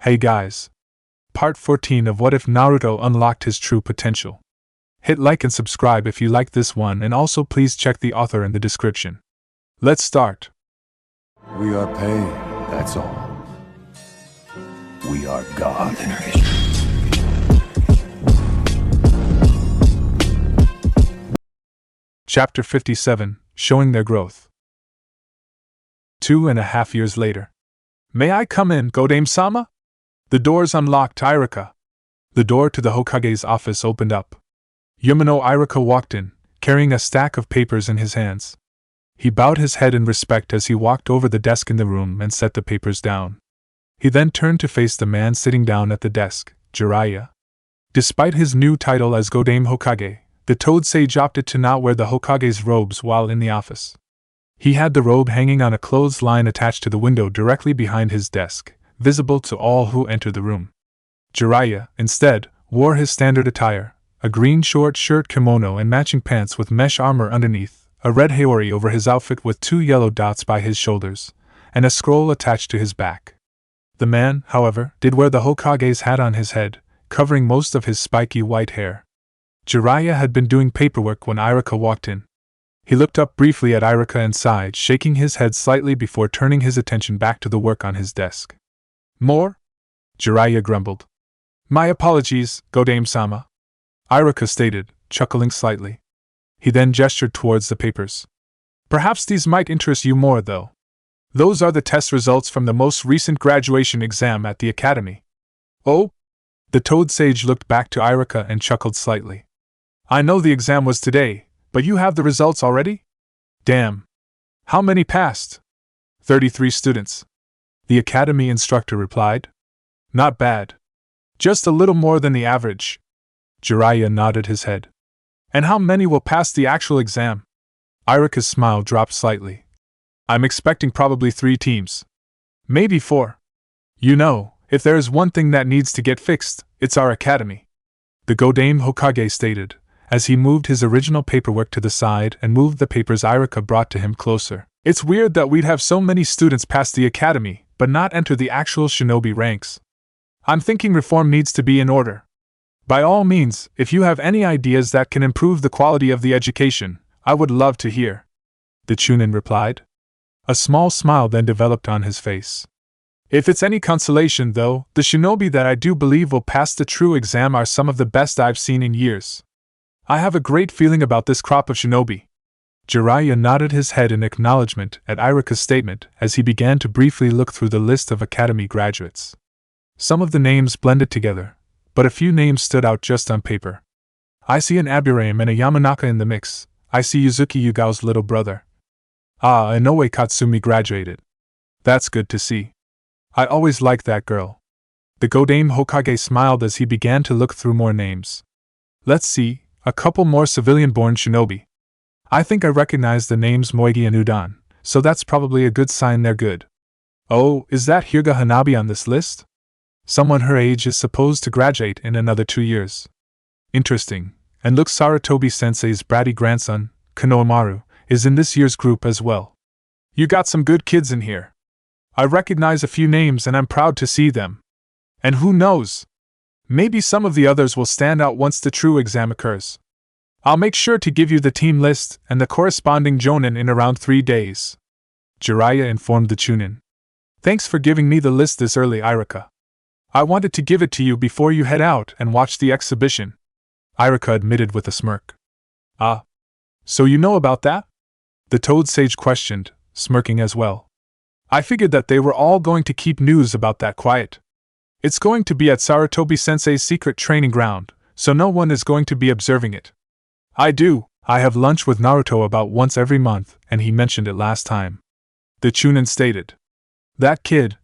Hey guys! Part 14 of What If Naruto Unlocked His True Potential. Hit like and subscribe if you like this one, and also please check the author in the description. Let's start. We are pain, that's all. We are God. Chapter 57, Showing Their Growth. 2.5 years later. May I come in, Godame-sama? The doors unlocked. Irika. The door to the Hokage's office opened up. Yumino Irika walked in, carrying a stack of papers in his hands. He bowed his head in respect as he walked over the desk in the room and set the papers down. He then turned to face the man sitting down at the desk, Jiraiya. Despite his new title as Godame Hokage, the Toad Sage opted to not wear the Hokage's robes while in the office. He had the robe hanging on a clothesline attached to the window directly behind his desk, visible to all who entered the room. Jiraiya, instead, wore his standard attire, a green short shirt kimono and matching pants with mesh armor underneath, a red haori over his outfit with 2 yellow dots by his shoulders, and a scroll attached to his back. The man, however, did wear the Hokage's hat on his head, covering most of his spiky white hair. Jiraiya had been doing paperwork when Irika walked in. He looked up briefly at Irika and sighed, shaking his head slightly before turning his attention back to the work on his desk. More? Jiraiya grumbled. My apologies, Godame-sama, Irika stated, chuckling slightly. He then gestured towards the papers. Perhaps these might interest you more, though. Those are the test results from the most recent graduation exam at the academy. Oh? The Toad Sage looked back to Irika and chuckled slightly. I know the exam was today, but you have the results already? Damn. How many passed? 33 students. The academy instructor replied. Not bad. Just a little more than the average. Jiraiya nodded his head. And how many will pass the actual exam? Irika's smile dropped slightly. I'm expecting probably 3 teams. Maybe 4. You know, if there is one thing that needs to get fixed, it's our academy. The Godame Hokage stated, as he moved his original paperwork to the side and moved the papers Irika brought to him closer. It's weird that we'd have so many students pass the academy, but not enter the actual shinobi ranks. I'm thinking reform needs to be in order. By all means, if you have any ideas that can improve the quality of the education, I would love to hear. The Chunin replied. A small smile then developed on his face. If it's any consolation, though, the shinobi that I do believe will pass the true exam are some of the best I've seen in years. I have a great feeling about this crop of shinobi. Jiraiya nodded his head in acknowledgement at Irika's statement as he began to briefly look through the list of academy graduates. Some of the names blended together, but a few names stood out just on paper. I see an Aburame and a Yamanaka in the mix. I see Yuzuki Yugao's little brother. Ah, Inoue Katsumi graduated. That's good to see. I always liked that girl. The Godame Hokage smiled as he began to look through more names. Let's see, a couple more civilian-born shinobi. I think I recognize the names Moegi and Udan, so that's probably a good sign they're good. Oh, is that Hyuga Hanabi on this list? Someone her age is supposed to graduate in another 2 years. Interesting, and look, Sarutobi-sensei's bratty grandson, Konohamaru, is in this year's group as well. You got some good kids in here. I recognize a few names and I'm proud to see them. And who knows? Maybe some of the others will stand out once the true exam occurs. I'll make sure to give you the team list and the corresponding jonin in around 3 days. Jiraiya informed the Chunin. Thanks for giving me the list this early, Irika. I wanted to give it to you before you head out and watch the exhibition. Irika admitted with a smirk. Ah. So you know about that? The Toad Sage questioned, smirking as well. I figured that they were all going to keep news about that quiet. It's going to be at Sarutobi-sensei's secret training ground, so no one is going to be observing it. I do. I have lunch with Naruto about once every month, and he mentioned it last time. The Chunin stated. That kid.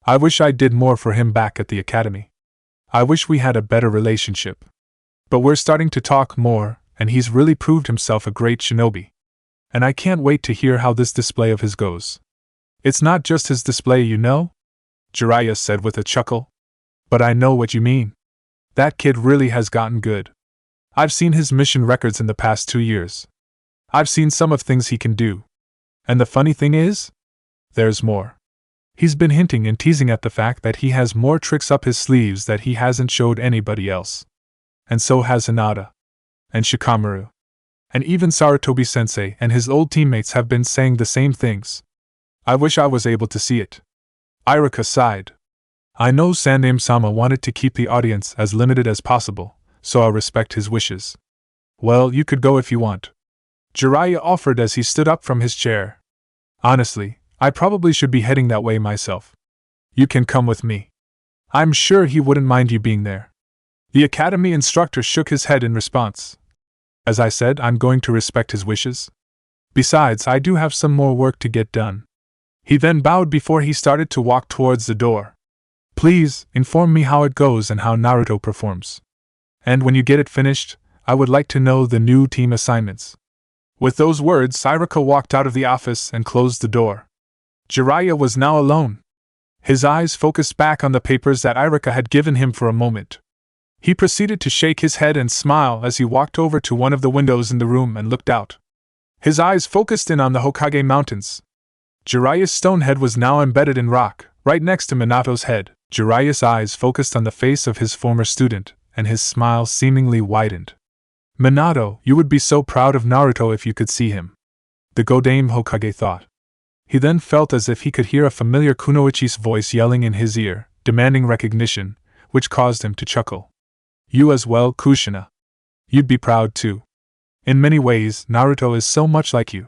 I wish I did more for him back at the academy. I wish we had a better relationship. But we're starting to talk more, and he's really proved himself a great shinobi. And I can't wait to hear how this display of his goes. It's not just his display, you know? Jiraiya said with a chuckle. But I know what you mean. That kid really has gotten good. I've seen his mission records in the past 2 years. I've seen some of things he can do. And the funny thing is? There's more. He's been hinting and teasing at the fact that he has more tricks up his sleeves that he hasn't showed anybody else. And so has Hinata. And Shikamaru. And even Sarutobi-sensei and his old teammates have been saying the same things. I wish I was able to see it. Iruka sighed. I know Sandaime-sama wanted to keep the audience as limited as possible, so I'll respect his wishes. Well, you could go if you want. Jiraiya offered as he stood up from his chair. Honestly, I probably should be heading that way myself. You can come with me. I'm sure he wouldn't mind you being there. The academy instructor shook his head in response. As I said, I'm going to respect his wishes. Besides, I do have some more work to get done. He then bowed before he started to walk towards the door. Please, inform me how it goes and how Naruto performs. And when you get it finished, I would like to know the new team assignments. With those words, Iruka walked out of the office and closed the door. Jiraiya was now alone. His eyes focused back on the papers that Iruka had given him for a moment. He proceeded to shake his head and smile as he walked over to one of the windows in the room and looked out. His eyes focused in on the Hokage Mountains. Jiraiya's stone head was now embedded in rock, right next to Minato's head. Jiraiya's eyes focused on the face of his former student, and his smile seemingly widened. Minato, you would be so proud of Naruto if you could see him. The Godame Hokage thought. He then felt as if he could hear a familiar Kunoichi's voice yelling in his ear, demanding recognition, which caused him to chuckle. You as well, Kushina. You'd be proud too. In many ways, Naruto is so much like you.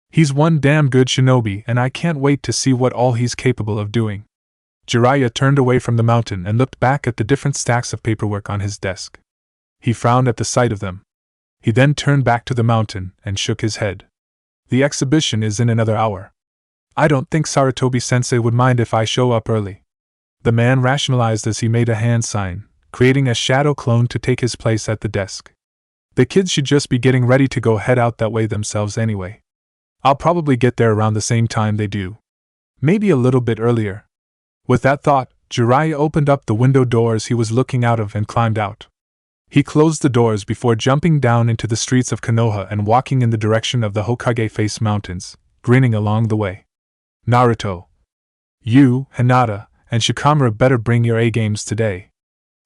He's one damn good shinobi and I can't wait to see what all he's capable of doing. Jiraiya turned away from the mountain and looked back at the different stacks of paperwork on his desk. He frowned at the sight of them. He then turned back to the mountain and shook his head. The exhibition is in another hour. I don't think Sarutobi-sensei would mind if I show up early. The man rationalized as he made a hand sign, creating a shadow clone to take his place at the desk. The kids should just be getting ready to go head out that way themselves anyway. I'll probably get there around the same time they do. Maybe a little bit earlier. With that thought, Jiraiya opened up the window doors he was looking out of and climbed out. He closed the doors before jumping down into the streets of Konoha and walking in the direction of the Hokage Face Mountains, grinning along the way. Naruto. You, Hinata, and Shikamaru better bring your A-games today.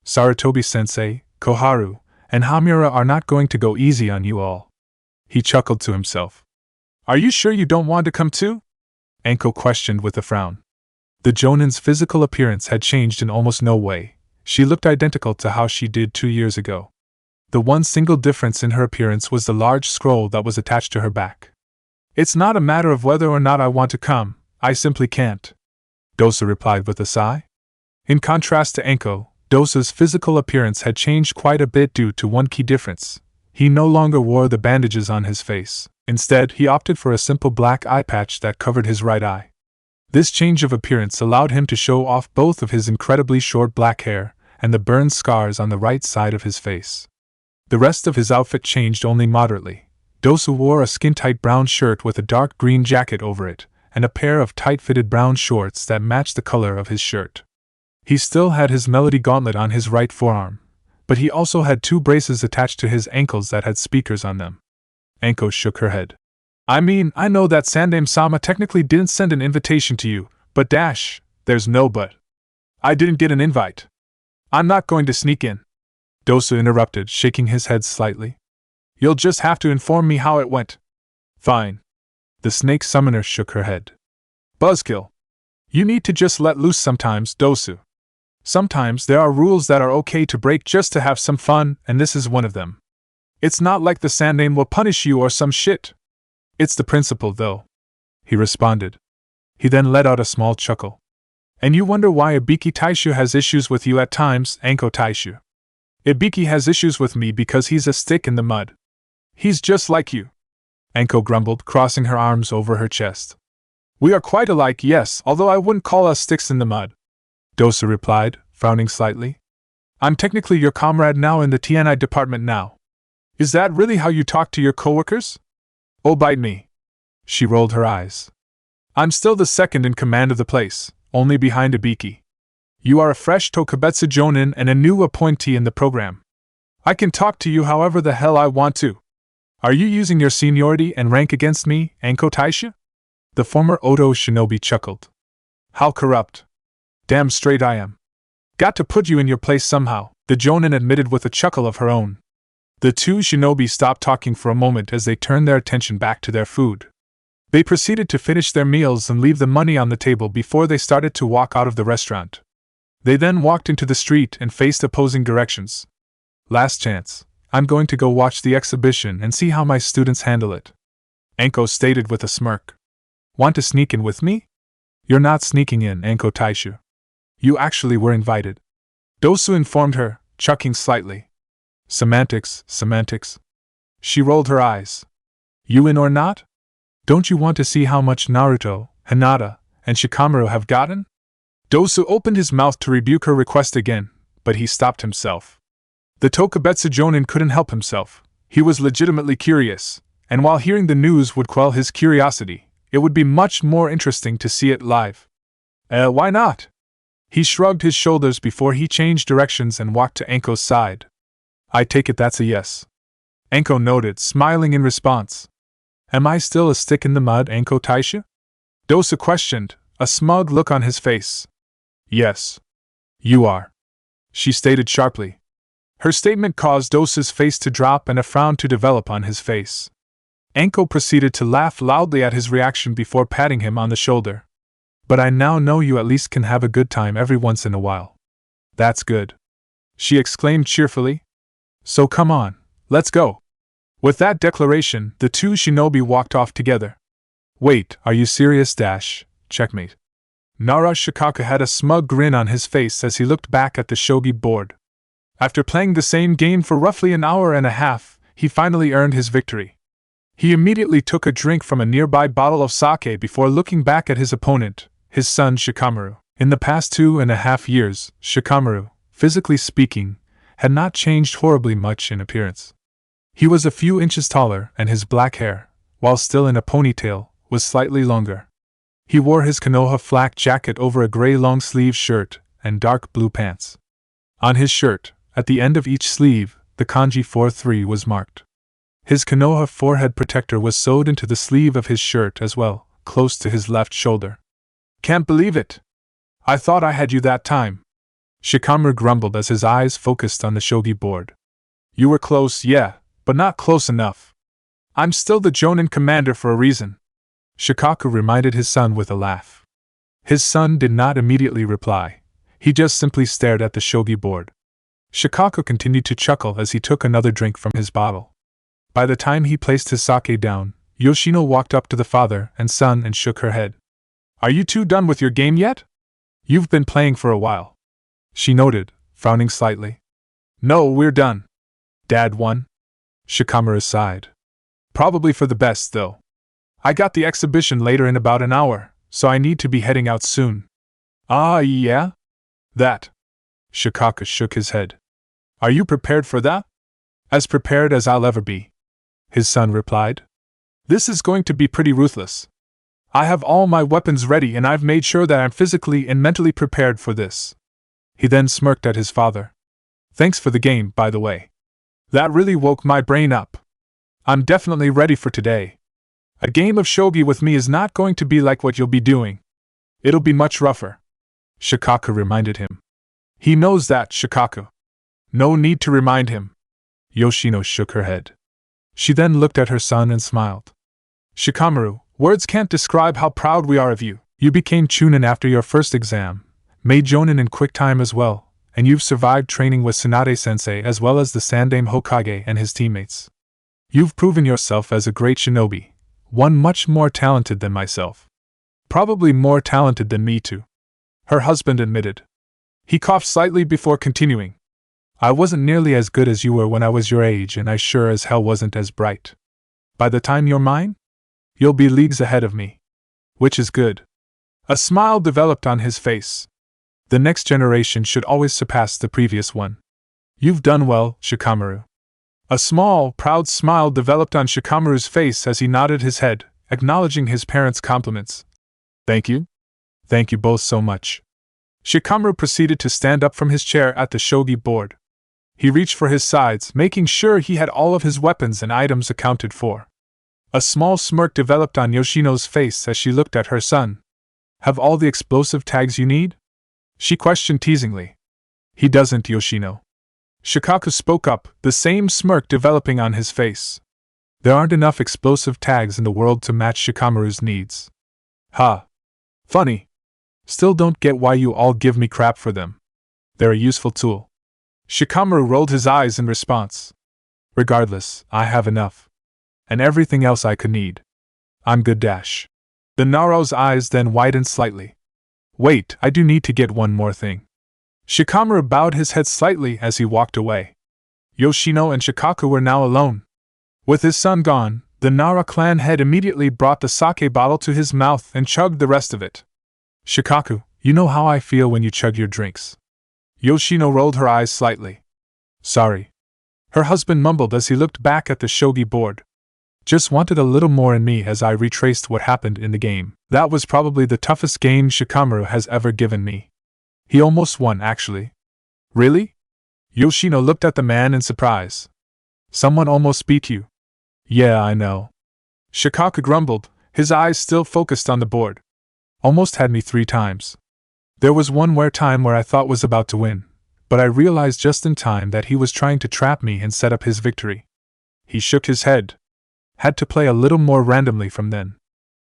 Sarutobi-sensei, Koharu, and Hamura are not going to go easy on you all. He chuckled to himself. Are you sure you don't want to come too? Anko questioned with a frown. The Jonin's physical appearance had changed in almost no way. She looked identical to how she did 2 years ago. The one single difference in her appearance was the large scroll that was attached to her back. It's not a matter of whether or not I want to come, I simply can't. Dosa replied with a sigh. In contrast to Anko, Dosa's physical appearance had changed quite a bit due to one key difference. He no longer wore the bandages on his face. Instead, he opted for a simple black eye patch that covered his right eye. This change of appearance allowed him to show off both of his incredibly short black hair and the burned scars on the right side of his face. The rest of his outfit changed only moderately. Dosa wore a skin-tight brown shirt with a dark green jacket over it, and a pair of tight-fitted brown shorts that matched the color of his shirt. He still had his melody gauntlet on his right forearm, but he also had 2 braces attached to his ankles that had speakers on them. Anko shook her head. I mean, I know that Sandaime-sama technically didn't send an invitation to you, but there's no but. I didn't get an invite. I'm not going to sneak in. Dosa interrupted, shaking his head slightly. You'll just have to inform me how it went. Fine. The snake summoner shook her head. Buzzkill. You need to just let loose sometimes, Dosu. Sometimes there are rules that are okay to break just to have some fun, and this is one of them. It's not like the Sandaime will punish you or some shit. It's the principle, though. He responded. He then let out a small chuckle. And you wonder why Ibiki Taishu has issues with you at times, Anko Taishu. Ibiki has issues with me because he's a stick in the mud. He's just like you. Anko grumbled, crossing her arms over her chest. We are quite alike, yes, although I wouldn't call us sticks in the mud. Dosa replied, frowning slightly. I'm technically your comrade now in the TNI department now. Is that really how you talk to your coworkers? Oh, bite me. She rolled her eyes. I'm still the second in command of the place, only behind Ibiki. You are a fresh Tokubetsu Jonin and a new appointee in the program. I can talk to you however the hell I want to. Are you using your seniority and rank against me, Anko Taishu? The former Oto shinobi chuckled. How corrupt. Damn straight I am. Got to put you in your place somehow, the Jonin admitted with a chuckle of her own. The two shinobi stopped talking for a moment as they turned their attention back to their food. They proceeded to finish their meals and leave the money on the table before they started to walk out of the restaurant. They then walked into the street and faced opposing directions. Last chance. I'm going to go watch the exhibition and see how my students handle it. Anko stated with a smirk. Want to sneak in with me? You're not sneaking in, Anko Taishu. You actually were invited. Dosu informed her, chuckling slightly. Semantics. She rolled her eyes. You in or not? Don't you want to see how much Naruto, Hinata, and Shikamaru have gotten? Dosu opened his mouth to rebuke her request again, but he stopped himself. The Tokubetsu Jonin couldn't help himself. He was legitimately curious, and while hearing the news would quell his curiosity, it would be much more interesting to see it live. Why not? He shrugged his shoulders before he changed directions and walked to Anko's side. I take it that's a yes. Anko noted, smiling in response. Am I still a stick in the mud, Anko Taishu? Dosu questioned, a smug look on his face. Yes. You are. She stated sharply. Her statement caused Dosu's face to drop and a frown to develop on his face. Anko proceeded to laugh loudly at his reaction before patting him on the shoulder. But I now know you at least can have a good time every once in a while. That's good. She exclaimed cheerfully. So come on, let's go. With that declaration, the two shinobi walked off together. Wait, are you serious? Checkmate. Nara Shikaka had a smug grin on his face as he looked back at the shogi board. After playing the same game for roughly an hour and a half, he finally earned his victory. He immediately took a drink from a nearby bottle of sake before looking back at his opponent, his son Shikamaru. In the past 2.5 years, Shikamaru, physically speaking, had not changed horribly much in appearance. He was a few inches taller, and his black hair, while still in a ponytail, was slightly longer. He wore his Konoha flak jacket over a gray long-sleeved shirt and dark blue pants. On his shirt, at the end of each sleeve, the kanji 4-3 was marked. His Konoha forehead protector was sewed into the sleeve of his shirt as well, close to his left shoulder. Can't believe it! I thought I had you that time. Shikamaru grumbled as his eyes focused on the shogi board. You were close, yeah, but not close enough. I'm still the Jonin commander for a reason. Shikaku reminded his son with a laugh. His son did not immediately reply. He just simply stared at the shogi board. Shikaku continued to chuckle as he took another drink from his bottle. By the time he placed his sake down, Yoshino walked up to the father and son and shook her head. Are you two done with your game yet? You've been playing for a while. She noted, frowning slightly. No, we're done. Dad won. Shikamaru sighed. Probably for the best, though. I got the exhibition later in about an hour, so I need to be heading out soon. Ah, yeah? That. Shikaku shook his head. Are you prepared for that? As prepared as I'll ever be. His son replied. This is going to be pretty ruthless. I have all my weapons ready and I've made sure that I'm physically and mentally prepared for this. He then smirked at his father. Thanks for the game, by the way. That really woke my brain up. I'm definitely ready for today. A game of shogi with me is not going to be like what you'll be doing. It'll be much rougher. Shikaku reminded him. He knows that, Shikaku. No need to remind him. Yoshino shook her head. She then looked at her son and smiled. Shikamaru, words can't describe how proud we are of you. You became Chunin after your first exam, made Jonin in quick time as well, and you've survived training with Tsunade-sensei as well as the Sandaime Hokage and his teammates. You've proven yourself as a great shinobi, one much more talented than myself. Probably more talented than me too. Her husband admitted. He coughed slightly before continuing. I wasn't nearly as good as you were when I was your age, and I sure as hell wasn't as bright. By the time you're mine, you'll be leagues ahead of me. Which is good. A smile developed on his face. The next generation should always surpass the previous one. You've done well, Shikamaru. A small, proud smile developed on Shikamaru's face as he nodded his head, acknowledging his parents' compliments. Thank you. Thank you both so much. Shikamaru proceeded to stand up from his chair at the shogi board. He reached for his sides, making sure he had all of his weapons and items accounted for. A small smirk developed on Yoshino's face as she looked at her son. Have all the explosive tags you need? She questioned teasingly. He doesn't, Yoshino. Shikaku spoke up, the same smirk developing on his face. There aren't enough explosive tags in the world to match Shikamaru's needs. Ha! Funny. Still don't get why you all give me crap for them. They're a useful tool. Shikamaru rolled his eyes in response. Regardless, I have enough. And everything else I could need. I'm good. The Naro's eyes then widened slightly. Wait, I do need to get one more thing. Shikamaru bowed his head slightly as he walked away. Yoshino and Shikaku were now alone. With his son gone, the Nara clan head immediately brought the sake bottle to his mouth and chugged the rest of it. Shikaku, you know how I feel when you chug your drinks. Yoshino rolled her eyes slightly. Sorry. Her husband mumbled as he looked back at the shogi board. Just wanted a little more in me as I retraced what happened in the game. That was probably the toughest game Shikamaru has ever given me. He almost won, actually. Really? Yoshino looked at the man in surprise. Someone almost beat you. Yeah, I know. Shikaku grumbled, his eyes still focused on the board. Almost had me 3 times. There was one time where I thought was about to win, but I realized just in time that he was trying to trap me and set up his victory. He shook his head. Had to play a little more randomly from then.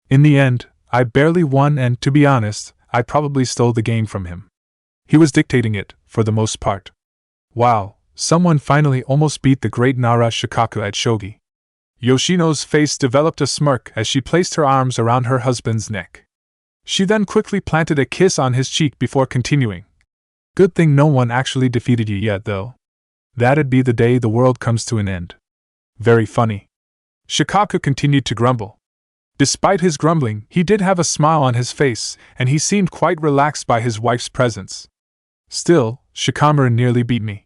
In the end, I barely won and, to be honest, I probably stole the game from him. He was dictating it, for the most part. Wow, someone finally almost beat the great Nara Shikaku at shogi. Yoshino's face developed a smirk as she placed her arms around her husband's neck. She then quickly planted a kiss on his cheek before continuing. Good thing no one actually defeated you yet, though. That'd be the day the world comes to an end. Very funny. Shikaku continued to grumble. Despite his grumbling, he did have a smile on his face, and he seemed quite relaxed by his wife's presence. Still, Shikamaru nearly beat me.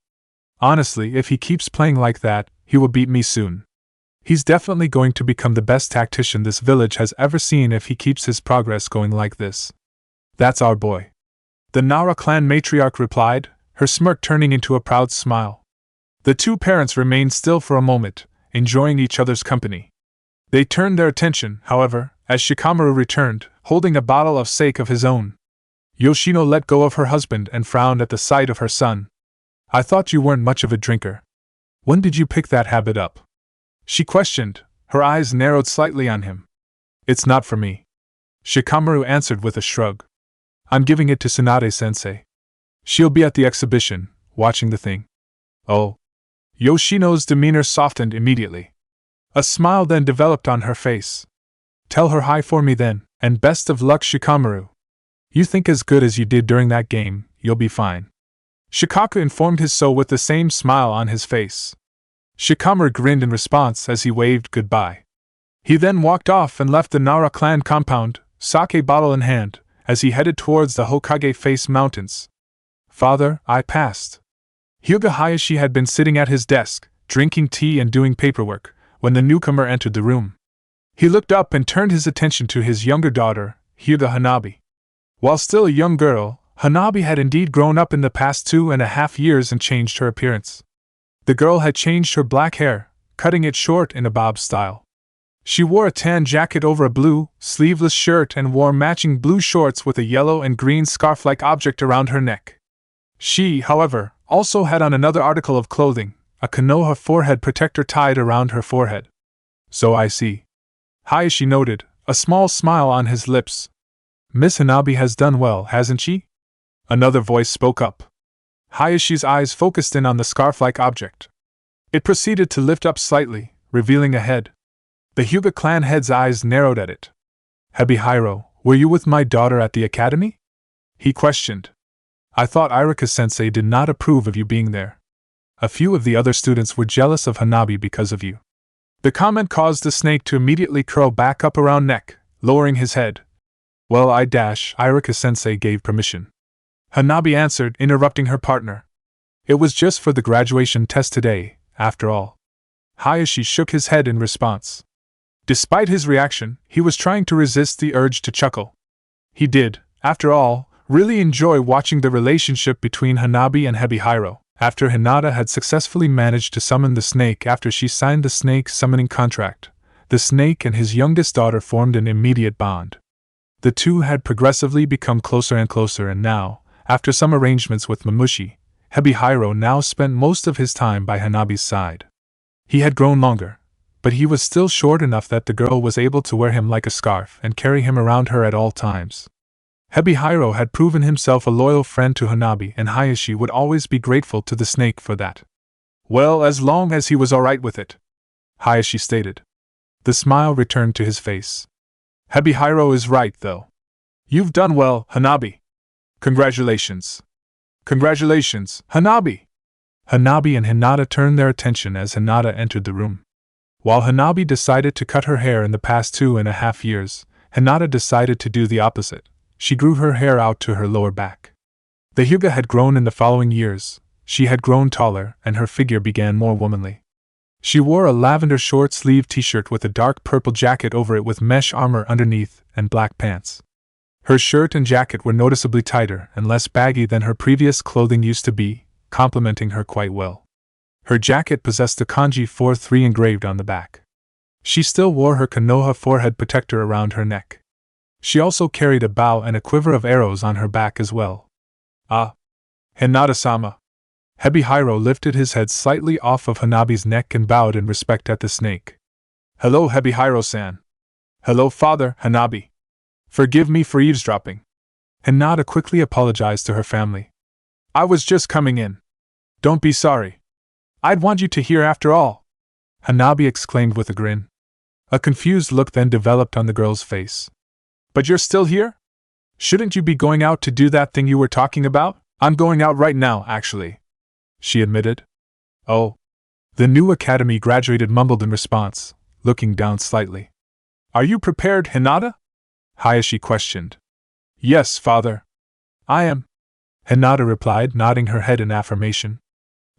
Honestly, if he keeps playing like that, he will beat me soon. He's definitely going to become the best tactician this village has ever seen if he keeps his progress going like this. That's our boy. The Nara clan matriarch replied, her smirk turning into a proud smile. The 2 parents remained still for a moment, enjoying each other's company. They turned their attention, however, as Shikamaru returned, holding a bottle of sake of his own. Yoshino let go of her husband and frowned at the sight of her son. I thought you weren't much of a drinker. When did you pick that habit up? She questioned, her eyes narrowed slightly on him. It's not for me. Shikamaru answered with a shrug. I'm giving it to Tsunade-sensei. She'll be at the exhibition, watching the thing. Oh. Yoshino's demeanor softened immediately. A smile then developed on her face. Tell her hi for me then, and best of luck, Shikamaru. You think as good as you did during that game, you'll be fine. Shikaku informed his so with the same smile on his face. Shikamaru grinned in response as he waved goodbye. He then walked off and left the Nara clan compound, sake bottle in hand, as he headed towards the Hokage Face Mountains. Father, I passed. Hyuga Hayashi had been sitting at his desk, drinking tea and doing paperwork, when the newcomer entered the room. He looked up and turned his attention to his younger daughter, Hyuga Hanabi. While still a young girl, Hanabi had indeed grown up in the past 2.5 years and changed her appearance. The girl had changed her black hair, cutting it short in a bob style. She wore a tan jacket over a blue, sleeveless shirt and wore matching blue shorts with a yellow and green scarf-like object around her neck. She, however, also had on another article of clothing, a Konoha forehead protector tied around her forehead. So I see. Hayashi noted, a small smile on his lips. Miss Hanabi has done well, hasn't she? Another voice spoke up. Hayashi's eyes focused in on the scarf-like object. It proceeded to lift up slightly, revealing a head. The Hyuga clan head's eyes narrowed at it. Hebihiro, were you with my daughter at the academy? He questioned. I thought Iruka-sensei did not approve of you being there. A few of the other students were jealous of Hanabi because of you. The comment caused the snake to immediately curl back up around neck, lowering his head. Well, Iruka-sensei gave permission. Hanabi answered, interrupting her partner. It was just for the graduation test today, after all. Hayashi shook his head in response. Despite his reaction, he was trying to resist the urge to chuckle. He did, after all, really enjoy watching the relationship between Hanabi and Hebihiro, after Hinata had successfully managed to summon the snake after she signed the snake summoning contract. The snake and his youngest daughter formed an immediate bond. The two had progressively become closer and closer, and now, after some arrangements with Mamushi, Hebihiro now spent most of his time by Hanabi's side. He had grown longer, but he was still short enough that the girl was able to wear him like a scarf and carry him around her at all times. Hebihiro had proven himself a loyal friend to Hanabi, and Hayashi would always be grateful to the snake for that. Well, as long as he was alright with it, Hayashi stated. The smile returned to his face. Hebihiro is right, though. You've done well, Hanabi. Congratulations. Congratulations, Hanabi. Hanabi and Hinata turned their attention as Hinata entered the room. While Hanabi decided to cut her hair in the past 2.5 years, Hinata decided to do the opposite. She grew her hair out to her lower back. The Hyuga had grown in the following years. She had grown taller, and her figure began more womanly. She wore a lavender short-sleeved t-shirt with a dark purple jacket over it with mesh armor underneath and black pants. Her shirt and jacket were noticeably tighter and less baggy than her previous clothing used to be, complementing her quite well. Her jacket possessed a kanji 4-3 engraved on the back. She still wore her Konoha forehead protector around her neck. She also carried a bow and a quiver of arrows on her back as well. Ah! Hinata-sama. Hebihiro lifted his head slightly off of Hanabi's neck and bowed in respect at the snake. Hello, Hebihiro-san. Hello, Father, Hanabi. Forgive me for eavesdropping. Hinata quickly apologized to her family. I was just coming in. Don't be sorry. I'd want you to hear after all, Hanabi exclaimed with a grin. A confused look then developed on the girl's face. But you're still here? Shouldn't you be going out to do that thing you were talking about? I'm going out right now, actually, she admitted. Oh. The new academy graduated mumbled in response, looking down slightly. Are you prepared, Hinata? Hayashi questioned. Yes, father. I am, Hinata replied, nodding her head in affirmation.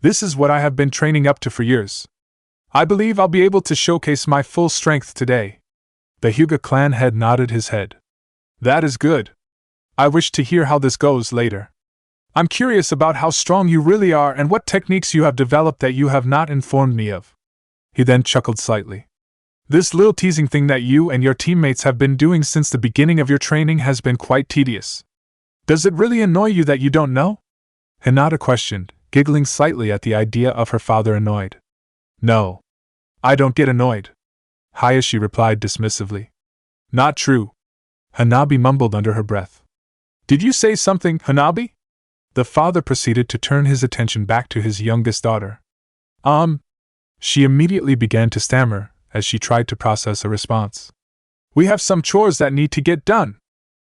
This is what I have been training up to for years. I believe I'll be able to showcase my full strength today. The Hyuga clan head nodded his head. That is good. I wish to hear how this goes later. I'm curious about how strong you really are and what techniques you have developed that you have not informed me of. He then chuckled slightly. This little teasing thing that you and your teammates have been doing since the beginning of your training has been quite tedious. Does it really annoy you that you don't know? Hinata questioned, giggling slightly at the idea of her father annoyed. No. I don't get annoyed, Hayashi replied dismissively. Not true. Hanabi mumbled under her breath. Did you say something, Hanabi? The father proceeded to turn his attention back to his youngest daughter. She immediately began to stammer as she tried to process a response. We have some chores that need to get done,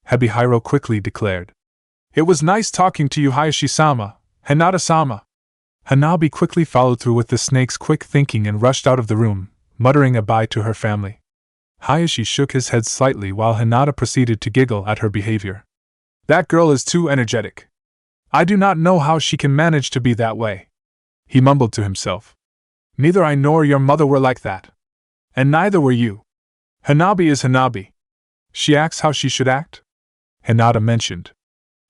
Hebihiro quickly declared. It was nice talking to you, Hayashi-sama, Hinata-sama. Hanabi quickly followed through with the snake's quick thinking and rushed out of the room, muttering a bye to her family. Hayashi shook his head slightly while Hinata proceeded to giggle at her behavior. That girl is too energetic. I do not know how she can manage to be that way, he mumbled to himself. Neither I nor your mother were like that. And neither were you. Hanabi is Hanabi. She acts how she should act? Hinata mentioned.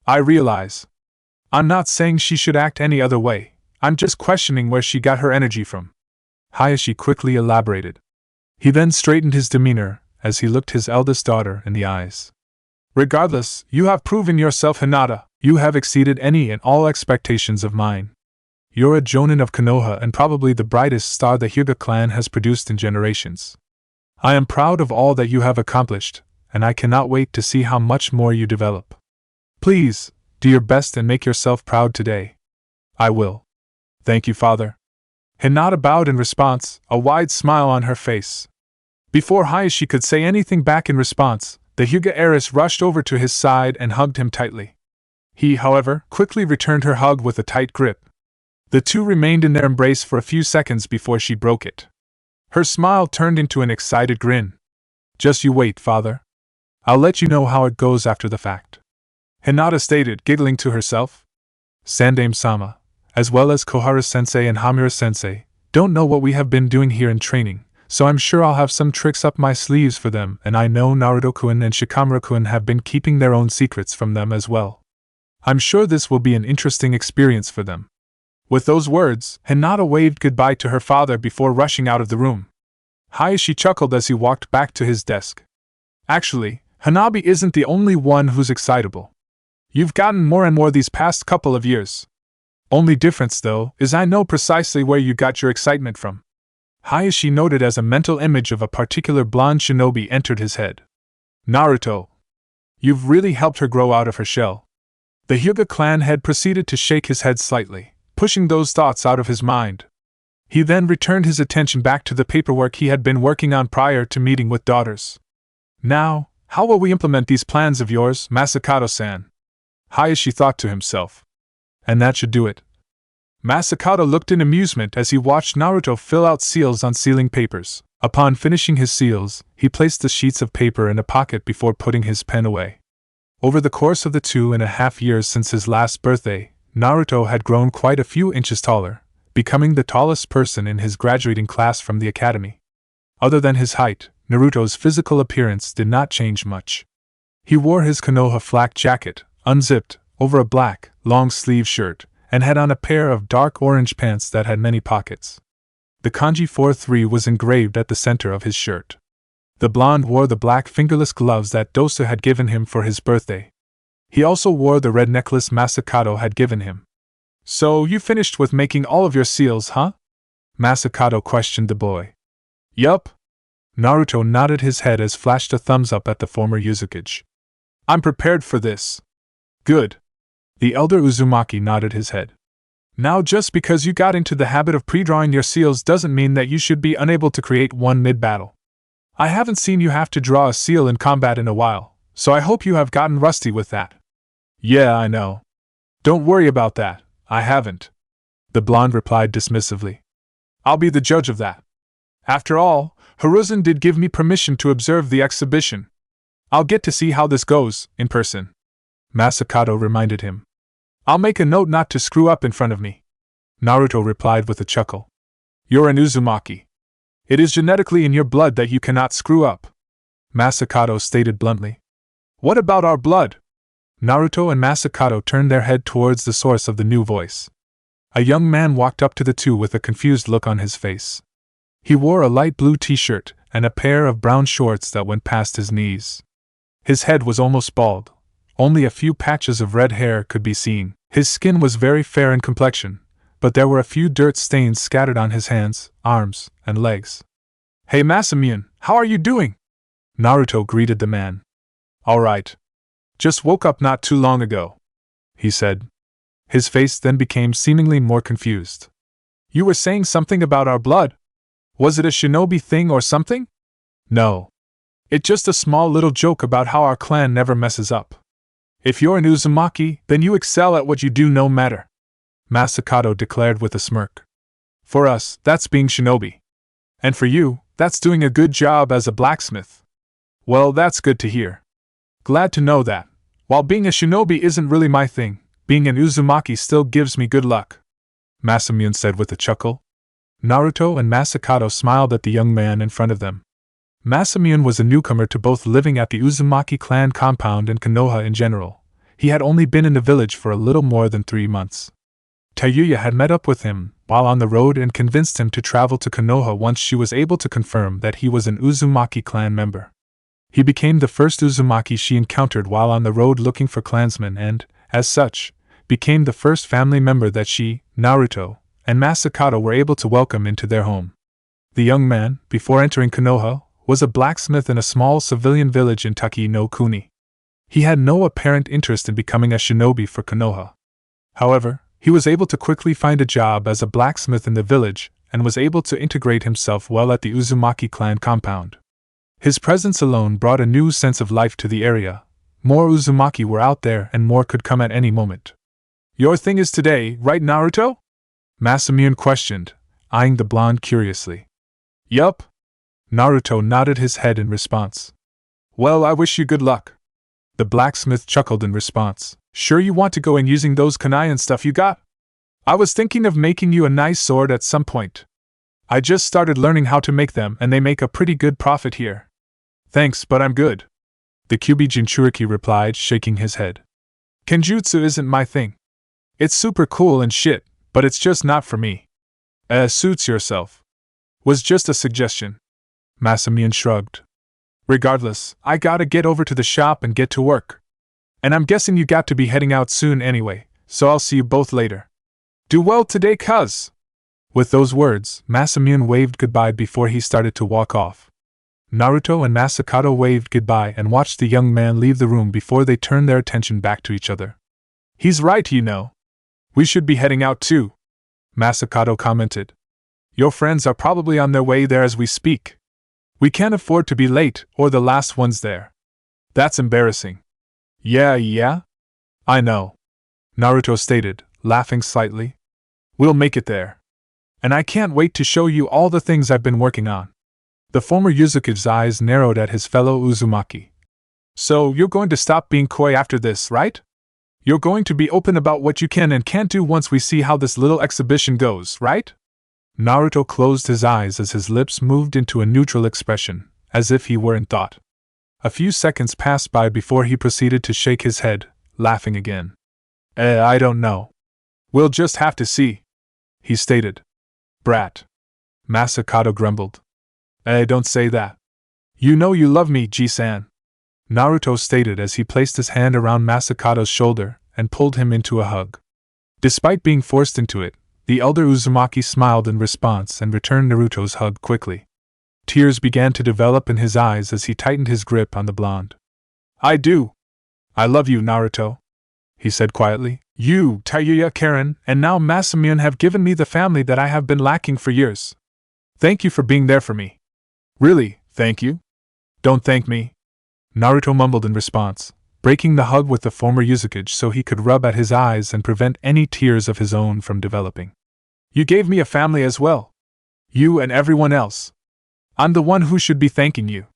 I realize. I'm not saying she should act any other way, I'm just questioning where she got her energy from. Hayashi quickly elaborated. He then straightened his demeanor as he looked his eldest daughter in the eyes. Regardless, you have proven yourself, Hinata. You have exceeded any and all expectations of mine. You're a Jonin of Konoha and probably the brightest star the Hyuga clan has produced in generations. I am proud of all that you have accomplished, and I cannot wait to see how much more you develop. Please, do your best and make yourself proud today. I will. Thank you, father. Hinata bowed in response, a wide smile on her face. Before Hayashi could say anything back in response, the Hyuga heiress rushed over to his side and hugged him tightly. He, however, quickly returned her hug with a tight grip. The two remained in their embrace for a few seconds before she broke it. Her smile turned into an excited grin. Just you wait, father. I'll let you know how it goes after the fact. Hinata stated, giggling to herself. Sandaime-sama, as well as Kohara-sensei and Hamura-sensei, don't know what we have been doing here in training, so I'm sure I'll have some tricks up my sleeves for them, and I know Naruto-kun and Shikamura-kun have been keeping their own secrets from them as well. I'm sure this will be an interesting experience for them. With those words, Hinata waved goodbye to her father before rushing out of the room. Hayashi chuckled as he walked back to his desk. Actually, Hanabi isn't the only one who's excitable. You've gotten more and more these past couple of years. Only difference, though, is I know precisely where you got your excitement from. Hayashi noted as a mental image of a particular blonde shinobi entered his head. Naruto. You've really helped her grow out of her shell. The Hyuga clan head proceeded to shake his head slightly, pushing those thoughts out of his mind. He then returned his attention back to the paperwork he had been working on prior to meeting with daughters. Now, how will we implement these plans of yours, Masakato-san? Hayashi thought to himself. And that should do it. Masakato looked in amusement as he watched Naruto fill out seals on sealing papers. Upon finishing his seals, he placed the sheets of paper in a pocket before putting his pen away. Over the course of the 2.5 years since his last birthday, Naruto had grown quite a few inches taller, becoming the tallest person in his graduating class from the academy. Other than his height, Naruto's physical appearance did not change much. He wore his Konoha flak jacket, unzipped, over a black, long-sleeve shirt, and had on a pair of dark orange pants that had many pockets. The kanji 4-3 was engraved at the center of his shirt. The blonde wore the black fingerless gloves that Dosa had given him for his birthday. He also wore the red necklace Masakato had given him. So you finished with making all of your seals, huh? Masakato questioned the boy. Yup. Naruto nodded his head as flashed a thumbs up at the former Uzukage. I'm prepared for this. Good. The elder Uzumaki nodded his head. Now just because you got into the habit of pre-drawing your seals doesn't mean that you should be unable to create one mid-battle. I haven't seen you have to draw a seal in combat in a while, so I hope you have gotten rusty with that. Yeah, I know. Don't worry about that, I haven't. The blonde replied dismissively. I'll be the judge of that. After all, Hiruzen did give me permission to observe the exhibition. I'll get to see how this goes, in person. Masakato reminded him. I'll make a note not to screw up in front of me. Naruto replied with a chuckle. You're an Uzumaki. It is genetically in your blood that you cannot screw up. Masakato stated bluntly. What about our blood? Naruto and Masakato turned their head towards the source of the new voice. A young man walked up to the two with a confused look on his face. He wore a light blue t-shirt and a pair of brown shorts that went past his knees. His head was almost bald. Only a few patches of red hair could be seen. His skin was very fair in complexion, but there were a few dirt stains scattered on his hands, arms, and legs. Hey Masamune, how are you doing? Naruto greeted the man. All right. Just woke up not too long ago, he said. His face then became seemingly more confused. You were saying something about our blood? Was it a shinobi thing or something? No. It's just a small little joke about how our clan never messes up. If you're an Uzumaki, then you excel at what you do no matter, Masakato declared with a smirk. For us, that's being shinobi. And for you, that's doing a good job as a blacksmith. Well, that's good to hear. Glad to know that. While being a shinobi isn't really my thing, being an Uzumaki still gives me good luck, Masamune said with a chuckle. Naruto and Masakato smiled at the young man in front of them. Masamune was a newcomer to both living at the Uzumaki clan compound and Konoha in general. He had only been in the village for a little more than 3 months. Tayuya had met up with him while on the road and convinced him to travel to Konoha once she was able to confirm that he was an Uzumaki clan member. He became the first Uzumaki she encountered while on the road looking for clansmen and, as such, became the first family member that she, Naruto, and Masakato were able to welcome into their home. The young man, before entering Konoha, was a blacksmith in a small civilian village in Taki no Kuni. He had no apparent interest in becoming a shinobi for Konoha. However, he was able to quickly find a job as a blacksmith in the village and was able to integrate himself well at the Uzumaki clan compound. His presence alone brought a new sense of life to the area. More Uzumaki were out there and more could come at any moment. Your thing is today, right Naruto? Masamune questioned, eyeing the blonde curiously. Yup. Naruto nodded his head in response. Well, I wish you good luck. The blacksmith chuckled in response. Sure you want to go in using those kunai and stuff you got? I was thinking of making you a nice sword at some point. I just started learning how to make them and they make a pretty good profit here. Thanks, but I'm good. The Kyubi Jinchuriki replied, shaking his head. Kenjutsu isn't my thing. It's super cool and shit, but it's just not for me. Suits yourself. Was just a suggestion. Masamune shrugged. Regardless, I gotta get over to the shop and get to work. And I'm guessing you got to be heading out soon anyway, so I'll see you both later. Do well today, cuz. With those words, Masamune waved goodbye before he started to walk off. Naruto and Masakato waved goodbye and watched the young man leave the room before they turned their attention back to each other. He's right, you know. We should be heading out too, Masakato commented. Your friends are probably on their way there as we speak. We can't afford to be late or the last ones there. That's embarrassing. Yeah? I know, Naruto stated, laughing slightly. We'll make it there. And I can't wait to show you all the things I've been working on. The former Yuzuki's eyes narrowed at his fellow Uzumaki. So, you're going to stop being coy after this, right? You're going to be open about what you can and can't do once we see how this little exhibition goes, right? Naruto closed his eyes as his lips moved into a neutral expression, as if he were in thought. A few seconds passed by before he proceeded to shake his head, laughing again. I don't know. We'll just have to see, he stated. Brat. Masakato grumbled. Don't say that. You know you love me, Ji-san, Naruto stated as he placed his hand around Masakato's shoulder and pulled him into a hug. Despite being forced into it, the elder Uzumaki smiled in response and returned Naruto's hug quickly. Tears began to develop in his eyes as he tightened his grip on the blonde. I do. I love you, Naruto, he said quietly. You, Tayuya, Karen, and now Masamune have given me the family that I have been lacking for years. Thank you for being there for me. Really, thank you? Don't thank me, Naruto mumbled in response, breaking the hug with the former Yuzuki so he could rub at his eyes and prevent any tears of his own from developing. You gave me a family as well. You and everyone else. I'm the one who should be thanking you.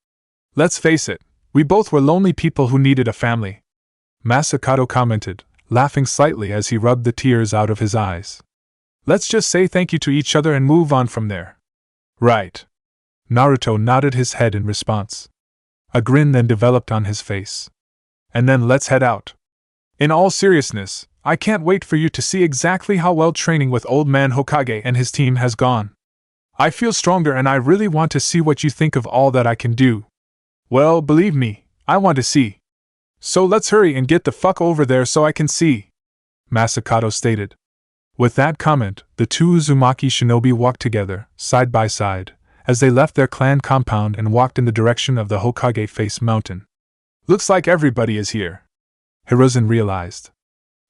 Let's face it, we both were lonely people who needed a family, Masakato commented, laughing slightly as he rubbed the tears out of his eyes. Let's just say thank you to each other and move on from there. Right. Naruto nodded his head in response. A grin then developed on his face. And then let's head out. In all seriousness, I can't wait for you to see exactly how well training with Old Man Hokage and his team has gone. I feel stronger and I really want to see what you think of all that I can do. Well, believe me, I want to see. So let's hurry and get the fuck over there so I can see, Masakato stated. With that comment, the two Uzumaki shinobi walked together, side by side, as they left their clan compound and walked in the direction of the Hokage Face Mountain. Looks like everybody is here, Hiruzen realized.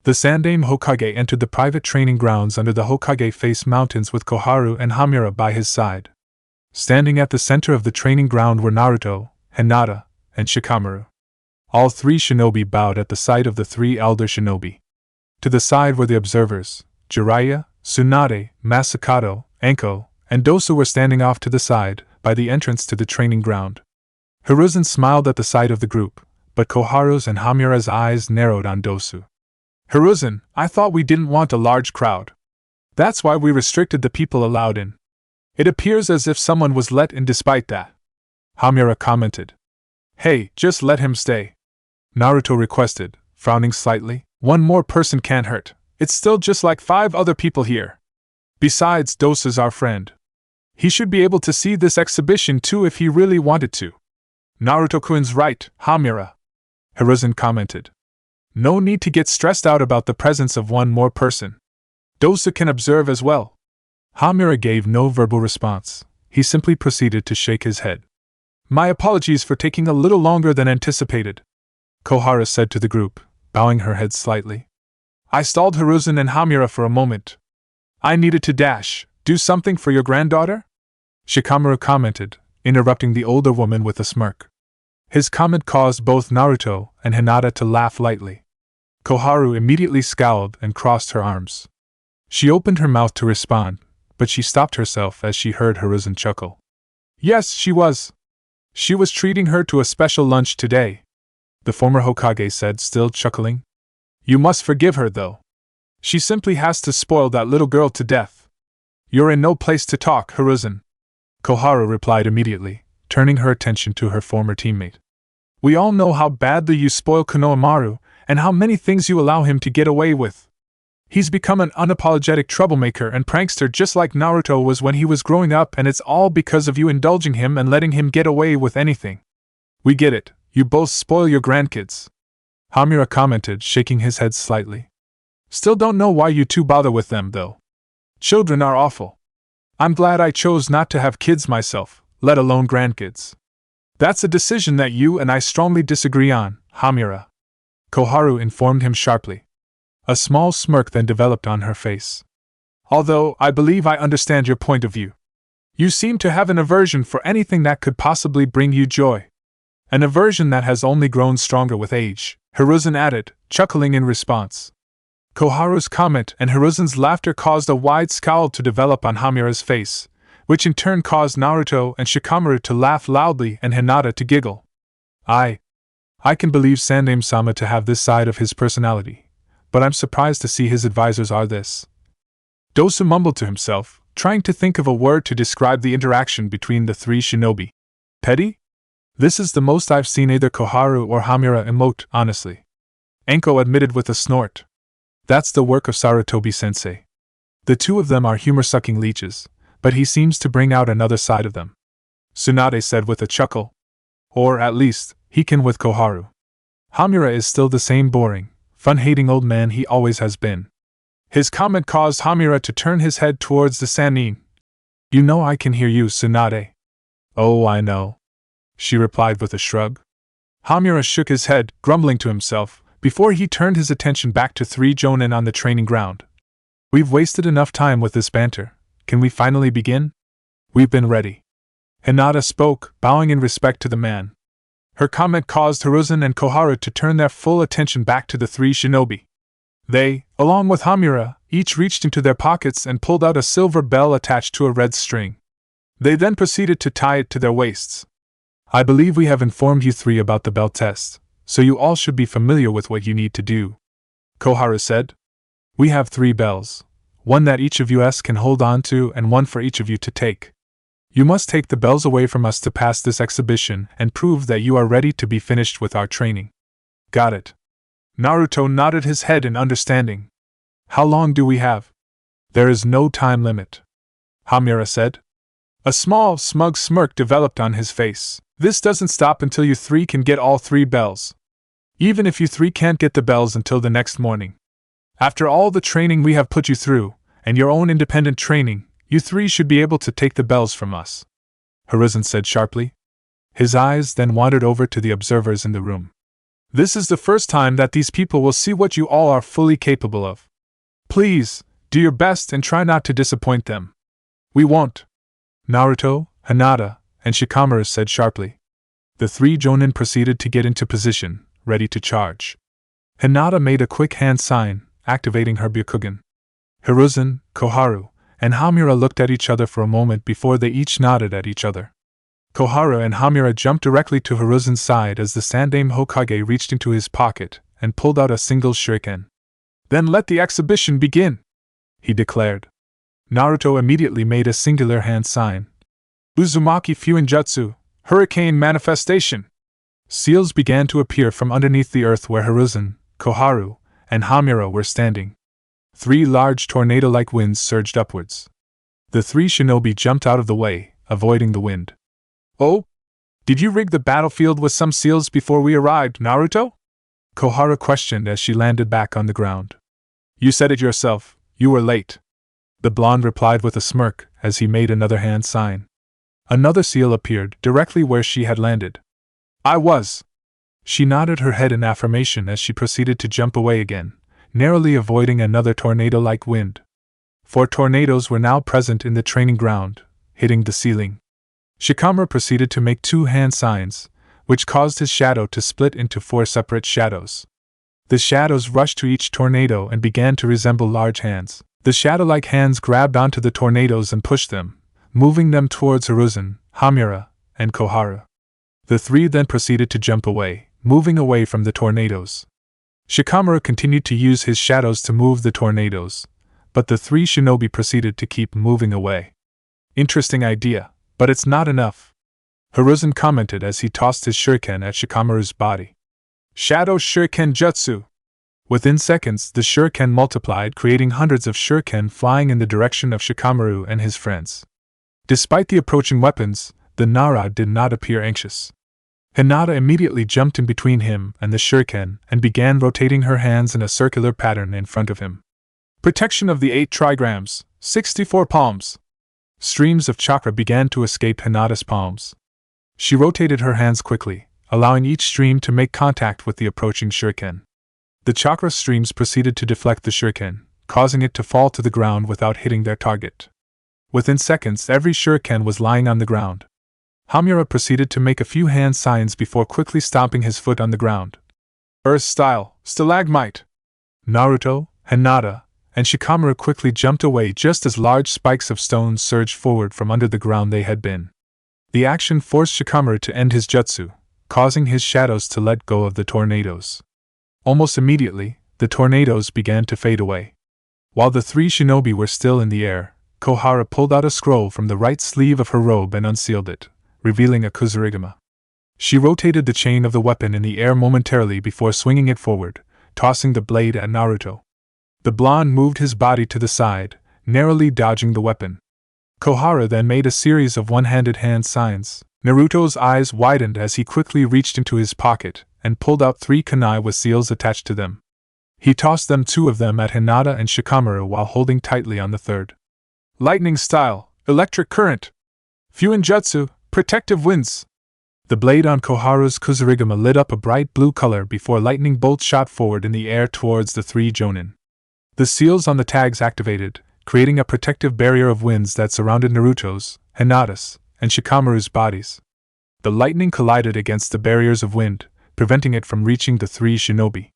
The Sandaime Hokage entered the private training grounds under the Hokage Face Mountains with Koharu and Hamura by his side. Standing at the center of the training ground were Naruto, Hinata, and Shikamaru. All three shinobi bowed at the sight of the three elder shinobi. To the side were the observers. Jiraiya, Tsunade, Masakato, Anko, and Dosu were standing off to the side, by the entrance to the training ground. Hiruzen smiled at the sight of the group, but Koharu's and Hamura's eyes narrowed on Dosu. Hiruzen, I thought we didn't want a large crowd. That's why we restricted the people allowed in. It appears as if someone was let in despite that, Hamura commented. Hey, just let him stay, Naruto requested, frowning slightly. One more person can't hurt. It's still just like 5 other people here. Besides, Dosu's our friend. He should be able to see this exhibition too if he really wanted to. Naruto-kun's right, Hamura, Hiruzen commented. No need to get stressed out about the presence of one more person. Dosu can observe as well. Hamura gave no verbal response. He simply proceeded to shake his head. My apologies for taking a little longer than anticipated, Koharu said to the group, bowing her head slightly. I stalled Hiruzen and Hamura for a moment. I needed to do something for your granddaughter? Shikamaru commented, interrupting the older woman with a smirk. His comment caused both Naruto and Hinata to laugh lightly. Koharu immediately scowled and crossed her arms. She opened her mouth to respond, but she stopped herself as she heard Hiruzen chuckle. Yes, she was. She was treating her to a special lunch today, the former Hokage said, still chuckling. You must forgive her, though. She simply has to spoil that little girl to death. You're in no place to talk, Hiruzen, Koharu replied immediately, turning her attention to her former teammate. We all know how badly you spoil Konohamaru, and how many things you allow him to get away with. He's become an unapologetic troublemaker and prankster just like Naruto was when he was growing up, and it's all because of you indulging him and letting him get away with anything. We get it, you both spoil your grandkids. Hamura commented, shaking his head slightly. Still don't know why you two bother with them, though. Children are awful. I'm glad I chose not to have kids myself, let alone grandkids. That's a decision that you and I strongly disagree on, Hamura. Koharu informed him sharply. A small smirk then developed on her face. Although, I believe I understand your point of view. You seem to have an aversion for anything that could possibly bring you joy. An aversion that has only grown stronger with age, Hiruzen added, chuckling in response. Koharu's comment and Hiruzen's laughter caused a wide scowl to develop on Hamura's face, which in turn caused Naruto and Shikamaru to laugh loudly and Hinata to giggle. I can believe Sandaime-sama to have this side of his personality, but I'm surprised to see his advisors are this. Dosu mumbled to himself, trying to think of a word to describe the interaction between the three shinobi. Petty? This is the most I've seen either Koharu or Hamura emote, honestly. Enko admitted with a snort. That's the work of Sarutobi-sensei. The two of them are humor-sucking leeches, but he seems to bring out another side of them. Tsunade said with a chuckle. Or, at least, he can with Koharu. Hamura is still the same boring, fun-hating old man he always has been. His comment caused Hamura to turn his head towards the Sannin. You know I can hear you, Tsunade. Oh, I know. She replied with a shrug. Hamura shook his head, grumbling to himself, before he turned his attention back to three Jonin on the training ground. We've wasted enough time with this banter. Can we finally begin? We've been ready. Hinata spoke, bowing in respect to the man. Her comment caused Hiruzen and Koharu to turn their full attention back to the three shinobi. They, along with Hamura, each reached into their pockets and pulled out a silver bell attached to a red string. They then proceeded to tie it to their waists. I believe we have informed you three about the bell test, so you all should be familiar with what you need to do. Koharu said. We have 3 bells, one that each of you can hold on to and one for each of you to take. You must take the bells away from us to pass this exhibition and prove that you are ready to be finished with our training. Got it. Naruto nodded his head in understanding. How long do we have? There is no time limit. Hamura said. A small, smug smirk developed on his face. This doesn't stop until you 3 can get all 3 bells. Even if you 3 can't get the bells until the next morning. After all the training we have put you through, and your own independent training, you 3 should be able to take the bells from us. Hiruzen said sharply. His eyes then wandered over to the observers in the room. This is the first time that these people will see what you all are fully capable of. Please, do your best and try not to disappoint them. We won't. Naruto, Hinata, and Shikamaru said sharply. The 3 Jonin proceeded to get into position, ready to charge. Hinata made a quick hand sign, activating her Byakugan. Hiruzen, Koharu, and Hamura looked at each other for a moment before they each nodded at each other. Koharu and Hamura jumped directly to Hiruzen's side as the Sandaime Hokage reached into his pocket and pulled out a single shuriken. Then let the exhibition begin, he declared. Naruto immediately made a singular hand sign. Uzumaki Fuinjutsu, Hurricane Manifestation! Seals began to appear from underneath the earth where Hiruzen, Koharu, and Hamura were standing. 3 large tornado-like winds surged upwards. The 3 shinobi jumped out of the way, avoiding the wind. Oh? Did you rig the battlefield with some seals before we arrived, Naruto? Koharu questioned as she landed back on the ground. You said it yourself, you were late. The blonde replied with a smirk as he made another hand sign. Another seal appeared directly where she had landed. I was. She nodded her head in affirmation as she proceeded to jump away again, narrowly avoiding another tornado-like wind. 4 tornadoes were now present in the training ground, hitting the ceiling. Shikamaru proceeded to make 2 hand signs, which caused his shadow to split into 4 separate shadows. The shadows rushed to each tornado and began to resemble large hands. The shadow-like hands grabbed onto the tornadoes and pushed them, moving them towards Hiruzen, Hamura, and Koharu. The 3 then proceeded to jump away, moving away from the tornadoes. Shikamaru continued to use his shadows to move the tornadoes, but the 3 shinobi proceeded to keep moving away. Interesting idea, but it's not enough. Hiruzen commented as he tossed his shuriken at Shikamaru's body. Shadow Shuriken Jutsu! Within seconds, the shuriken multiplied, creating hundreds of shuriken flying in the direction of Shikamaru and his friends. Despite the approaching weapons, the Nara did not appear anxious. Hinata immediately jumped in between him and the shuriken and began rotating her hands in a circular pattern in front of him. Protection of the 8 trigrams, 64 palms. Streams of chakra began to escape Hinata's palms. She rotated her hands quickly, allowing each stream to make contact with the approaching shuriken. The chakra streams proceeded to deflect the shuriken, causing it to fall to the ground without hitting their target. Within seconds, every shuriken was lying on the ground. Hamura proceeded to make a few hand signs before quickly stomping his foot on the ground. Earth style, stalagmite. Naruto, Hinata, and Shikamaru quickly jumped away just as large spikes of stones surged forward from under the ground they had been. The action forced Shikamaru to end his jutsu, causing his shadows to let go of the tornadoes. Almost immediately, the tornadoes began to fade away. While the 3 shinobi were still in the air, Kohara pulled out a scroll from the right sleeve of her robe and unsealed it, revealing a Kusarigama. She rotated the chain of the weapon in the air momentarily before swinging it forward, tossing the blade at Naruto. The blonde moved his body to the side, narrowly dodging the weapon. Kohara then made a series of one-handed hand signs. Naruto's eyes widened as he quickly reached into his pocket and pulled out 3 kunai with seals attached to them. He tossed 2 of them at Hinata and Shikamaru while holding tightly on the third. Lightning style, electric current. Fuinjutsu, protective winds. The blade on Koharu's Kusarigama lit up a bright blue color before lightning bolts shot forward in the air towards the 3 jonin. The seals on the tags activated, creating a protective barrier of winds that surrounded Naruto's, Hinata's, and Shikamaru's bodies. The lightning collided against the barriers of wind, preventing it from reaching the 3 shinobi.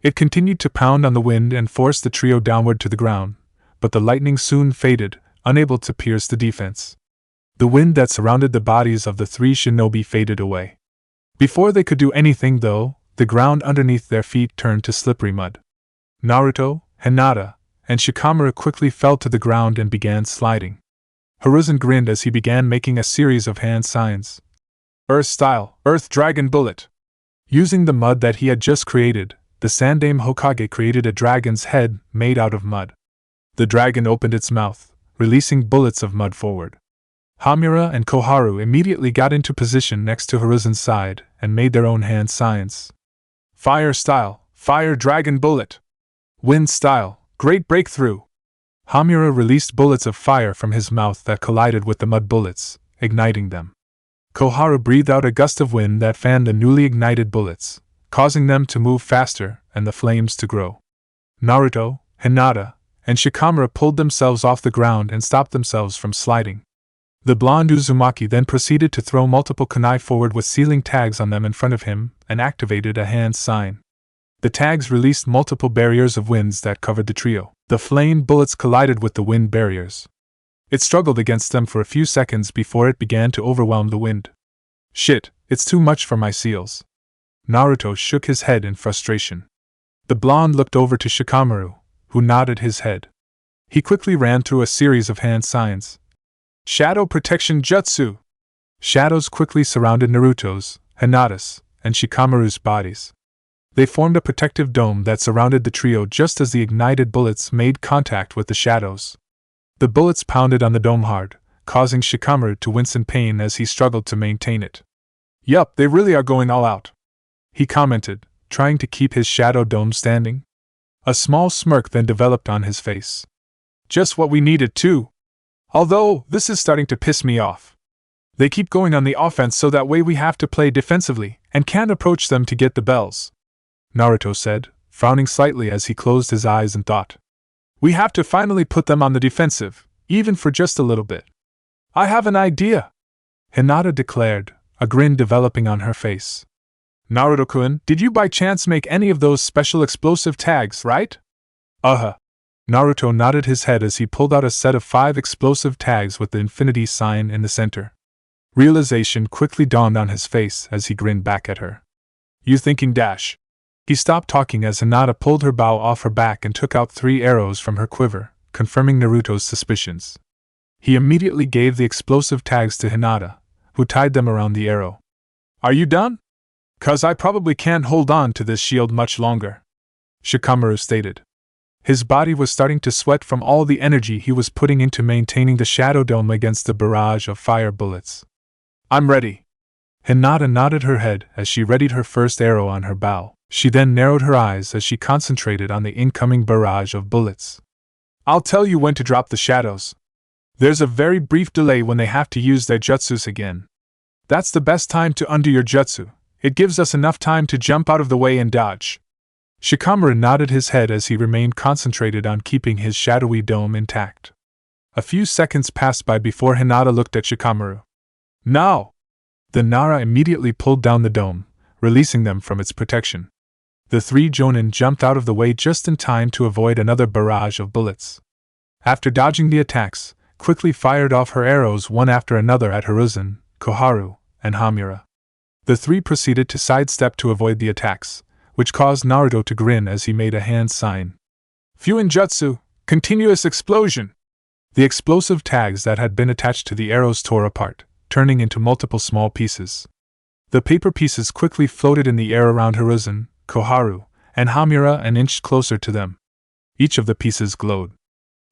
It continued to pound on the wind and forced the trio downward to the ground, but the lightning soon faded, unable to pierce the defense. The wind that surrounded the bodies of the 3 shinobi faded away. Before they could do anything, though, the ground underneath their feet turned to slippery mud. Naruto, Hinata, and Shikamaru quickly fell to the ground and began sliding. Hiruzen grinned as he began making a series of hand signs. Earth style, Earth Dragon Bullet. Using the mud that he had just created, the Sandaime Hokage created a dragon's head made out of mud. The dragon opened its mouth, releasing bullets of mud forward. Hamura and Koharu immediately got into position next to Hiruzen's side and made their own hand signs. Fire style, Fire Dragon Bullet. Wind style, Great Breakthrough. Hamura released bullets of fire from his mouth that collided with the mud bullets, igniting them. Koharu breathed out a gust of wind that fanned the newly ignited bullets, causing them to move faster and the flames to grow. Naruto, Hinata, and Shikamaru pulled themselves off the ground and stopped themselves from sliding. The blonde Uzumaki then proceeded to throw multiple kunai forward with sealing tags on them in front of him and activated a hand sign. The tags released multiple barriers of winds that covered the trio. The flame bullets collided with the wind barriers. It struggled against them for a few seconds before it began to overwhelm the wind. Shit, it's too much for my seals. Naruto shook his head in frustration. The blonde looked over to Shikamaru, who nodded his head. He quickly ran through a series of hand signs. Shadow Protection Jutsu! Shadows quickly surrounded Naruto's, Hinata's, and Shikamaru's bodies. They formed a protective dome that surrounded the trio just as the ignited bullets made contact with the shadows. The bullets pounded on the dome hard, causing Shikamaru to wince in pain as he struggled to maintain it. Yup, they really are going all out, he commented, trying to keep his shadow dome standing. A small smirk then developed on his face. Just what we needed too. Although, this is starting to piss me off. They keep going on the offense so that way we have to play defensively and can't approach them to get the bells, Naruto said, frowning slightly as he closed his eyes and thought. We have to finally put them on the defensive, even for just a little bit. I have an idea, Hinata declared, a grin developing on her face. Naruto-kun, did you by chance make any of those special explosive tags, right? Naruto nodded his head as he pulled out a set of 5 explosive tags with the infinity sign in the center. Realization quickly dawned on his face as he grinned back at her. You thinking dash? He stopped talking as Hinata pulled her bow off her back and took out 3 arrows from her quiver, confirming Naruto's suspicions. He immediately gave the explosive tags to Hinata, who tied them around the arrow. Are you done? 'Cause I probably can't hold on to this shield much longer, Shikamaru stated. His body was starting to sweat from all the energy he was putting into maintaining the shadow dome against the barrage of fire bullets. I'm ready. Hinata nodded her head as she readied her first arrow on her bow. She then narrowed her eyes as she concentrated on the incoming barrage of bullets. I'll tell you when to drop the shadows. There's a very brief delay when they have to use their jutsus again. That's the best time to undo your jutsu. It gives us enough time to jump out of the way and dodge. Shikamaru nodded his head as he remained concentrated on keeping his shadowy dome intact. A few seconds passed by before Hinata looked at Shikamaru. Now! The Nara immediately pulled down the dome, releasing them from its protection. The three Jonin jumped out of the way just in time to avoid another barrage of bullets. After dodging the attacks, quickly fired off her arrows one after another at Hiruzen, Koharu, and Hamura. The three proceeded to sidestep to avoid the attacks, which caused Naruto to grin as he made a hand sign. Fuinjutsu, continuous explosion! The explosive tags that had been attached to the arrows tore apart, turning into multiple small pieces. The paper pieces quickly floated in the air around Hiruzen, Koharu, and Hamura and inched closer to them. Each of the pieces glowed.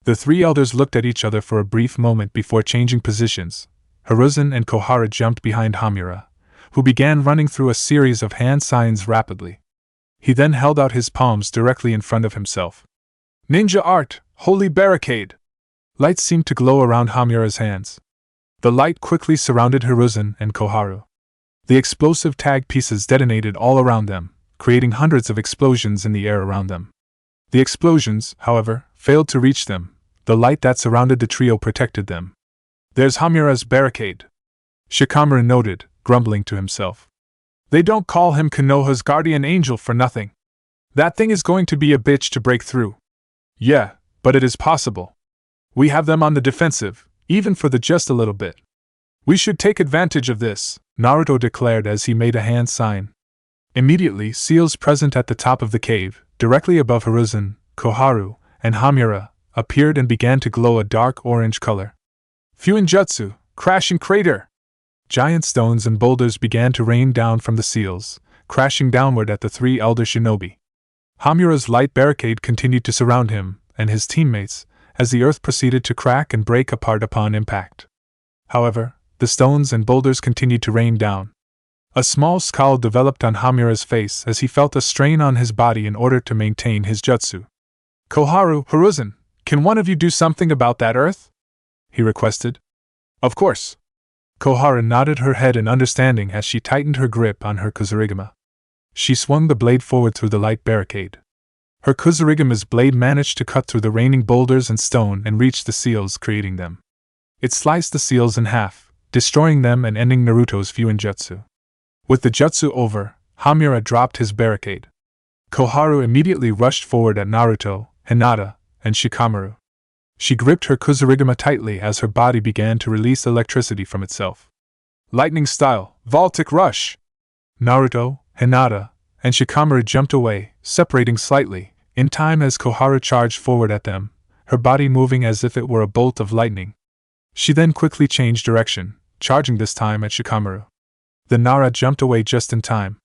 The three elders looked at each other for a brief moment before changing positions. Hiruzen and Koharu jumped behind Hamura, who began running through a series of hand signs rapidly. He then held out his palms directly in front of himself. Ninja art, holy barricade! Light seemed to glow around Hamura's hands. The light quickly surrounded Hiruzen and Koharu. The explosive tag pieces detonated all around them, creating hundreds of explosions in the air around them. The explosions, however, failed to reach them. The light that surrounded the trio protected them. There's Hamura's barricade, Shikamaru noted, grumbling to himself. They don't call him Konoha's guardian angel for nothing. That thing is going to be a bitch to break through. Yeah, but it is possible. We have them on the defensive, even for just a little bit. We should take advantage of this, Naruto declared as he made a hand sign. Immediately, seals present at the top of the cave, directly above Hiruzen, Koharu, and Hamura, appeared and began to glow a dark orange color. Fuinjutsu, crashing crater! Giant stones and boulders began to rain down from the seals, crashing downward at the three elder shinobi. Hamura's light barricade continued to surround him and his teammates as the earth proceeded to crack and break apart upon impact. However, the stones and boulders continued to rain down. A small scowl developed on Hamura's face as he felt a strain on his body in order to maintain his jutsu. Koharu, Hiruzen, can one of you do something about that earth? He requested. Of course. Koharu nodded her head in understanding as she tightened her grip on her Kusarigama. She swung the blade forward through the light barricade. Her Kusarigama's blade managed to cut through the raining boulders and stone and reach the seals, creating them. It sliced the seals in half, destroying them and ending Naruto's Fuinjutsu. With the jutsu over, Hamura dropped his barricade. Koharu immediately rushed forward at Naruto, Hinata, and Shikamaru. She gripped her Kusarigama tightly as her body began to release electricity from itself. Lightning style, Voltic rush! Naruto, Hinata, and Shikamaru jumped away, separating slightly, in time as Koharu charged forward at them, her body moving as if it were a bolt of lightning. She then quickly changed direction, charging this time at Shikamaru. The Nara jumped away just in time.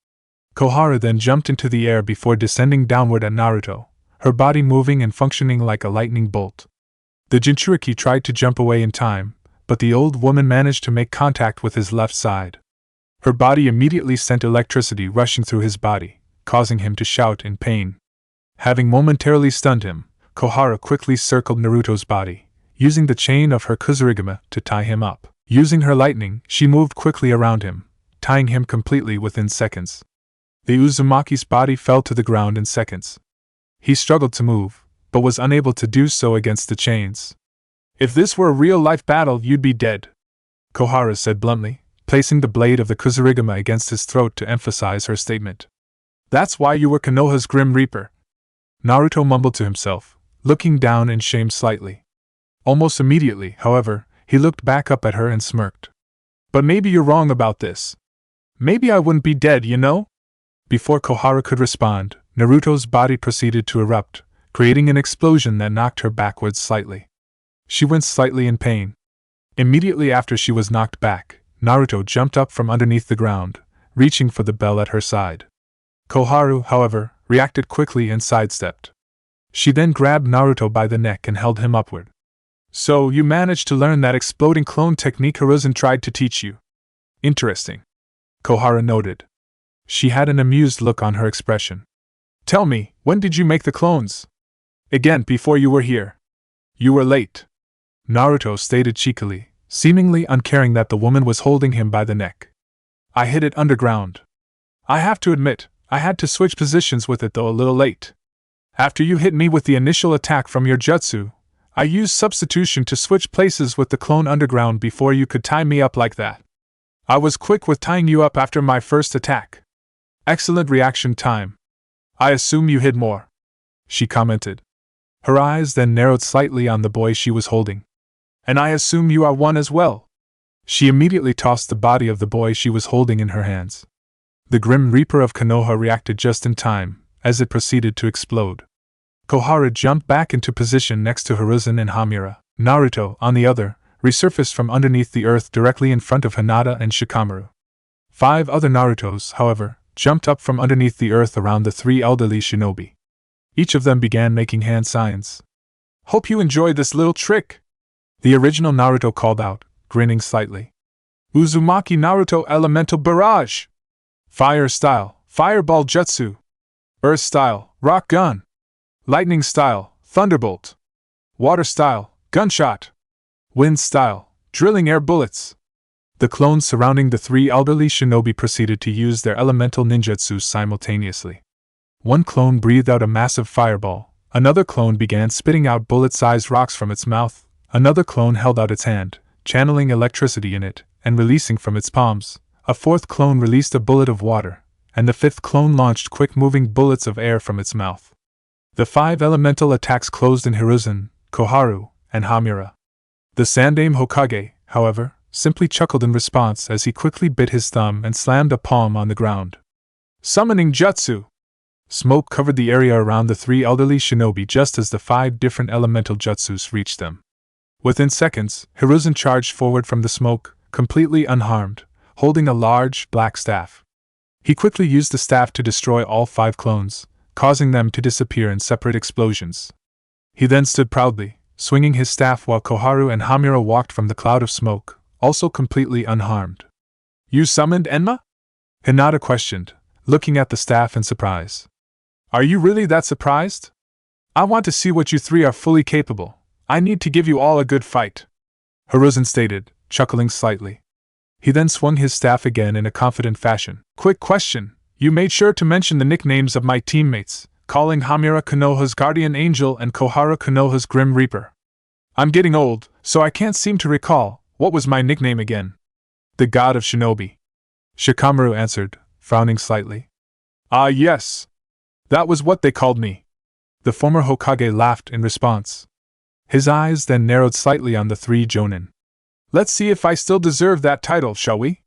Koharu then jumped into the air before descending downward at Naruto, her body moving and functioning like a lightning bolt. The Jinchuriki tried to jump away in time, but the old woman managed to make contact with his left side. Her body immediately sent electricity rushing through his body, causing him to shout in pain. Having momentarily stunned him, Koharu quickly circled Naruto's body, using the chain of her Kusarigama to tie him up. Using her lightning, she moved quickly around him, tying him completely within seconds. The Uzumaki's body fell to the ground in seconds. He struggled to move, but was unable to do so against the chains. If this were a real-life battle, you'd be dead, Koharu said bluntly, placing the blade of the Kusarigama against his throat to emphasize her statement. That's why you were Konoha's Grim Reaper, Naruto mumbled to himself, looking down in shame slightly. Almost immediately, however, he looked back up at her and smirked. But maybe you're wrong about this. Maybe I wouldn't be dead, you know? Before Koharu could respond, Naruto's body proceeded to erupt, creating an explosion that knocked her backwards slightly. She winced slightly in pain. Immediately after she was knocked back, Naruto jumped up from underneath the ground, reaching for the bell at her side. Koharu, however, reacted quickly and sidestepped. She then grabbed Naruto by the neck and held him upward. So, you managed to learn that exploding clone technique Hiruzen tried to teach you. Interesting. Kohara noted. She had an amused look on her expression. Tell me, when did you make the clones? Again, before you were here. You were late, Naruto stated cheekily, seemingly uncaring that the woman was holding him by the neck. I hid it underground. I have to admit, I had to switch positions with it though a little late. After you hit me with the initial attack from your jutsu, I used substitution to switch places with the clone underground before you could tie me up like that. I was quick with tying you up after my first attack. Excellent reaction time. I assume you hid more, she commented. Her eyes then narrowed slightly on the boy she was holding. And I assume you are one as well. She immediately tossed the body of the boy she was holding in her hands. The Grim Reaper of Konoha reacted just in time, as it proceeded to explode. Kohara jumped back into position next to Hiruzen and Hamura. Naruto, on the other, resurfaced from underneath the earth directly in front of Hinata and Shikamaru. 5 other Narutos, however, jumped up from underneath the earth around the 3 elderly shinobi. Each of them began making hand signs. Hope you enjoyed this little trick, the original Naruto called out, grinning slightly. Uzumaki Naruto Elemental Barrage! Fire style, Fireball Jutsu. Earth style, Rock Gun. Lightning style, Thunderbolt. Water style, Gunshot. Wind style, Drilling Air Bullets. The clones surrounding the 3 elderly shinobi proceeded to use their elemental ninjutsu simultaneously. One clone breathed out a massive fireball, another clone began spitting out bullet-sized rocks from its mouth, another clone held out its hand, channeling electricity in it, and releasing from its palms. A 4th clone released a bullet of water, and the 5th clone launched quick-moving bullets of air from its mouth. The 5 elemental attacks closed in Hiruzen, Koharu, and Hamura. The Sandaime Hokage, however, simply chuckled in response as he quickly bit his thumb and slammed a palm on the ground. Summoning Jutsu! Smoke covered the area around the 3 elderly shinobi just as the 5 different elemental jutsus reached them. Within seconds, Hiruzen charged forward from the smoke, completely unharmed, holding a large, black staff. He quickly used the staff to destroy all 5 clones, causing them to disappear in separate explosions. He then stood proudly, swinging his staff while Koharu and Hamura walked from the cloud of smoke, also completely unharmed. You summoned Enma? Hinata questioned, looking at the staff in surprise. Are you really that surprised? I want to see what you 3 are fully capable. I need to give you all a good fight, Hiruzen stated, chuckling slightly. He then swung his staff again in a confident fashion. Quick question, you made sure to mention the nicknames of my teammates, calling Hamura Konoha's Guardian Angel and Kohara Konoha's Grim Reaper. I'm getting old, so I can't seem to recall, what was my nickname again? The God of Shinobi, Shikamaru answered, frowning slightly. Ah yes. That was what they called me. The former Hokage laughed in response. His eyes then narrowed slightly on the 3 jonin. Let's see if I still deserve that title, shall we?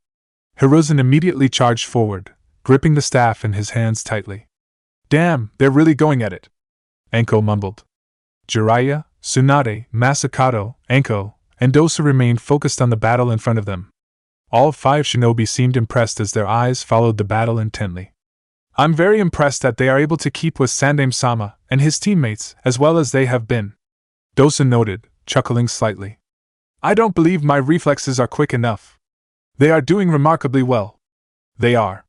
Hiruzen immediately charged forward, gripping the staff in his hands tightly. Damn, they're really going at it, Anko mumbled. Jiraiya, Tsunade, Masakato, Anko, and Dosa remained focused on the battle in front of them. All 5 shinobi seemed impressed as their eyes followed the battle intently. I'm very impressed that they are able to keep with Sandaime-sama and his teammates as well as they have been, Dosa noted, chuckling slightly. I don't believe my reflexes are quick enough. They are doing remarkably well. They are.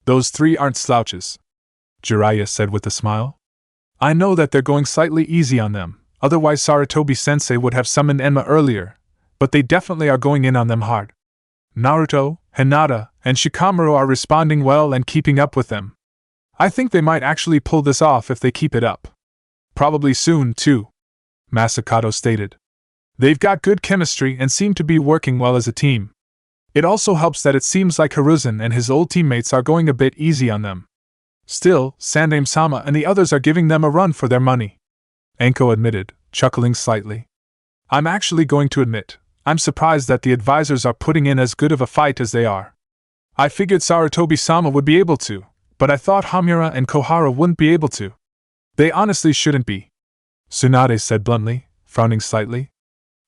Those 3 aren't slouches, Jiraiya said with a smile. I know that they're going slightly easy on them, otherwise Sarutobi-sensei would have summoned Enma earlier, but they definitely are going in on them hard. Naruto, Hinata, and Shikamaru are responding well and keeping up with them. I think they might actually pull this off if they keep it up. Probably soon, too, Masakato stated. They've got good chemistry and seem to be working well as a team. It also helps that it seems like Hiruzen and his old teammates are going a bit easy on them. Still, Sandaime-sama and the others are giving them a run for their money, Anko admitted, chuckling slightly. I'm actually going to admit, I'm surprised that the advisors are putting in as good of a fight as they are. I figured Sarutobi-sama would be able to, but I thought Hamura and Kohara wouldn't be able to. They honestly shouldn't be, Tsunade said bluntly, frowning slightly.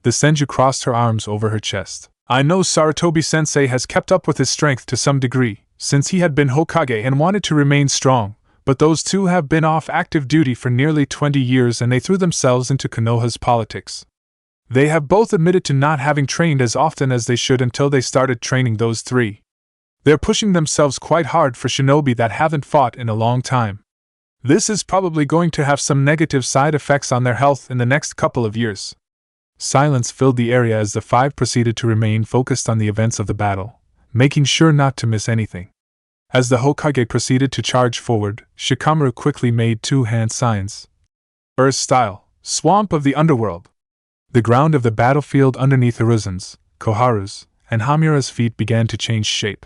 The Senju crossed her arms over her chest. I know Sarutobi-sensei has kept up with his strength to some degree, since he had been Hokage and wanted to remain strong, but those 2 have been off active duty for nearly 20 years and they threw themselves into Konoha's politics. They have both admitted to not having trained as often as they should until they started training those 3. They're pushing themselves quite hard for shinobi that haven't fought in a long time. This is probably going to have some negative side effects on their health in the next couple of years. Silence filled the area as the five proceeded to remain focused on the events of the battle, making sure not to miss anything. As the Hokage proceeded to charge forward, Shikamaru quickly made two hand signs. Earth style, swamp of the underworld. The ground of the battlefield underneath Hiruzen's, Koharu's, and Hamura's feet began to change shape.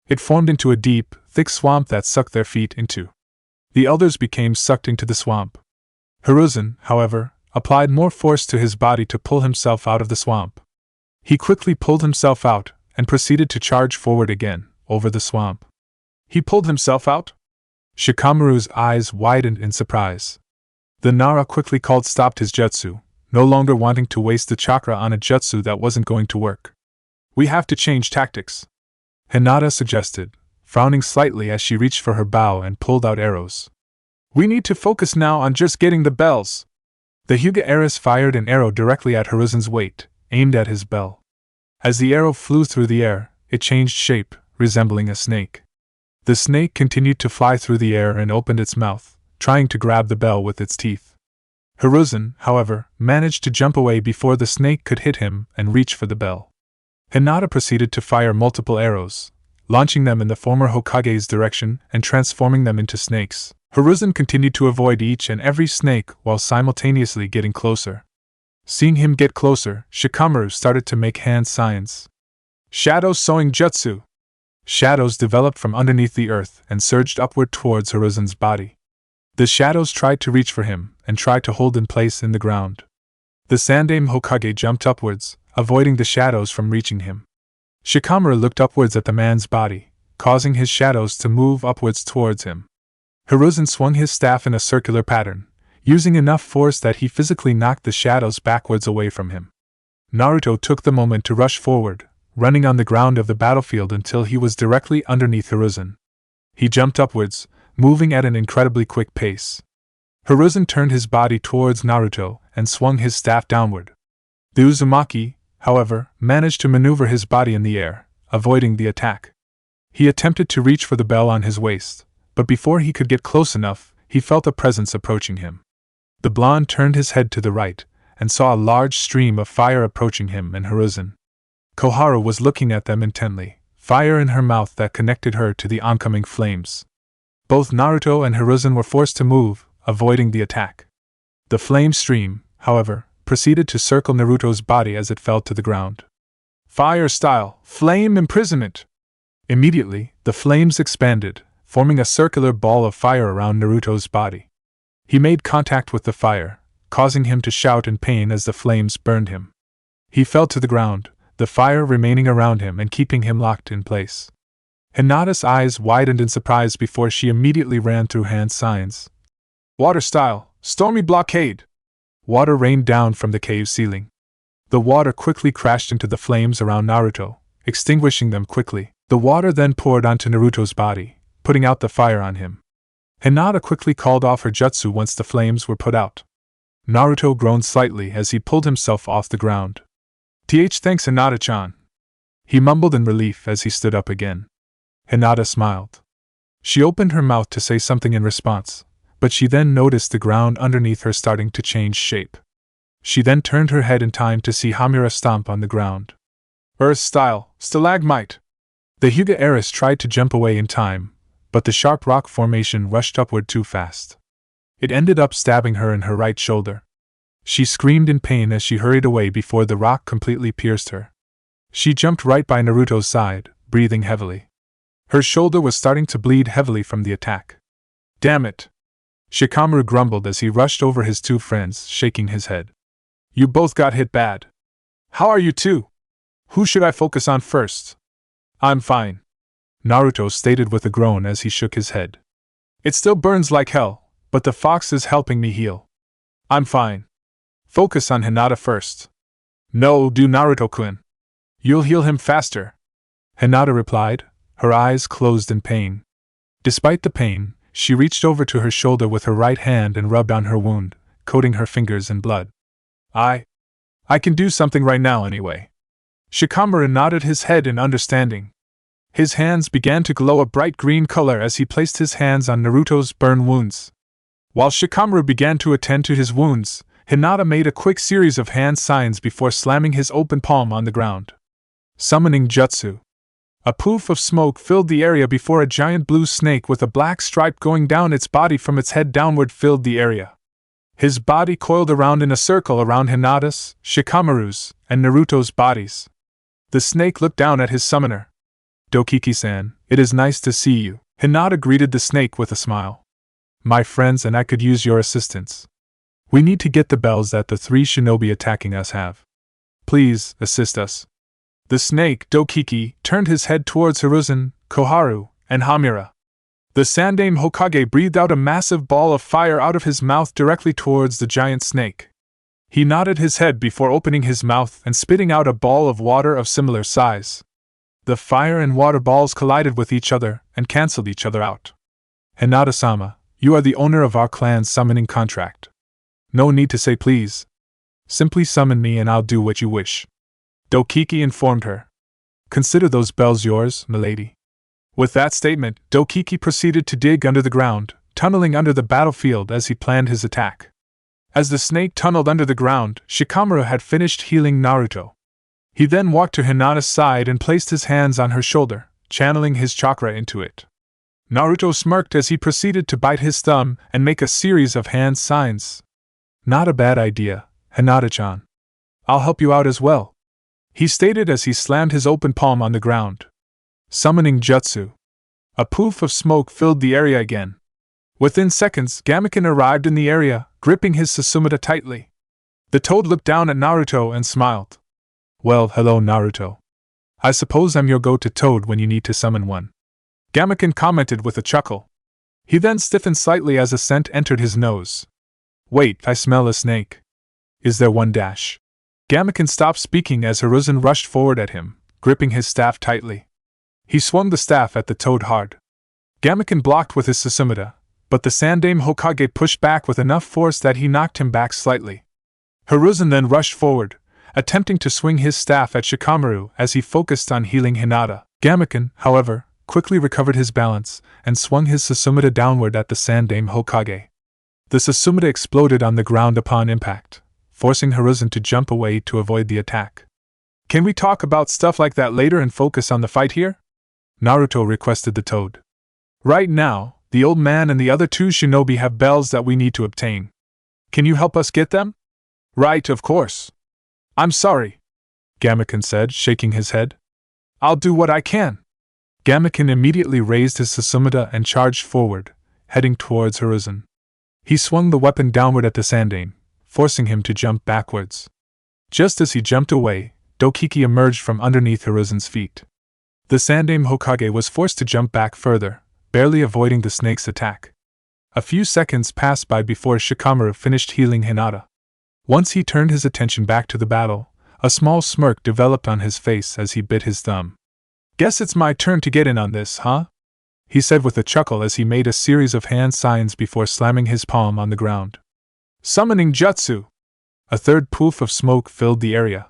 It formed into a deep, thick swamp that sucked their feet into. The others became sucked into the swamp. Hiruzen, however, applied more force to his body to pull himself out of the swamp. He quickly pulled himself out and proceeded to charge forward again, over the swamp. He pulled himself out? Shikamaru's eyes widened in surprise. The Nara quickly stopped his jutsu, no longer wanting to waste the chakra on a jutsu that wasn't going to work. We have to change tactics, Hinata suggested, frowning slightly as she reached for her bow and pulled out arrows. We need to focus now on just getting the bells. The Hyuga heiress fired an arrow directly at Hiruzen's weight, aimed at his bell. As the arrow flew through the air, it changed shape, resembling a snake. The snake continued to fly through the air and opened its mouth, trying to grab the bell with its teeth. Hiruzen, however, managed to jump away before the snake could hit him and reach for the bell. Hinata proceeded to fire multiple arrows, launching them in the former Hokage's direction and transforming them into snakes. Hiruzen continued to avoid each and every snake while simultaneously getting closer. Seeing him get closer, Shikamaru started to make hand signs. Shadow Sowing Jutsu. Shadows developed from underneath the earth and surged upward towards Hiruzen's body. The shadows tried to reach for him and tried to hold in place in the ground. The Sandaime Hokage jumped upwards, avoiding the shadows from reaching him. Shikamaru looked upwards at the man's body, causing his shadows to move upwards towards him. Hiruzen swung his staff in a circular pattern, using enough force that he physically knocked the shadows backwards away from him. Naruto took the moment to rush forward, running on the ground of the battlefield until he was directly underneath Hiruzen. He jumped upwards, moving at an incredibly quick pace. Hiruzen turned his body towards Naruto and swung his staff downward. The Uzumaki, however, managed to maneuver his body in the air, avoiding the attack. He attempted to reach for the bell on his waist, but before he could get close enough, he felt a presence approaching him. The blonde turned his head to the right and saw a large stream of fire approaching him and Hiruzen. Koharu was looking at them intently, fire in her mouth that connected her to the oncoming flames. Both Naruto and Hiruzen were forced to move, avoiding the attack. The flame stream, however, proceeded to circle Naruto's body as it fell to the ground. Fire style, flame imprisonment! Immediately, the flames expanded, forming a circular ball of fire around Naruto's body. He made contact with the fire, causing him to shout in pain as the flames burned him. He fell to the ground, the fire remaining around him and keeping him locked in place. Hinata's eyes widened in surprise before she immediately ran through hand signs. Water style, stormy blockade! Water rained down from the cave ceiling. The water quickly crashed into the flames around Naruto, extinguishing them quickly. The water then poured onto Naruto's body, putting out the fire on him. Hinata quickly called off her jutsu once the flames were put out. Naruto groaned slightly as he pulled himself off the ground. Thanks Hinata-chan. He mumbled in relief as he stood up again. Hinata smiled. She opened her mouth to say something in response, but she then noticed the ground underneath her starting to change shape. She then turned her head in time to see Hamura stomp on the ground. Earth style, stalagmite! The Hyuga heiress tried to jump away in time, but the sharp rock formation rushed upward too fast. It ended up stabbing her in her right shoulder. She screamed in pain as she hurried away before the rock completely pierced her. She jumped right by Naruto's side, breathing heavily. Her shoulder was starting to bleed heavily from the attack. Damn it! Shikamaru grumbled as he rushed over his two friends, shaking his head. You both got hit bad. How are you two? Who should I focus on first? I'm fine, Naruto stated with a groan as he shook his head. It still burns like hell, but the fox is helping me heal. I'm fine. Focus on Hinata first. No, do Naruto-kun. You'll heal him faster, Hinata replied, her eyes closed in pain. Despite the pain, she reached over to her shoulder with her right hand and rubbed on her wound, coating her fingers in blood. I can do something right now anyway. Shikamaru nodded his head in understanding. His hands began to glow a bright green color as he placed his hands on Naruto's burn wounds. While Shikamaru began to attend to his wounds, Hinata made a quick series of hand signs before slamming his open palm on the ground. Summoning Jutsu. A poof of smoke filled the area before a giant blue snake with a black stripe going down its body from its head downward filled the area. His body coiled around in a circle around Hinata's, Shikamaru's, and Naruto's bodies. The snake looked down at his summoner. Dokiki-san, it is nice to see you. Hinata greeted the snake with a smile. My friends and I could use your assistance. We need to get the bells that the 3 shinobi attacking us have. Please, assist us. The snake, Dokiki, turned his head towards Hiruzen, Koharu, and Hamira. The Sandaime Hokage breathed out a massive ball of fire out of his mouth directly towards the giant snake. He nodded his head before opening his mouth and spitting out a ball of water of similar size. The fire and water balls collided with each other and cancelled each other out. Hinata-sama, you are the owner of our clan's summoning contract. No need to say please. Simply summon me and I'll do what you wish. Dokiki informed her. Consider those bells yours, milady. With that statement, Dokiki proceeded to dig under the ground, tunneling under the battlefield as he planned his attack. As the snake tunneled under the ground, Shikamaru had finished healing Naruto. He then walked to Hinata's side and placed his hands on her shoulder, channeling his chakra into it. Naruto smirked as he proceeded to bite his thumb and make a series of hand signs. Not a bad idea, Hinata-chan. I'll help you out as well, he stated as he slammed his open palm on the ground. Summoning Jutsu. A poof of smoke filled the area again. Within seconds, Gamaken arrived in the area, gripping his Susumata tightly. The toad looked down at Naruto and smiled. Well, hello Naruto. I suppose I'm your go-to toad when you need to summon one. Gamaken commented with a chuckle. He then stiffened slightly as a scent entered his nose. Wait, I smell a snake. Is there one dash? Gamaken stopped speaking as Hiruzen rushed forward at him, gripping his staff tightly. He swung the staff at the toad hard. Gamaken blocked with his Susumata, but the Sandaime Hokage pushed back with enough force that he knocked him back slightly. Hiruzen then rushed forward, attempting to swing his staff at Shikamaru as he focused on healing Hinata. Gamaken, however, quickly recovered his balance and swung his Susumata downward at the Sandaime Hokage. The Susumata exploded on the ground upon impact, forcing Hiruzen to jump away to avoid the attack. Can we talk about stuff like that later and focus on the fight here? Naruto requested the toad. Right now, the old man and the other 2 shinobi have bells that we need to obtain. Can you help us get them? Right, of course. I'm sorry, Gamaken said, shaking his head. I'll do what I can. Gamaken immediately raised his Susumata and charged forward, heading towards Hiruzen. He swung the weapon downward at the Sandaime, forcing him to jump backwards. Just as he jumped away, Dokiki emerged from underneath Hiruzen's feet. The Sandaime Hokage was forced to jump back further, barely avoiding the snake's attack. A few seconds passed by before Shikamaru finished healing Hinata. Once he turned his attention back to the battle, a small smirk developed on his face as he bit his thumb. Guess it's my turn to get in on this, huh? He said with a chuckle as he made a series of hand signs before slamming his palm on the ground. Summoning Jutsu! A third poof of smoke filled the area.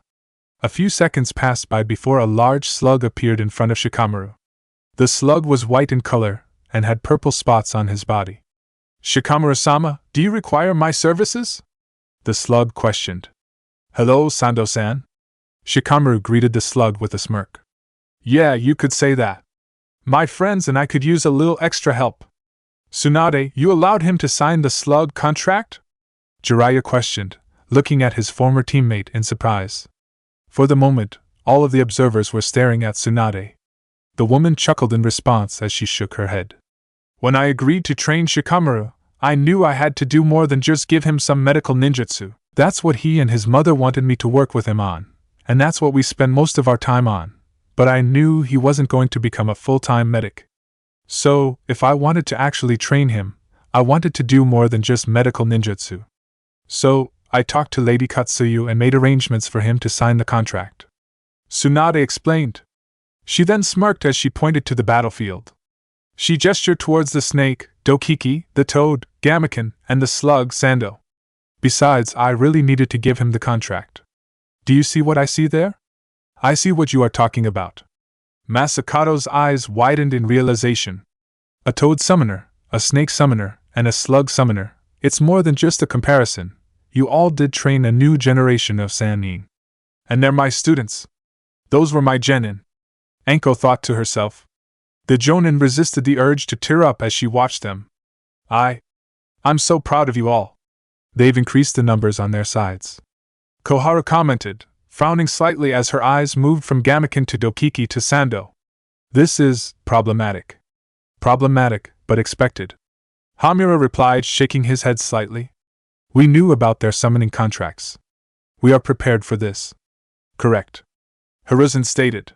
A few seconds passed by before a large slug appeared in front of Shikamaru. The slug was white in color and had purple spots on his body. Shikamaru-sama, do you require my services? The slug questioned. Hello, Sando-san. Shikamaru greeted the slug with a smirk. Yeah, you could say that. My friends and I could use a little extra help. Tsunade, you allowed him to sign the slug contract? Jiraiya questioned, looking at his former teammate in surprise. For the moment, all of the observers were staring at Tsunade. The woman chuckled in response as she shook her head. When I agreed to train Shikamaru, I knew I had to do more than just give him some medical ninjutsu. That's what he and his mother wanted me to work with him on, and that's what we spend most of our time on. But I knew he wasn't going to become a full-time medic. So, if I wanted to actually train him, I wanted to do more than just medical ninjutsu. So, I talked to Lady Katsuyu and made arrangements for him to sign the contract. Tsunade explained. She then smirked as she pointed to the battlefield. She gestured towards the snake, Dokiki, the toad, Gamaken, and the slug, Sando. Besides, I really needed to give him the contract. Do you see what I see there? I see what you are talking about. Masakato's eyes widened in realization. A toad summoner, a snake summoner, and a slug summoner. It's more than just a comparison. You all did train a new generation of Sannin. And they're my students. Those were my genin. Anko thought to herself. The Jonin resisted the urge to tear up as she watched them. I'm so proud of you all. They've increased the numbers on their sides. Koharu commented, frowning slightly as her eyes moved from Gamaken to Dokiki to Sando. This is problematic. Problematic, but expected. Hamura replied, shaking his head slightly. We knew about their summoning contracts. We are prepared for this. Correct. Hiruzen stated.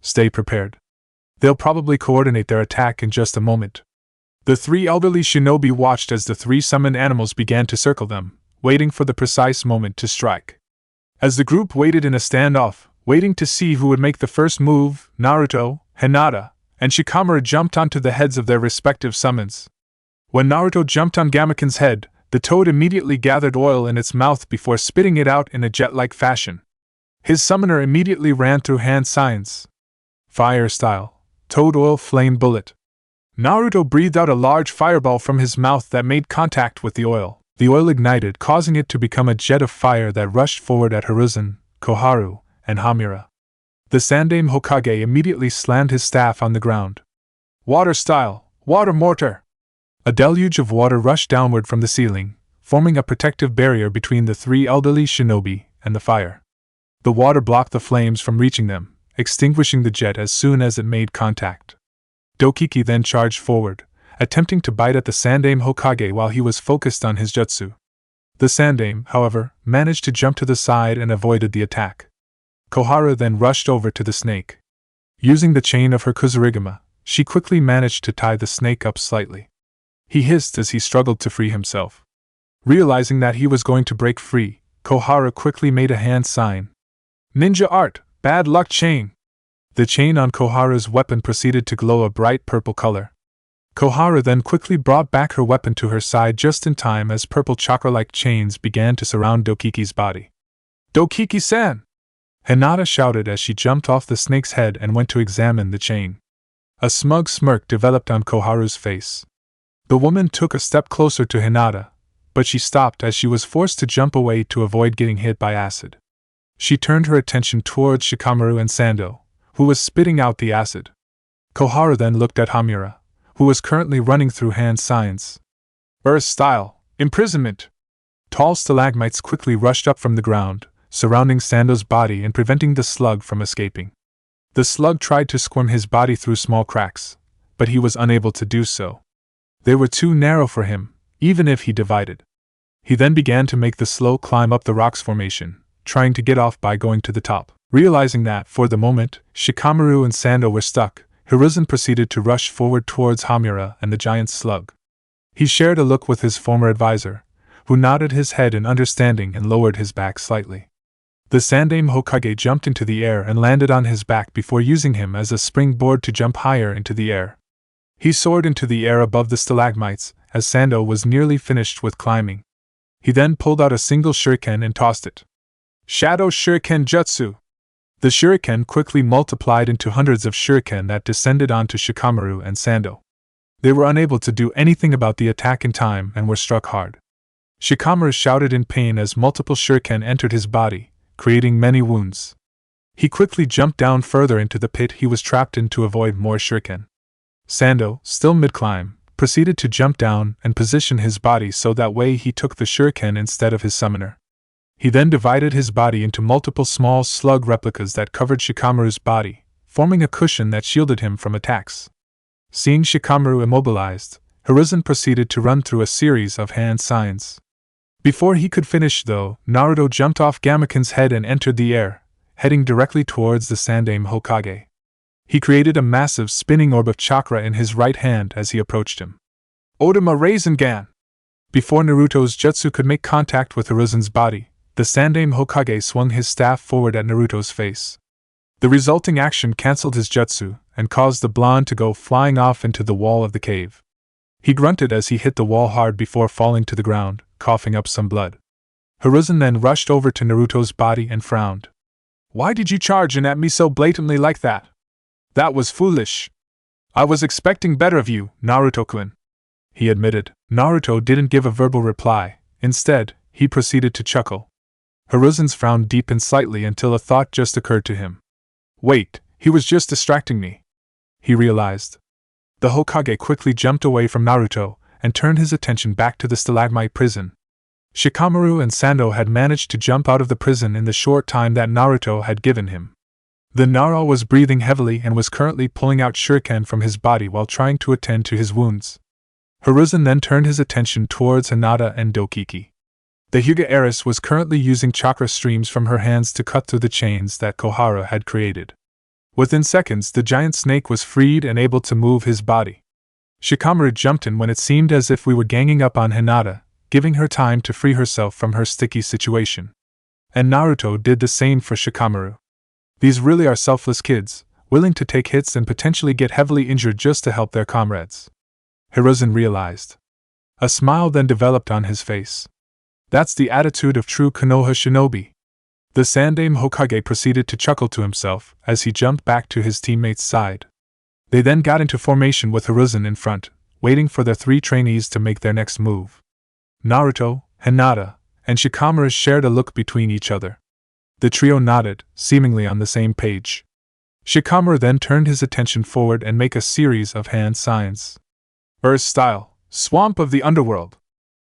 Stay prepared. They'll probably coordinate their attack in just a moment. The three elderly shinobi watched as the three summoned animals began to circle them, waiting for the precise moment to strike. As the group waited in a standoff, waiting to see who would make the first move, Naruto, Hinata, and Shikamaru jumped onto the heads of their respective summons. When Naruto jumped on Gamaken's head, the toad immediately gathered oil in its mouth before spitting it out in a jet-like fashion. His summoner immediately ran through hand signs. Fire style, toad oil flame bullet. Naruto breathed out a large fireball from his mouth that made contact with the oil. The oil ignited, causing it to become a jet of fire that rushed forward at Hiruzen, Koharu, and Hamura. The Sandaime Hokage immediately slammed his staff on the ground. Water style, water mortar! A deluge of water rushed downward from the ceiling, forming a protective barrier between the three elderly shinobi and the fire. The water blocked the flames from reaching them, extinguishing the jet as soon as it made contact. Dokiki then charged forward, attempting to bite at the Sandaime Hokage while he was focused on his jutsu. The Sandaime, however, managed to jump to the side and avoided the attack. Koharu then rushed over to the snake. Using the chain of her Kuzurigama, she quickly managed to tie the snake up slightly. He hissed as he struggled to free himself. Realizing that he was going to break free, Koharu quickly made a hand sign. Ninja art, bad luck chain! The chain on Koharu's weapon proceeded to glow a bright purple color. Koharu then quickly brought back her weapon to her side just in time as purple chakra-like chains began to surround Dokiki's body. Dokiki-san! Hinata shouted as she jumped off the snake's head and went to examine the chain. A smug smirk developed on Koharu's face. The woman took a step closer to Hinata, but she stopped as she was forced to jump away to avoid getting hit by acid. She turned her attention towards Shikamaru and Sando, who was spitting out the acid. Koharu then looked at Hamura, who was currently running through hand signs. Earth style, imprisonment! Tall stalagmites quickly rushed up from the ground, surrounding Sando's body and preventing the slug from escaping. The slug tried to squirm his body through small cracks, but he was unable to do so. They were too narrow for him, even if he divided. He then began to make the slow climb up the rocks formation, trying to get off by going to the top. Realizing that, for the moment, Shikamaru and Sando were stuck, Hiruzen proceeded to rush forward towards Hamura and the giant slug. He shared a look with his former advisor, who nodded his head in understanding and lowered his back slightly. The Sandaime Hokage jumped into the air and landed on his back before using him as a springboard to jump higher into the air. He soared into the air above the stalagmites, as Sando was nearly finished with climbing. He then pulled out a single shuriken and tossed it. Shadow Shuriken Jutsu! The shuriken quickly multiplied into hundreds of shuriken that descended onto Shikamaru and Sando. They were unable to do anything about the attack in time and were struck hard. Shikamaru shouted in pain as multiple shuriken entered his body, creating many wounds. He quickly jumped down further into the pit he was trapped in to avoid more shuriken. Sando, still mid-climb, proceeded to jump down and position his body so that way he took the shuriken instead of his summoner. He then divided his body into multiple small slug replicas that covered Shikamaru's body, forming a cushion that shielded him from attacks. Seeing Shikamaru immobilized, Hiruzen proceeded to run through a series of hand signs. Before he could finish though, Naruto jumped off Gamaken's head and entered the air, heading directly towards the Sandaime Hokage. He created a massive spinning orb of chakra in his right hand as he approached him. Odama Rasengan! Before Naruto's jutsu could make contact with Hiruzen's body, the Sandaime Hokage swung his staff forward at Naruto's face. The resulting action cancelled his jutsu and caused the blonde to go flying off into the wall of the cave. He grunted as he hit the wall hard before falling to the ground, coughing up some blood. Hiruzen then rushed over to Naruto's body and frowned. Why did you charge in at me so blatantly like that? That was foolish. I was expecting better of you, Naruto-kun, he admitted. Naruto didn't give a verbal reply. Instead, he proceeded to chuckle. Hiruzen's frown deepened slightly until a thought just occurred to him. Wait, he was just distracting me, he realized. The Hokage quickly jumped away from Naruto and turned his attention back to the stalagmite prison. Shikamaru and Sando had managed to jump out of the prison in the short time that Naruto had given him. The Nara was breathing heavily and was currently pulling out shuriken from his body while trying to attend to his wounds. Hiruzen then turned his attention towards Hinata and Dokiki. The Hyuga heiress was currently using chakra streams from her hands to cut through the chains that Koharu had created. Within seconds, the giant snake was freed and able to move his body. Shikamaru jumped in when it seemed as if we were ganging up on Hinata, giving her time to free herself from her sticky situation. And Naruto did the same for Shikamaru. These really are selfless kids, willing to take hits and potentially get heavily injured just to help their comrades. Hiruzen realized. A smile then developed on his face. That's the attitude of true Konoha shinobi. The Sandaime Hokage proceeded to chuckle to himself as he jumped back to his teammate's side. They then got into formation with Hiruzen in front, waiting for their 3 trainees to make their next move. Naruto, Hinata, and Shikamaru shared a look between each other. The trio nodded, seemingly on the same page. Shikamaru then turned his attention forward and made a series of hand signs. Earth style, swamp of the underworld.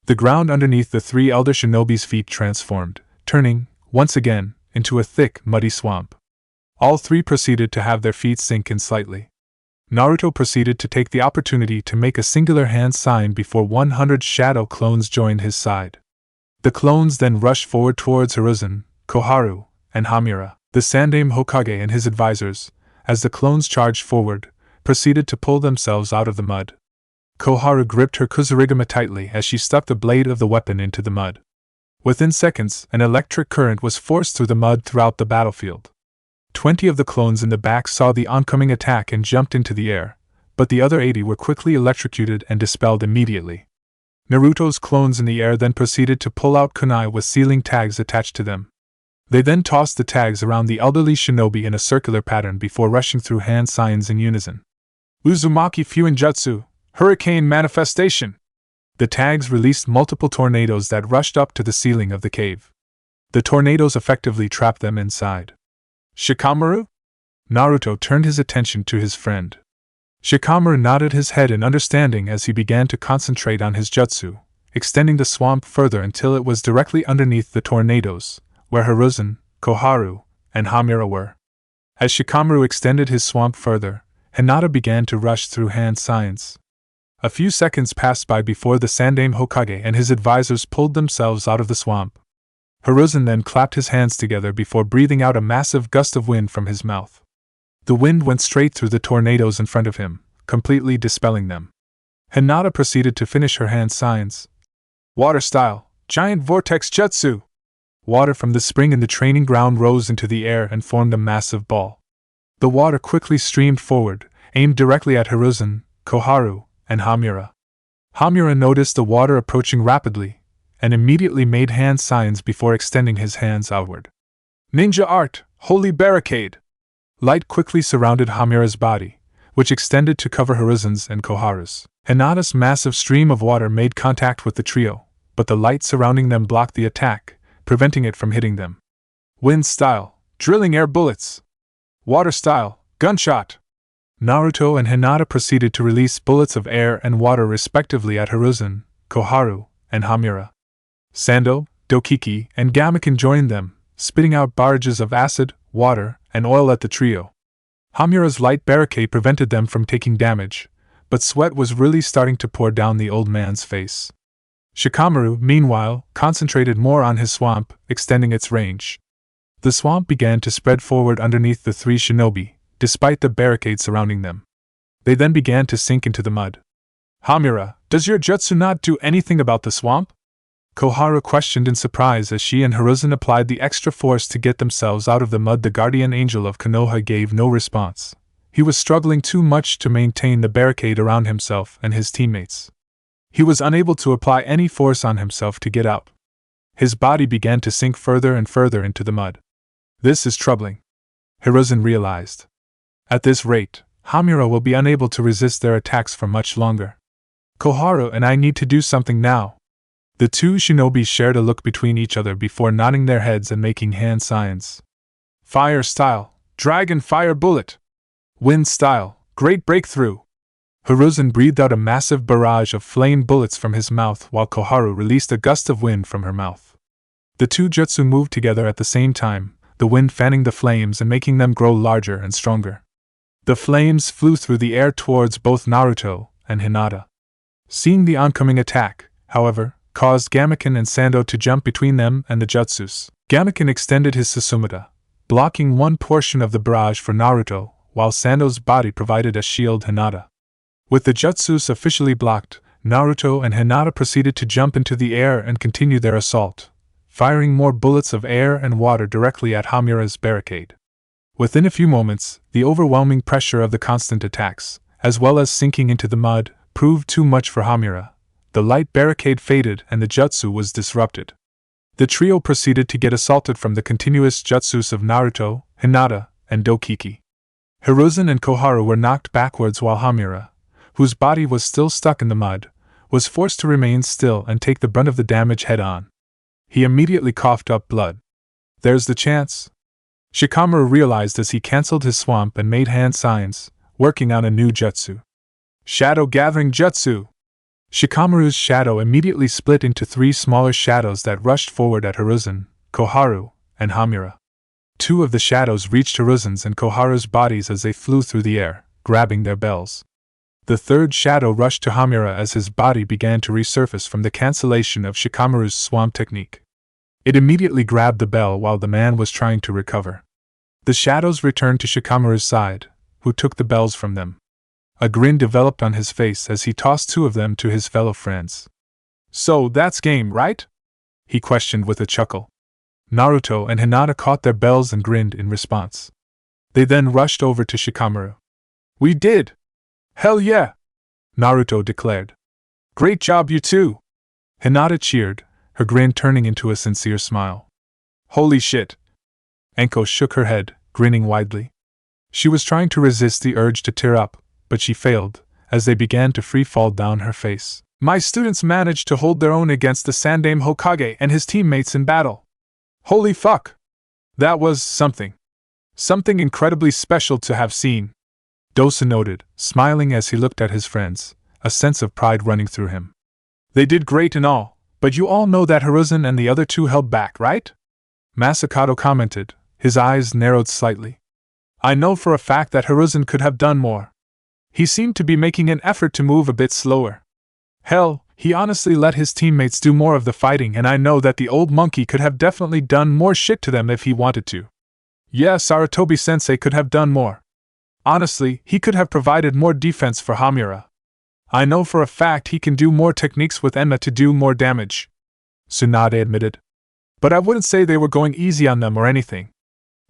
The ground underneath the 3 elder shinobi's feet transformed, turning, once again, into a thick, muddy swamp. All 3 proceeded to have their feet sink in slightly. Naruto proceeded to take the opportunity to make a singular hand sign before 100 shadow clones joined his side. The clones then rushed forward towards Hiruzen, Koharu, and Hamura. The Sandaime Hokage and his advisors, as the clones charged forward, proceeded to pull themselves out of the mud. Koharu gripped her Kuzurigama tightly as she stuck the blade of the weapon into the mud. Within seconds, an electric current was forced through the mud throughout the battlefield. 20 of the clones in the back saw the oncoming attack and jumped into the air, but the other 80 were quickly electrocuted and dispelled immediately. Naruto's clones in the air then proceeded to pull out kunai with sealing tags attached to them. They then tossed the tags around the elderly shinobi in a circular pattern before rushing through hand signs in unison. Uzumaki Fuinjutsu, Hurricane Manifestation! The tags released multiple tornadoes that rushed up to the ceiling of the cave. The tornadoes effectively trapped them inside. Shikamaru? Naruto turned his attention to his friend. Shikamaru nodded his head in understanding as he began to concentrate on his jutsu, extending the swamp further until it was directly underneath the tornadoes, where Hiruzen, Koharu, and Hamura were. As Shikamaru extended his swamp further, Hinata began to rush through hand signs. A few seconds passed by before the Sandaime Hokage and his advisors pulled themselves out of the swamp. Hiruzen then clapped his hands together before breathing out a massive gust of wind from his mouth. The wind went straight through the tornadoes in front of him, completely dispelling them. Hinata proceeded to finish her hand signs. Water style, giant vortex jutsu! Water from the spring in the training ground rose into the air and formed a massive ball. The water quickly streamed forward, aimed directly at Hiruzen, Koharu, and Hamura. Hamura noticed the water approaching rapidly, and immediately made hand signs before extending his hands outward. Ninja art, holy barricade! Light quickly surrounded Hamura's body, which extended to cover Hiruzen's and Koharu's. Hinata's massive stream of water made contact with the trio, but the light surrounding them blocked the attack, preventing it from hitting them. Wind style, drilling air bullets. Water style, gunshot. Naruto and Hinata proceeded to release bullets of air and water respectively at Hiruzen, Koharu, and Hamura. Sando, Dokiki, and Gamaken joined them, spitting out barrages of acid, water, and oil at the trio. Hamura's light barricade prevented them from taking damage, but sweat was really starting to pour down the old man's face. Shikamaru, meanwhile, concentrated more on his swamp, extending its range. The swamp began to spread forward underneath the 3 shinobi, despite the barricade surrounding them. They then began to sink into the mud. Hamura, does your jutsu not do anything about the swamp? Koharu questioned in surprise as she and Hiruzen applied the extra force to get themselves out of the mud. The guardian angel of Konoha gave no response. He was struggling too much to maintain the barricade around himself and his teammates. He was unable to apply any force on himself to get out. His body began to sink further and further into the mud. This is troubling, Hiruzen realized. At this rate, Hamura will be unable to resist their attacks for much longer. Koharu and I need to do something now. The two shinobi shared a look between each other before nodding their heads and making hand signs. Fire style, dragon fire bullet. Wind style, great breakthrough. Hiruzen breathed out a massive barrage of flame bullets from his mouth while Koharu released a gust of wind from her mouth. The two jutsu moved together at the same time, the wind fanning the flames and making them grow larger and stronger. The flames flew through the air towards both Naruto and Hinata. Seeing the oncoming attack, however, caused Gamaken and Sando to jump between them and the jutsus. Gamaken extended his Susumata, blocking one portion of the barrage for Naruto, while Sando's body provided a shield Hinata. With the jutsus officially blocked, Naruto and Hinata proceeded to jump into the air and continue their assault, firing more bullets of air and water directly at Hamura's barricade. Within a few moments, the overwhelming pressure of the constant attacks, as well as sinking into the mud, proved too much for Hamura. The light barricade faded and the jutsu was disrupted. The trio proceeded to get assaulted from the continuous jutsus of Naruto, Hinata, and Dokiki. Hiruzen and Koharu were knocked backwards while Hamura, whose body was still stuck in the mud, was forced to remain still and take the brunt of the damage head-on. He immediately coughed up blood. There's the chance. Shikamaru realized as he cancelled his swamp and made hand signs, working on a new jutsu. Shadow Gathering Jutsu! Shikamaru's shadow immediately split into 3 smaller shadows that rushed forward at Hiruzen, Koharu, and Hamura. 2 of the shadows reached Hiruzen's and Koharu's bodies as they flew through the air, grabbing their bells. The 3rd shadow rushed to Hamura as his body began to resurface from the cancellation of Shikamaru's swamp technique. It immediately grabbed the bell while the man was trying to recover. The shadows returned to Shikamaru's side, who took the bells from them. A grin developed on his face as he tossed 2 of them to his fellow friends. So that's game, right? He questioned with a chuckle. Naruto and Hinata caught their bells and grinned in response. They then rushed over to Shikamaru. We did! Hell yeah! Naruto declared. Great job, you two! Hinata cheered, her grin turning into a sincere smile. Holy shit! Enko shook her head, grinning widely. She was trying to resist the urge to tear up, but she failed, as they began to free fall down her face. My students managed to hold their own against the Sandaime Hokage and his teammates in battle. Holy fuck! That was something. Something incredibly special to have seen. Dosa noted, smiling as he looked at his friends, a sense of pride running through him. They did great and all, but you all know that Hiruzen and the other 2 held back, right? Masakato commented, his eyes narrowed slightly. I know for a fact that Hiruzen could have done more. He seemed to be making an effort to move a bit slower. Hell, he honestly let his teammates do more of the fighting, and I know that the old monkey could have definitely done more shit to them if he wanted to. Yeah, Sarutobi-sensei could have done more. Honestly, he could have provided more defense for Hamura. I know for a fact he can do more techniques with Enma to do more damage. Tsunade admitted. But I wouldn't say they were going easy on them or anything.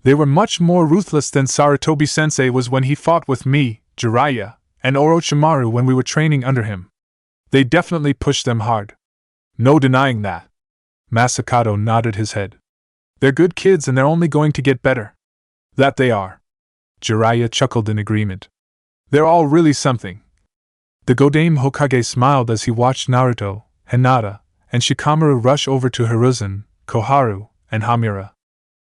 They were much more ruthless than Sarutobi-sensei was when he fought with me, Jiraiya, and Orochimaru when we were training under him. They definitely pushed them hard. No denying that. Masakato nodded his head. They're good kids and they're only going to get better. That they are. Jiraiya chuckled in agreement. They're all really something. The Godaime Hokage smiled as he watched Naruto, Hinata, and Shikamaru rush over to Hiruzen, Koharu, and Hamura.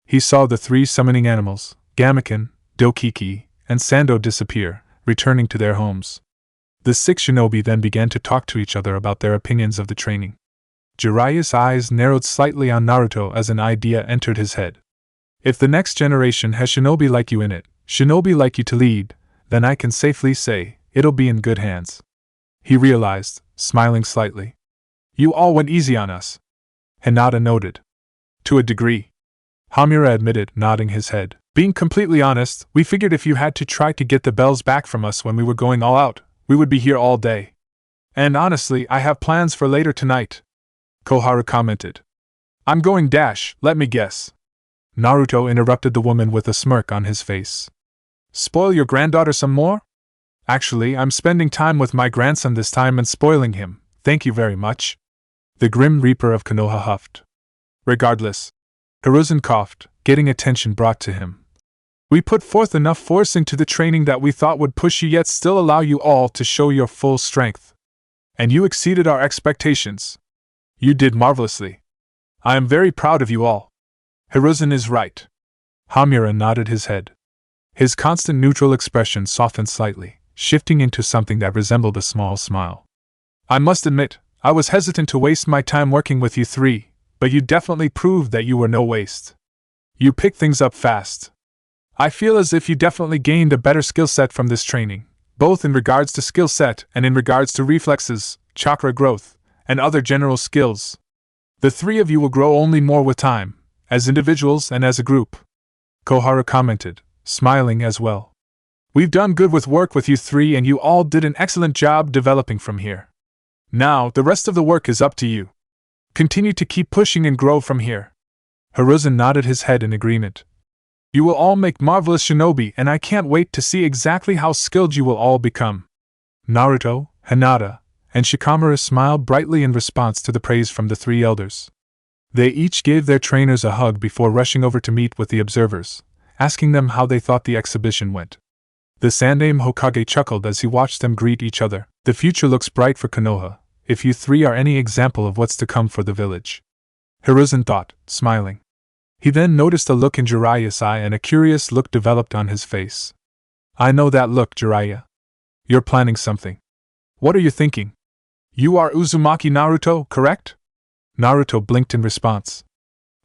He saw the 3 summoning animals, Gamaken, Dokiki, and Sando disappear, returning to their homes. The 6 shinobi then began to talk to each other about their opinions of the training. Jiraiya's eyes narrowed slightly on Naruto as an idea entered his head. If the next generation has shinobi like you in it, shinobi like you to lead, then I can safely say, it'll be in good hands. He realized, smiling slightly. You all went easy on us. Hinata noted. To a degree. Hamura admitted, nodding his head. Being completely honest, we figured if you had to try to get the bells back from us when we were going all out, we would be here all day. And honestly, I have plans for later tonight. Koharu commented. I'm going dash, let me guess. Naruto interrupted the woman with a smirk on his face. Spoil your granddaughter some more? Actually, I'm spending time with my grandson this time and spoiling him, thank you very much. The Grim Reaper of Konoha huffed. Regardless. Hiruzen coughed, getting attention brought to him. We put forth enough force into the training that we thought would push you yet still allow you all to show your full strength. And you exceeded our expectations. You did marvelously. I am very proud of you all. Hiruzen is right. Hamura nodded his head. His constant neutral expression softened slightly, shifting into something that resembled a small smile. I must admit, I was hesitant to waste my time working with you three, but you definitely proved that you were no waste. You picked things up fast. I feel as if you definitely gained a better skill set from this training, both in regards to skill set and in regards to reflexes, chakra growth, and other general skills. The three of you will grow only more with time, as individuals and as a group. Koharu commented, smiling as well. We've done good with work with you three and you all did an excellent job developing from here. Now, the rest of the work is up to you. Continue to keep pushing and grow from here. Hiruzen nodded his head in agreement. You will all make marvelous shinobi and I can't wait to see exactly how skilled you will all become. Naruto, Hinata, and Shikamaru smiled brightly in response to the praise from the three elders. They each gave their trainers a hug before rushing over to meet with the observers, asking them how they thought the exhibition went. The Sandaime Hokage chuckled as he watched them greet each other. The future looks bright for Konoha, if you three are any example of what's to come for the village. Hiruzen thought, smiling. He then noticed a look in Jiraiya's eye and a curious look developed on his face. I know that look, Jiraiya. You're planning something. What are you thinking? You are Uzumaki Naruto, correct? Naruto blinked in response.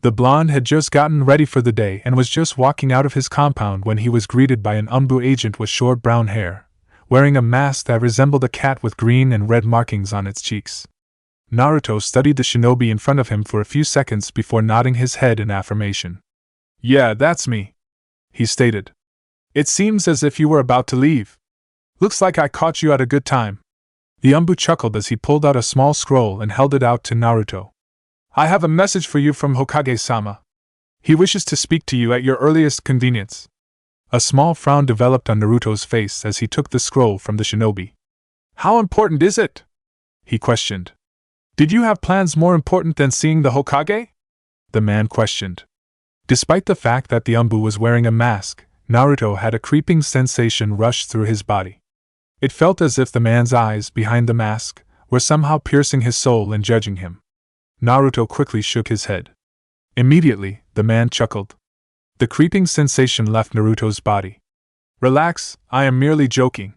The blonde had just gotten ready for the day and was just walking out of his compound when he was greeted by an Umbu agent with short brown hair, wearing a mask that resembled a cat with green and red markings on its cheeks. Naruto studied the shinobi in front of him for a few seconds before nodding his head in affirmation. Yeah, that's me, he stated. It seems as if you were about to leave. Looks like I caught you at a good time. The Umbu chuckled as he pulled out a small scroll and held it out to Naruto. I have a message for you from Hokage-sama. He wishes to speak to you at your earliest convenience. A small frown developed on Naruto's face as he took the scroll from the shinobi. How important is it? He questioned. Did you have plans more important than seeing the Hokage? The man questioned. Despite the fact that the Umbu was wearing a mask, Naruto had a creeping sensation rush through his body. It felt as if the man's eyes behind the mask were somehow piercing his soul and judging him. Naruto quickly shook his head. Immediately, the man chuckled. The creeping sensation left Naruto's body. Relax, I am merely joking,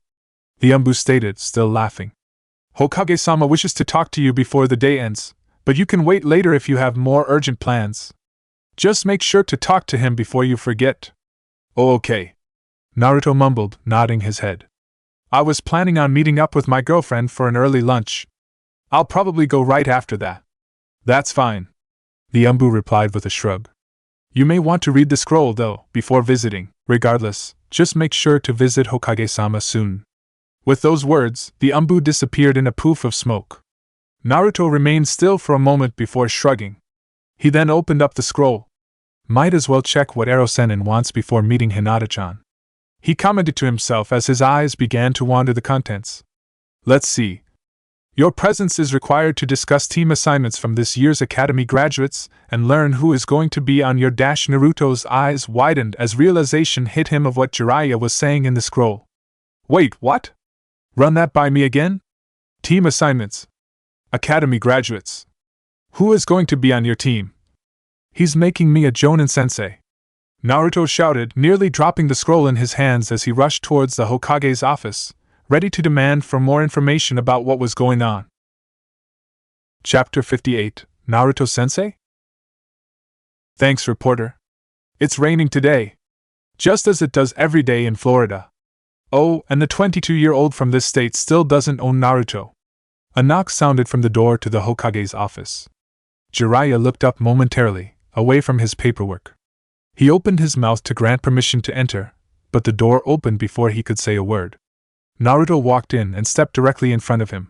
the Umbu stated, still laughing. Hokage-sama wishes to talk to you before the day ends, but you can wait later if you have more urgent plans. Just make sure to talk to him before you forget. Oh, okay, Naruto mumbled, nodding his head. I was planning on meeting up with my girlfriend for an early lunch. I'll probably go right after that. That's fine, the Umbu replied with a shrug. You may want to read the scroll, though, before visiting. Regardless, just make sure to visit Hokage-sama soon. With those words, the Umbu disappeared in a poof of smoke. Naruto remained still for a moment before shrugging. He then opened up the scroll. Might as well check what Ero-sennin wants before meeting Hinata-chan. He commented to himself as his eyes began to wander the contents. Let's see. Your presence is required to discuss team assignments from this year's academy graduates and learn who is going to be on your dash. Naruto's eyes widened as realization hit him of what Jiraiya was saying in the scroll. Wait, what? Run that by me again? Team assignments. Academy graduates. Who is going to be on your team? He's making me a Jonin sensei. Naruto shouted, nearly dropping the scroll in his hands as he rushed towards the Hokage's office, ready to demand for more information about what was going on. Chapter 58, Naruto-sensei? Thanks, reporter. It's raining today. Just as it does every day in Florida. Oh, and the 22-year-old from this state still doesn't own Naruto. A knock sounded from the door to the Hokage's office. Jiraiya looked up momentarily, away from his paperwork. He opened his mouth to grant permission to enter, but the door opened before he could say a word. Naruto walked in and stepped directly in front of him.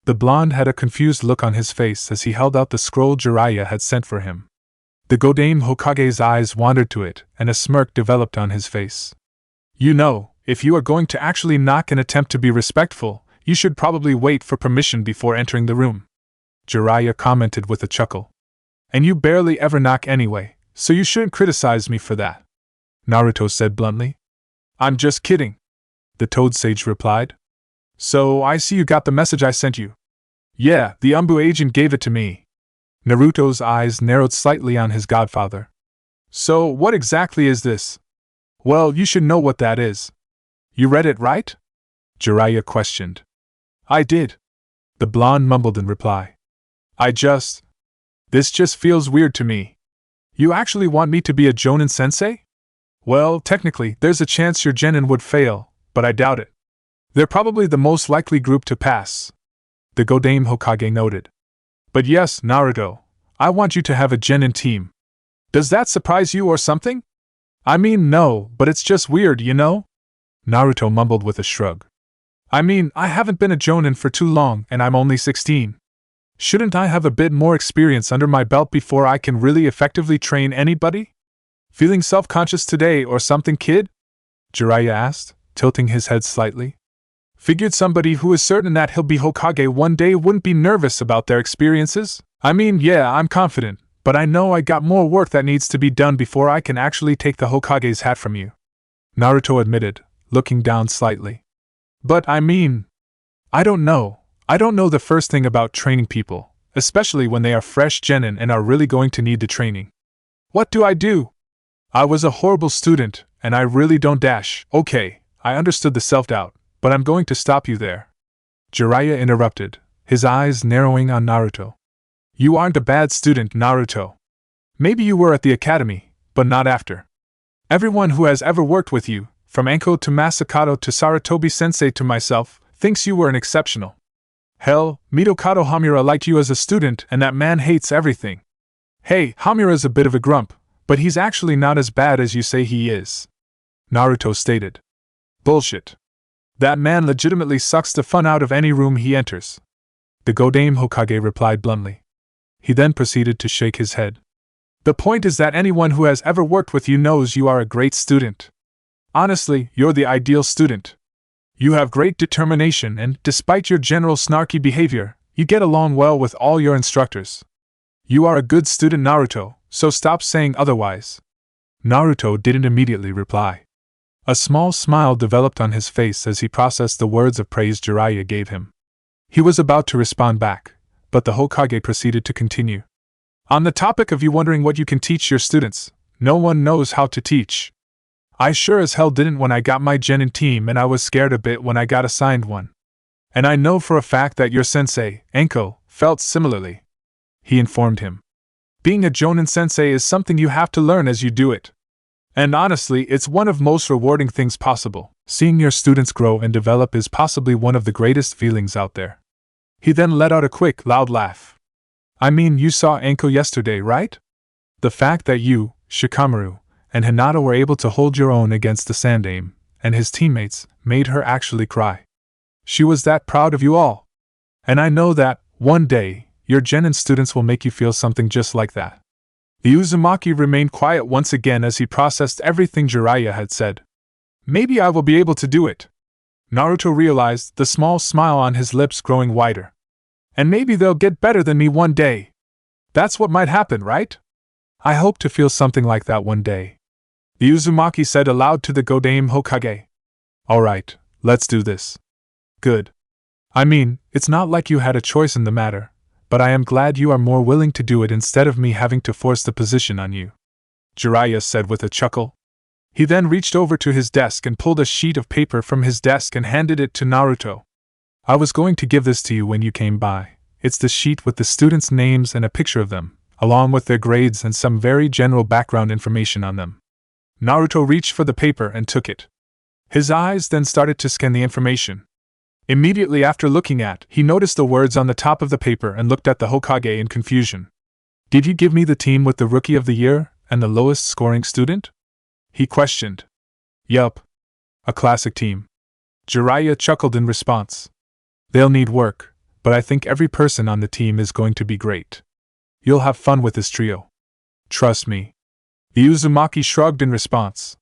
The blonde had a confused look on his face as he held out the scroll Jiraiya had sent for him. The Godame Hokage's eyes wandered to it, and a smirk developed on his face. You know, if you are going to actually knock and attempt to be respectful, you should probably wait for permission before entering the room, Jiraiya commented with a chuckle. And you barely ever knock anyway, so you shouldn't criticize me for that. Naruto said bluntly. I'm just kidding, the Toad Sage replied. So, I see you got the message I sent you. Yeah, the Umbu agent gave it to me. Naruto's eyes narrowed slightly on his godfather. So, what exactly is this? Well, you should know what that is. You read it, right? Jiraiya questioned. I did. The blonde mumbled in reply. This just feels weird to me. You actually want me to be a Jonin sensei? Well, technically, there's a chance your genin would fail, but I doubt it. They're probably the most likely group to pass, the Godame Hokage noted. But yes, Naruto, I want you to have a genin team. Does that surprise you or something? I mean, no, but it's just weird, you know? Naruto mumbled with a shrug. I mean, I haven't been a Jonin for too long and I'm only 16. Shouldn't I have a bit more experience under my belt before I can really effectively train anybody? Feeling self-conscious today or something, kid? Jiraiya asked, tilting his head slightly. Figured somebody who is certain that he'll be Hokage one day wouldn't be nervous about their experiences? I mean, yeah, I'm confident, but I know I got more work that needs to be done before I can actually take the Hokage's hat from you. Naruto admitted, looking down slightly. But I mean, I don't know the first thing about training people, especially when they are fresh genin and are really going to need the training. What do I do? I was a horrible student, and I really don't dash. Okay, I understood the self-doubt, but I'm going to stop you there. Jiraiya interrupted, his eyes narrowing on Naruto. You aren't a bad student, Naruto. Maybe you were at the academy, but not after. Everyone who has ever worked with you, from Anko to Masakato to Saratobi-sensei to myself, thinks you were an exceptional. Hell, Mitokado Hamura liked you as a student and that man hates everything. Hey, Hamura's a bit of a grump, but he's actually not as bad as you say he is. Naruto stated. Bullshit. That man legitimately sucks the fun out of any room he enters. The Godame Hokage replied bluntly. He then proceeded to shake his head. The point is that anyone who has ever worked with you knows you are a great student. Honestly, you're the ideal student. You have great determination and, despite your general snarky behavior, you get along well with all your instructors. You are a good student, Naruto, so stop saying otherwise. Naruto didn't immediately reply. A small smile developed on his face as he processed the words of praise Jiraiya gave him. He was about to respond back, but the Hokage proceeded to continue. On the topic of you wondering what you can teach your students, no one knows how to teach. I sure as hell didn't when I got my genin team, and I was scared a bit when I got assigned one. And I know for a fact that your sensei, Anko, felt similarly. He informed him. Being a Jonin sensei is something you have to learn as you do it. And honestly, it's one of most rewarding things possible. Seeing your students grow and develop is possibly one of the greatest feelings out there. He then let out a quick, loud laugh. I mean, you saw Anko yesterday, right? The fact that you, Shikamaru, and Hinata were able to hold your own against the Sandaime and his teammates made her actually cry. She was that proud of you all. And I know that, one day, your genin students will make you feel something just like that. The Uzumaki remained quiet once again as he processed everything Jiraiya had said. Maybe I will be able to do it. Naruto realized, the small smile on his lips growing wider. And maybe they'll get better than me one day. That's what might happen, right? I hope to feel something like that one day. The Uzumaki said aloud to the Godame Hokage. Alright, let's do this. Good. I mean, it's not like you had a choice in the matter, but I am glad you are more willing to do it instead of me having to force the position on you. Jiraiya said with a chuckle. He then reached over to his desk and pulled a sheet of paper from his desk and handed it to Naruto. I was going to give this to you when you came by. It's the sheet with the students' names and a picture of them, along with their grades and some very general background information on them. Naruto reached for the paper and took it. His eyes then started to scan the information. Immediately after looking at, he noticed the words on the top of the paper and looked at the Hokage in confusion. Did you give me the team with the Rookie of the Year and the lowest scoring student? He questioned. Yup. A classic team. Jiraiya chuckled in response. They'll need work, but I think every person on the team is going to be great. You'll have fun with this trio. Trust me. The Uzumaki shrugged in response.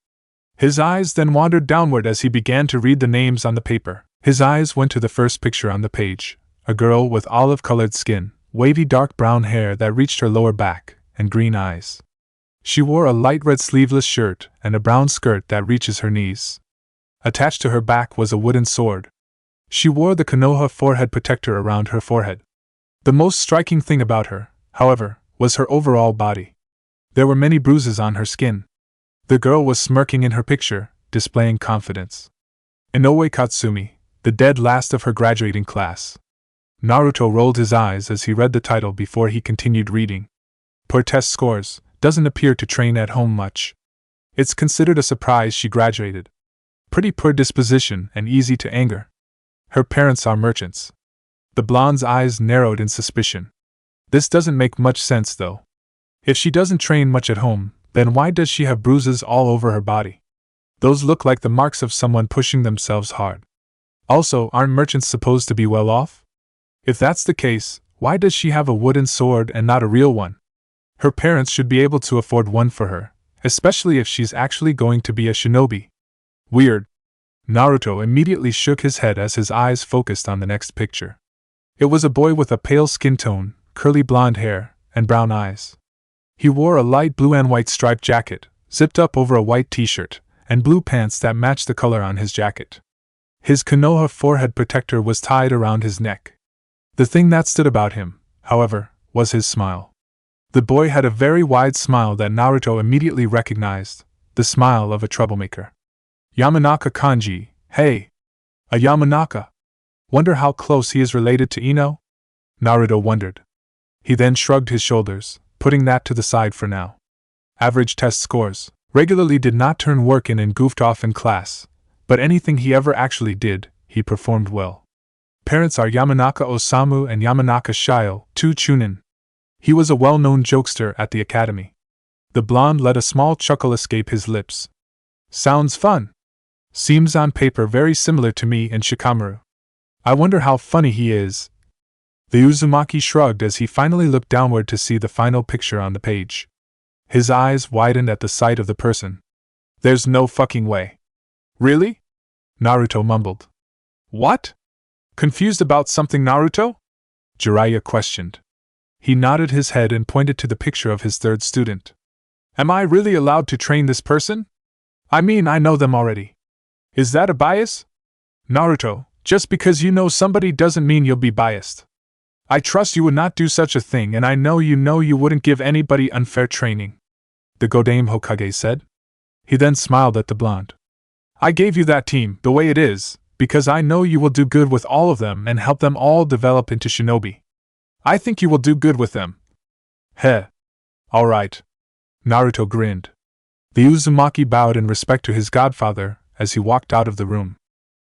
His eyes then wandered downward as he began to read the names on the paper. His eyes went to the first picture on the page, a girl with olive-colored skin, wavy dark brown hair that reached her lower back, and green eyes. She wore a light red sleeveless shirt and a brown skirt that reaches her knees. Attached to her back was a wooden sword. She wore the Konoha forehead protector around her forehead. The most striking thing about her, however, was her overall body. There were many bruises on her skin. The girl was smirking in her picture, displaying confidence. Inoue Katsumi, the dead last of her graduating class. Naruto rolled his eyes as he read the title before he continued reading. Poor test scores, doesn't appear to train at home much. It's considered a surprise she graduated. Pretty poor disposition and easy to anger. Her parents are merchants. The blonde's eyes narrowed in suspicion. This doesn't make much sense though. If she doesn't train much at home, then why does she have bruises all over her body? Those look like the marks of someone pushing themselves hard. Also, aren't merchants supposed to be well off? If that's the case, why does she have a wooden sword and not a real one? Her parents should be able to afford one for her, especially if she's actually going to be a shinobi. Weird. Naruto immediately shook his head as his eyes focused on the next picture. It was a boy with a pale skin tone, curly blonde hair, and brown eyes. He wore a light blue and white striped jacket, zipped up over a white t-shirt, and blue pants that matched the color on his jacket. His Konoha forehead protector was tied around his neck. The thing that stood about him, however, was his smile. The boy had a very wide smile that Naruto immediately recognized, the smile of a troublemaker. Yamanaka Kanji, hey! A Yamanaka! Wonder how close he is related to Ino? Naruto wondered. He then shrugged his shoulders, putting that to the side for now. Average test scores, regularly did not turn work in and goofed off in class, but anything he ever actually did, he performed well. Parents are Yamanaka Osamu and Yamanaka Shio, two chunin. He was a well-known jokester at the academy. The blonde let a small chuckle escape his lips. Sounds fun. Seems on paper very similar to me and Shikamaru. I wonder how funny he is. The Uzumaki shrugged as he finally looked downward to see the final picture on the page. His eyes widened at the sight of the person. There's no fucking way. Really? Naruto mumbled. What? Confused about something, Naruto? Jiraiya questioned. He nodded his head and pointed to the picture of his third student. Am I really allowed to train this person? I mean, I know them already. Is that a bias? Naruto, just because you know somebody doesn't mean you'll be biased. I trust you would not do such a thing, and I know you wouldn't give anybody unfair training, the Godame Hokage said. He then smiled at the blonde. I gave you that team, the way it is, because I know you will do good with all of them and help them all develop into shinobi. I think you will do good with them. Heh. Alright. Naruto grinned. The Uzumaki bowed in respect to his godfather as he walked out of the room.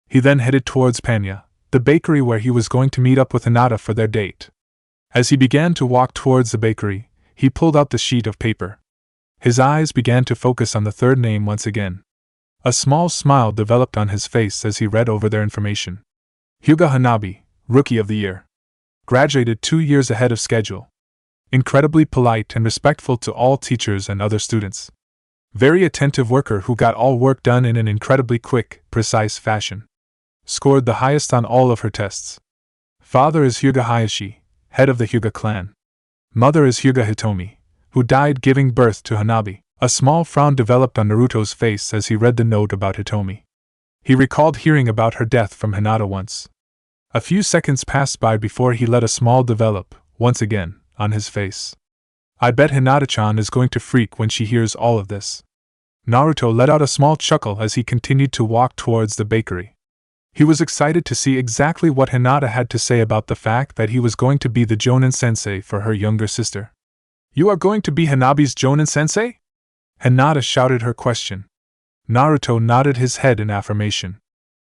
He then headed towards Panya, the bakery where he was going to meet up with Hinata for their date. As he began to walk towards the bakery, he pulled out the sheet of paper. His eyes began to focus on the third name once again. A small smile developed on his face as he read over their information. Hyuga Hanabi, Rookie of the Year. Graduated 2 years ahead of schedule. Incredibly polite and respectful to all teachers and other students. Very attentive worker who got all work done in an incredibly quick, precise fashion. Scored the highest on all of her tests. Father is Hyuga Hayashi, head of the Hyuga clan. Mother is Hyuga Hitomi, who died giving birth to Hanabi. A small frown developed on Naruto's face as he read the note about Hitomi. He recalled hearing about her death from Hinata once. A few seconds passed by before he let a smile develop, once again, on his face. I bet Hinata-chan is going to freak when she hears all of this. Naruto let out a small chuckle as he continued to walk towards the bakery. He was excited to see exactly what Hinata had to say about the fact that he was going to be the Jonin sensei for her younger sister. You are going to be Hanabi's Jonin sensei? Hinata shouted her question. Naruto nodded his head in affirmation.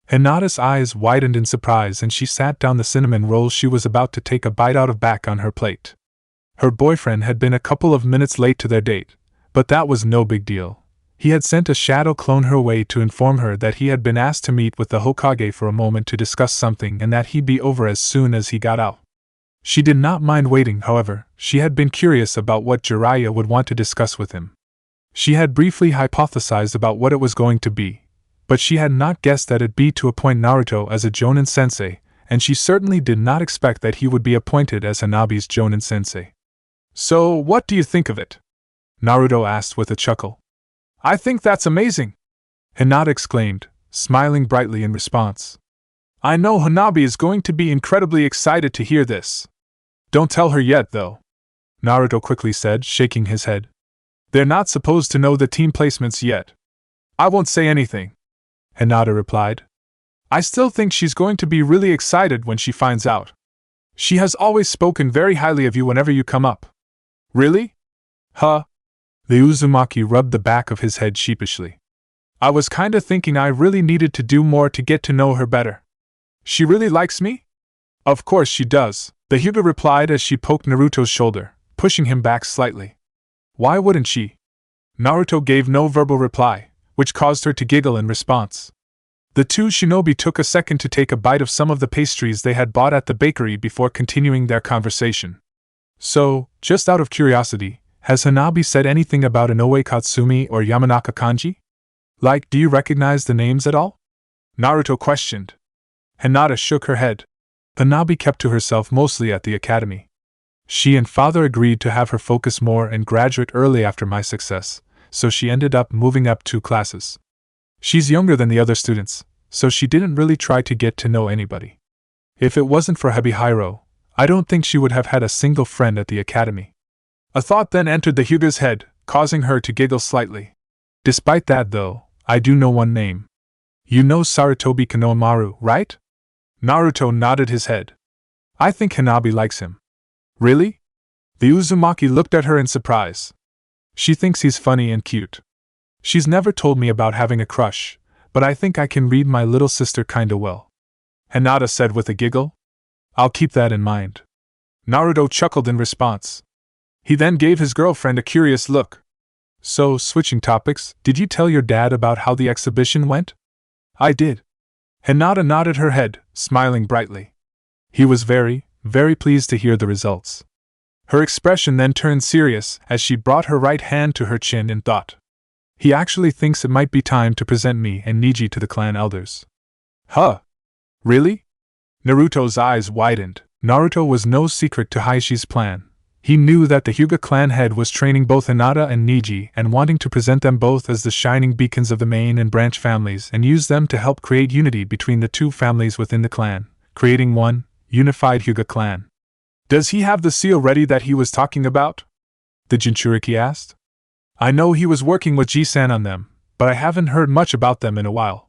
Hinata's eyes widened in surprise and she sat down the cinnamon rolls she was about to take a bite out of back on her plate. Her boyfriend had been a couple of minutes late to their date, but that was no big deal. He had sent a shadow clone her way to inform her that he had been asked to meet with the Hokage for a moment to discuss something and that he'd be over as soon as he got out. She did not mind waiting, however. She had been curious about what Jiraiya would want to discuss with him. She had briefly hypothesized about what it was going to be, but she had not guessed that it'd be to appoint Naruto as a Jonin sensei, and she certainly did not expect that he would be appointed as Hanabi's Jonin sensei. So, what do you think of it? Naruto asked with a chuckle. I think that's amazing, Hinata exclaimed, smiling brightly in response. I know Hanabi is going to be incredibly excited to hear this. Don't tell her yet, though, Naruto quickly said, shaking his head. They're not supposed to know the team placements yet. I won't say anything, Hinata replied. I still think she's going to be really excited when she finds out. She has always spoken very highly of you whenever you come up. Really? Huh? The Uzumaki rubbed the back of his head sheepishly. I was kinda thinking I really needed to do more to get to know her better. She really likes me? Of course she does, the Hyuga replied as she poked Naruto's shoulder, pushing him back slightly. Why wouldn't she? Naruto gave no verbal reply, which caused her to giggle in response. The two shinobi took a second to take a bite of some of the pastries they had bought at the bakery before continuing their conversation. So, just out of curiosity, has Hanabi said anything about Inoue Katsumi or Yamanaka Kanji? Like, do you recognize the names at all? Naruto questioned. Hinata shook her head. Hanabi kept to herself mostly at the academy. She and father agreed to have her focus more and graduate early after my success, so she ended up moving up 2 classes. She's younger than the other students, so she didn't really try to get to know anybody. If it wasn't for Hebihiro, I don't think she would have had a single friend at the academy. A thought then entered the Hyuga's head, causing her to giggle slightly. Despite that, though, I do know one name. You know Sarutobi Konohamaru, right? Naruto nodded his head. I think Hanabi likes him. Really? The Uzumaki looked at her in surprise. She thinks he's funny and cute. She's never told me about having a crush, but I think I can read my little sister kinda well. Hinata said with a giggle. I'll keep that in mind. Naruto chuckled in response. He then gave his girlfriend a curious look. So, switching topics, did you tell your dad about how the exhibition went? I did. Hinata nodded her head, smiling brightly. He was very, very pleased to hear the results. Her expression then turned serious as she brought her right hand to her chin in thought. He actually thinks it might be time to present me and Niji to the clan elders. Huh? Really? Naruto's eyes widened. Naruto was no secret to Haishi's plan. He knew that the Hyuga clan head was training both Hinata and Niji and wanting to present them both as the shining beacons of the main and branch families and use them to help create unity between the 2 families within the clan, creating one unified Hyuga clan. Does he have the seal ready that he was talking about? The Jinchuriki asked. I know he was working with Ji-san on them, but I haven't heard much about them in a while.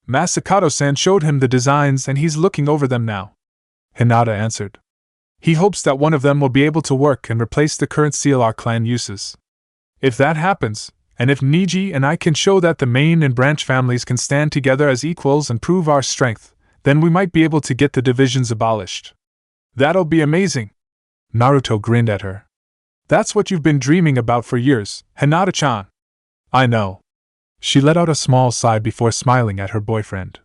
Masakato-san showed him the designs and he's looking over them now, Hinata answered. He hopes that one of them will be able to work and replace the current seal our clan uses. If that happens, and if Niji and I can show that the main and branch families can stand together as equals and prove our strength, then we might be able to get the divisions abolished. That'll be amazing. Naruto grinned at her. That's what you've been dreaming about for years, Hinata-chan. I know. She let out a small sigh before smiling at her boyfriend.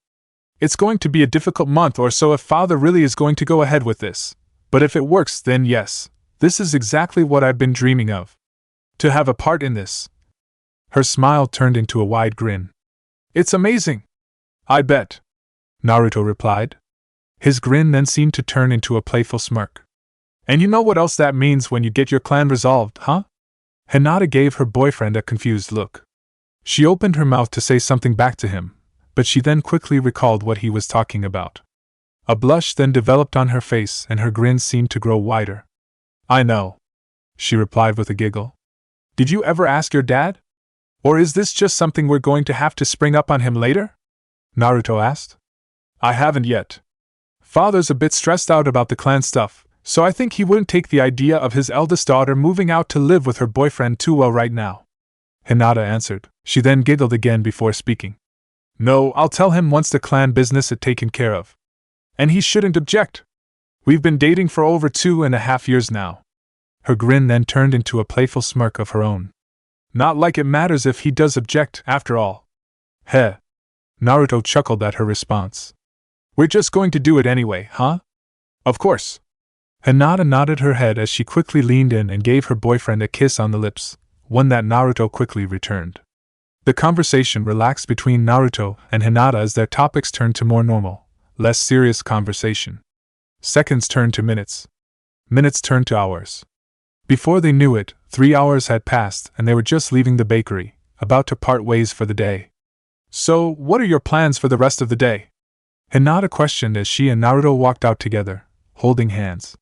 It's going to be a difficult month or so if father really is going to go ahead with this. But if it works, then yes, this is exactly what I've been dreaming of. To have a part in this. Her smile turned into a wide grin. It's amazing. I bet. Naruto replied. His grin then seemed to turn into a playful smirk. And you know what else that means when you get your clan resolved, huh? Hinata gave her boyfriend a confused look. She opened her mouth to say something back to him, but she then quickly recalled what he was talking about. A blush then developed on her face and her grin seemed to grow wider. I know, she replied with a giggle. Did you ever ask your dad? Or is this just something we're going to have to spring up on him later? Naruto asked. I haven't yet. Father's a bit stressed out about the clan stuff, so I think he wouldn't take the idea of his eldest daughter moving out to live with her boyfriend too well right now. Hinata answered. She then giggled again before speaking. No, I'll tell him once the clan business is taken care of. And he shouldn't object. We've been dating for over 2.5 years now. Her grin then turned into a playful smirk of her own. Not like it matters if he does object, after all. Heh. Naruto chuckled at her response. We're just going to do it anyway, huh? Of course. Hinata nodded her head as she quickly leaned in and gave her boyfriend a kiss on the lips, one that Naruto quickly returned. The conversation relaxed between Naruto and Hinata as their topics turned to more normal, less serious conversation. Seconds turned to minutes. Minutes turned to hours. Before they knew it, 3 hours had passed and they were just leaving the bakery, about to part ways for the day. So, what are your plans for the rest of the day? Hinata questioned as she and Naruto walked out together, holding hands.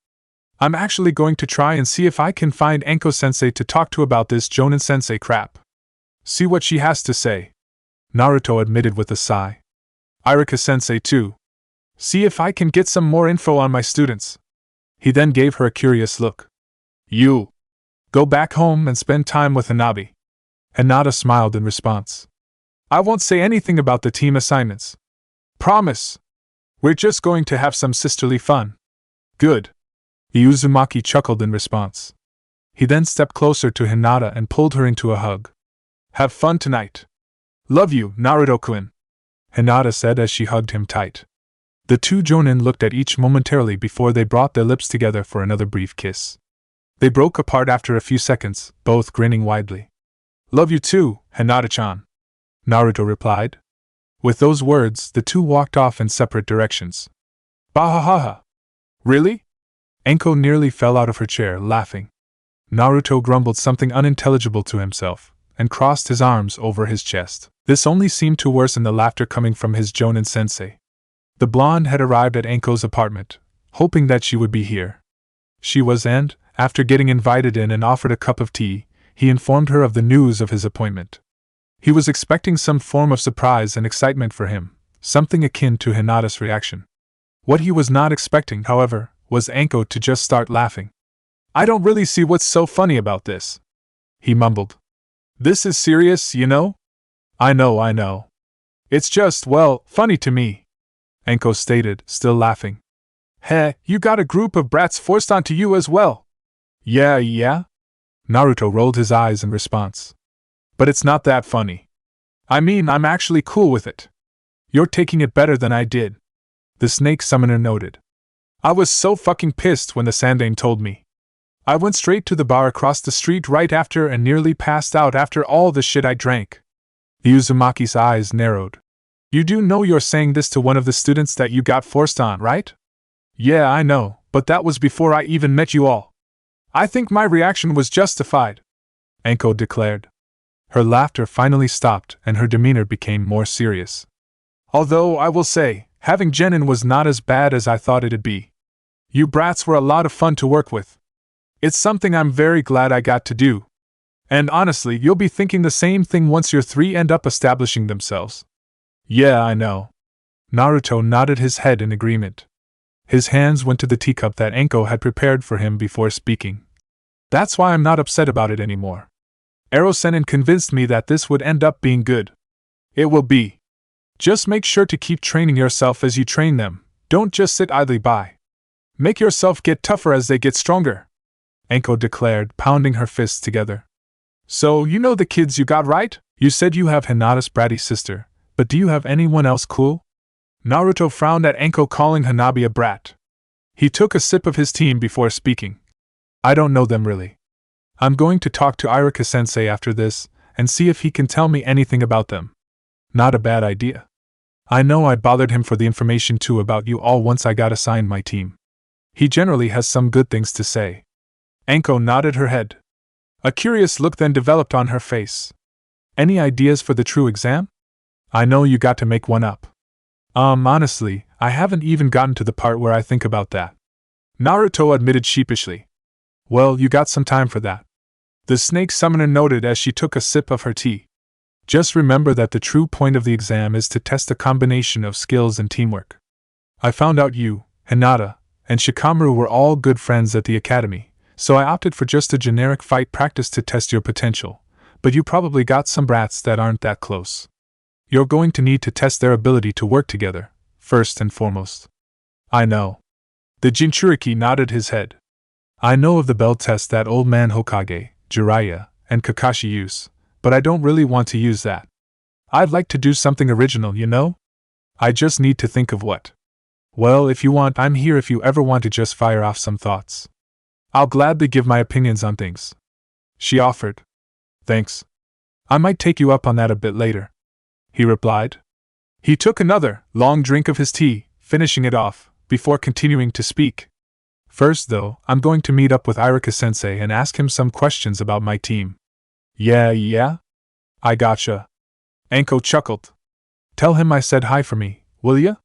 I'm actually going to try and see if I can find Anko-sensei to talk to about this Jonin-sensei crap. See what she has to say. Naruto admitted with a sigh. Iruka-sensei too. See if I can get some more info on my students. He then gave her a curious look. You. Go back home and spend time with Hanabi. Hinata smiled in response. I won't say anything about the team assignments. Promise. We're just going to have some sisterly fun. Good. Uzumaki chuckled in response. He then stepped closer to Hinata and pulled her into a hug. Have fun tonight. Love you, Naruto-kun, Hinata said as she hugged him tight. The two Jonin looked at each momentarily before they brought their lips together for another brief kiss. They broke apart after a few seconds, both grinning widely. Love you too, Hinata-chan, Naruto replied. With those words, the two walked off in separate directions. Bahahaha. Really? Anko nearly fell out of her chair, laughing. Naruto grumbled something unintelligible to himself, and crossed his arms over his chest. This only seemed to worsen the laughter coming from his Jonin-sensei. The blonde had arrived at Anko's apartment, hoping that she would be here. She was, and, after getting invited in and offered a cup of tea, he informed her of the news of his appointment. He was expecting some form of surprise and excitement for him, something akin to Hinata's reaction. What he was not expecting, however, was Anko to just start laughing. I don't really see what's so funny about this, he mumbled. This is serious, you know? I know. It's just, well, funny to me, Anko stated, still laughing. Heh, you got a group of brats forced onto you as well. Yeah? Naruto rolled his eyes in response. But it's not that funny. I mean, I'm actually cool with it. You're taking it better than I did, the snake summoner noted. I was so fucking pissed when the Sandane told me. I went straight to the bar across the street right after and nearly passed out after all the shit I drank. Uzumaki's eyes narrowed. You do know you're saying this to one of the students that you got forced on, right? Yeah, I know, but that was before I even met you all. I think my reaction was justified, Anko declared. Her laughter finally stopped and her demeanor became more serious. Although, I will say, having Genin was not as bad as I thought it'd be. You brats were a lot of fun to work with. It's something I'm very glad I got to do. And honestly, you'll be thinking the same thing once your three end up establishing themselves. Yeah, I know. Naruto nodded his head in agreement. His hands went to the teacup that Anko had prepared for him before speaking. That's why I'm not upset about it anymore. Ero-sennin convinced me that this would end up being good. It will be. Just make sure to keep training yourself as you train them, don't just sit idly by. Make yourself get tougher as they get stronger, Anko declared, pounding her fists together. So, you know the kids you got, right? You said you have Hinata's bratty sister, but do you have anyone else cool? Naruto frowned at Anko calling Hanabi a brat. He took a sip of his tea before speaking. I don't know them really. I'm going to talk to Iruka-sensei after this, and see if he can tell me anything about them. Not a bad idea. I know I bothered him for the information too about you all once I got assigned my team. He generally has some good things to say. Anko nodded her head. A curious look then developed on her face. Any ideas for the true exam? I know you got to make one up. Honestly, I haven't even gotten to the part where I think about that, Naruto admitted sheepishly. Well, you got some time for that, the snake summoner noted as she took a sip of her tea. Just remember that the true point of the exam is to test a combination of skills and teamwork. I found out you, Hinata, and Shikamaru were all good friends at the academy, so I opted for just a generic fight practice to test your potential, but you probably got some brats that aren't that close. You're going to need to test their ability to work together, first and foremost. I know. The Jinchuriki nodded his head. I know of the bell test that old man Hokage, Jiraiya, and Kakashi use, but I don't really want to use that. I'd like to do something original, you know? I just need to think of what. Well, if you want, I'm here if you ever want to just fire off some thoughts. I'll gladly give my opinions on things, she offered. Thanks. I might take you up on that a bit later, he replied. He took another, long drink of his tea, finishing it off, before continuing to speak. First, though, I'm going to meet up with Irika-sensei and ask him some questions about my team. Yeah? I gotcha. Anko chuckled. Tell him I said hi for me, will ya?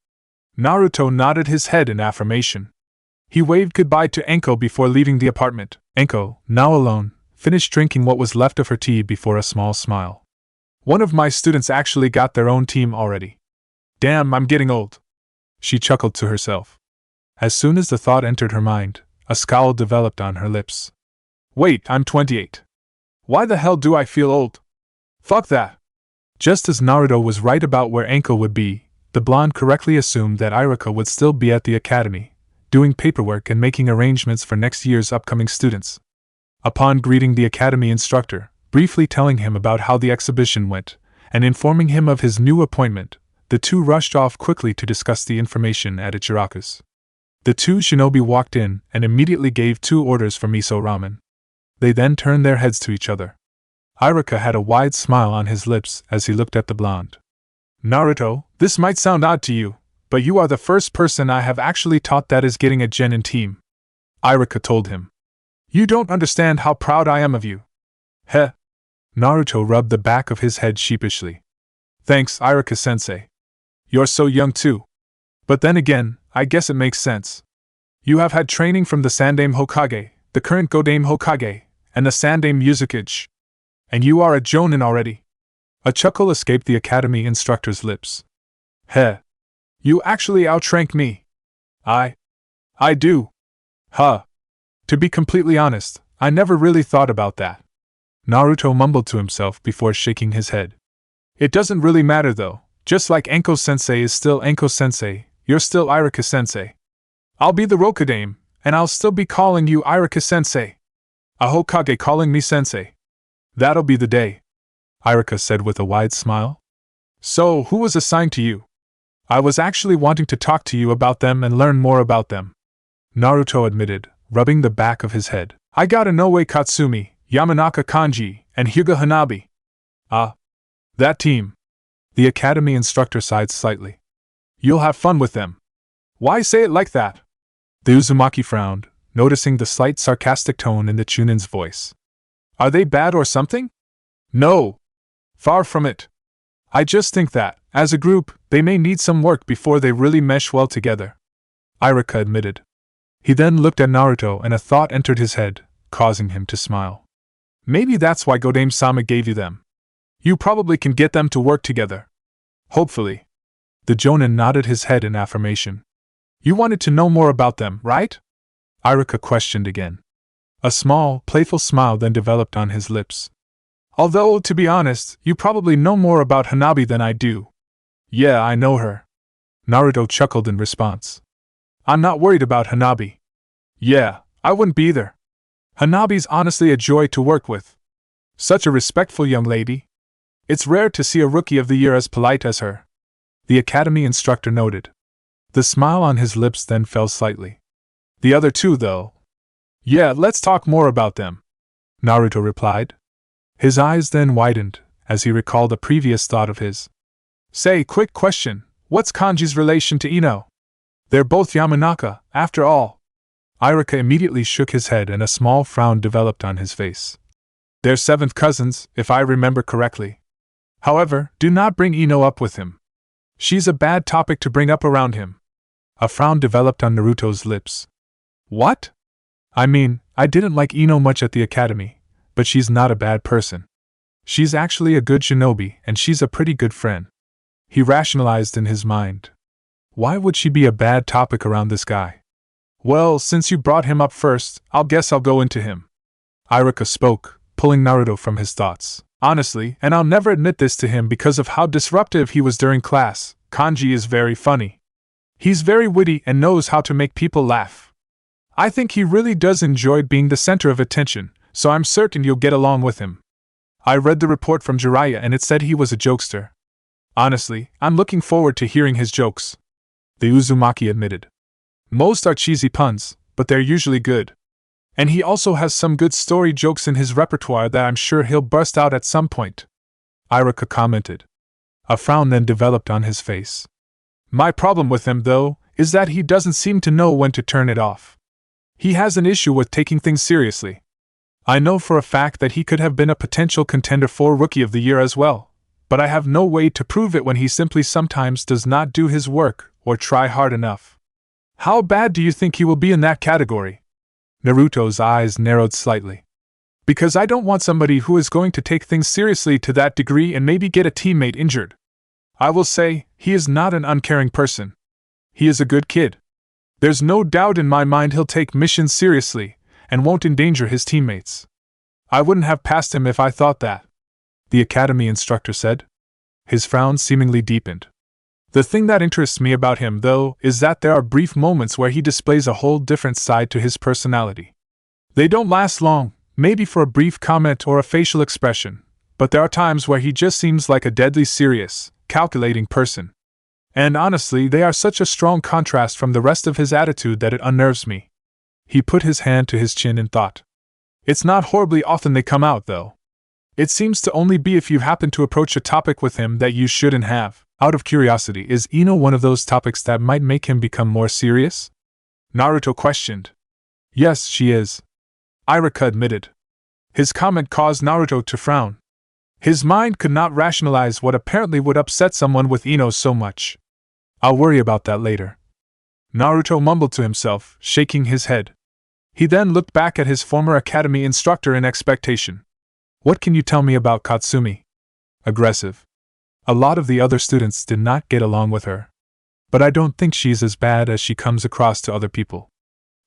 Naruto nodded his head in affirmation. He waved goodbye to Anko before leaving the apartment. Anko, now alone, finished drinking what was left of her tea before a small smile. One of my students actually got their own team already. Damn, I'm getting old. She chuckled to herself. As soon as the thought entered her mind, a scowl developed on her lips. Wait, I'm 28. Why the hell do I feel old? Fuck that. Just as Naruto was right about where Anko would be, the blonde correctly assumed that Irika would still be at the academy, doing paperwork and making arrangements for next year's upcoming students. Upon greeting the academy instructor, briefly telling him about how the exhibition went, and informing him of his new appointment, the two rushed off quickly to discuss the information at Ichiraku's. The two shinobi walked in and immediately gave 2 orders for miso ramen. They then turned their heads to each other. Irika had a wide smile on his lips as he looked at the blonde. Naruto, this might sound odd to you, but you are the first person I have actually taught that is getting a genin team. Irika told him. You don't understand how proud I am of you. Heh. Naruto rubbed the back of his head sheepishly. Thanks, Irika-sensei. You're so young too. But then again, I guess it makes sense. You have had training from the Sandaime Hokage, the current Godaime Hokage, and the Sandaime Musukage. And you are a Jonin already. A chuckle escaped the academy instructor's lips. Heh. You actually outrank me. I do. Huh. To be completely honest, I never really thought about that. Naruto mumbled to himself before shaking his head. It doesn't really matter though, just like Anko-sensei is still Anko-sensei, you're still Irika-sensei. I'll be the Rokudame, and I'll still be calling you Irika-sensei. A Hokage calling me sensei. That'll be the day, Irika said with a wide smile. So, who was assigned to you? I was actually wanting to talk to you about them and learn more about them, Naruto admitted, rubbing the back of his head. I got Inoue Katsumi, Yamanaka Kanji, and Hyuga Hanabi. Ah. That team. The academy instructor sighed slightly. You'll have fun with them. Why say it like that? The Uzumaki frowned, noticing the slight sarcastic tone in the Chunin's voice. Are they bad or something? No. Far from it. I just think that, as a group, they may need some work before they really mesh well together, Irika admitted. He then looked at Naruto and a thought entered his head, causing him to smile. Maybe that's why Godame-sama gave you them. You probably can get them to work together. Hopefully. The Jonin nodded his head in affirmation. You wanted to know more about them, right? Irika questioned again. A small, playful smile then developed on his lips. Although, to be honest, you probably know more about Hanabi than I do. Yeah, I know her. Naruto chuckled in response. I'm not worried about Hanabi. Yeah, I wouldn't be either. Hanabi's honestly a joy to work with. Such a respectful young lady. It's rare to see a rookie of the year as polite as her, the academy instructor noted. The smile on his lips then fell slightly. The other two, though. Yeah, let's talk more about them, Naruto replied. His eyes then widened, as he recalled a previous thought of his. Say, quick question, what's Kanji's relation to Ino? They're both Yamanaka, after all. Irika immediately shook his head and a small frown developed on his face. They're 7th cousins, if I remember correctly. However, do not bring Ino up with him. She's a bad topic to bring up around him. A frown developed on Naruto's lips. What? I mean, I didn't like Ino much at the academy, but she's not a bad person. She's actually a good shinobi and she's a pretty good friend. He rationalized in his mind. Why would she be a bad topic around this guy? Well, since you brought him up first, I'll guess I'll go into him. Irika spoke, pulling Naruto from his thoughts. Honestly, and I'll never admit this to him because of how disruptive he was during class, Kanji is very funny. He's very witty and knows how to make people laugh. I think he really does enjoy being the center of attention, so I'm certain you'll get along with him. I read the report from Jiraiya and it said he was a jokester. Honestly, I'm looking forward to hearing his jokes, the Uzumaki admitted. Most are cheesy puns, but they're usually good. And he also has some good story jokes in his repertoire that I'm sure he'll burst out at some point, Irika commented. A frown then developed on his face. My problem with him, though, is that he doesn't seem to know when to turn it off. He has an issue with taking things seriously. I know for a fact that he could have been a potential contender for Rookie of the Year as well, but I have no way to prove it when he simply sometimes does not do his work or try hard enough. How bad do you think he will be in that category? Naruto's eyes narrowed slightly. Because I don't want somebody who is going to take things seriously to that degree and maybe get a teammate injured. I will say, he is not an uncaring person. He is a good kid. There's no doubt in my mind he'll take missions seriously and won't endanger his teammates. I wouldn't have passed him if I thought that, the academy instructor said. His frown seemingly deepened. The thing that interests me about him, though, is that there are brief moments where he displays a whole different side to his personality. They don't last long, maybe for a brief comment or a facial expression, but there are times where he just seems like a deadly serious, calculating person. And honestly, they are such a strong contrast from the rest of his attitude that it unnerves me. He put his hand to his chin in thought. It's not horribly often they come out, though. It seems to only be if you happen to approach a topic with him that you shouldn't have. Out of curiosity, is Ino one of those topics that might make him become more serious? Naruto questioned. Yes, she is, Iruka admitted. His comment caused Naruto to frown. His mind could not rationalize what apparently would upset someone with Ino so much. I'll worry about that later, Naruto mumbled to himself, shaking his head. He then looked back at his former academy instructor in expectation. What can you tell me about Katsumi? Aggressive. A lot of the other students did not get along with her. But I don't think she's as bad as she comes across to other people.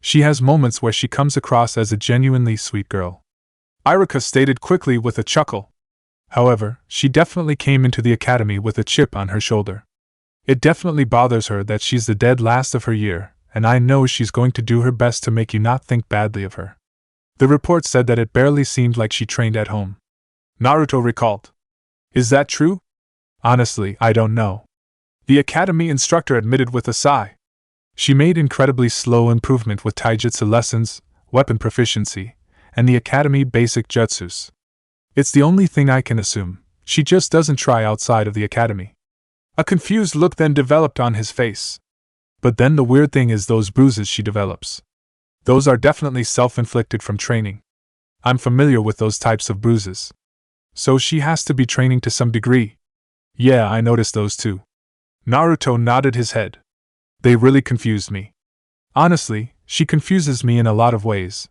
She has moments where she comes across as a genuinely sweet girl, Iruka stated quickly with a chuckle. However, she definitely came into the academy with a chip on her shoulder. It definitely bothers her that she's the dead last of her year, and I know she's going to do her best to make you not think badly of her. The report said that it barely seemed like she trained at home, Naruto recalled. Is that true? Honestly, I don't know, the academy instructor admitted with a sigh. She made incredibly slow improvement with taijutsu lessons, weapon proficiency, and the academy basic jutsus. It's the only thing I can assume. She just doesn't try outside of the academy. A confused look then developed on his face. But then the weird thing is those bruises she develops. Those are definitely self-inflicted from training. I'm familiar with those types of bruises. So she has to be training to some degree. Yeah, I noticed those too. Naruto nodded his head. They really confused me. Honestly, she confuses me in a lot of ways.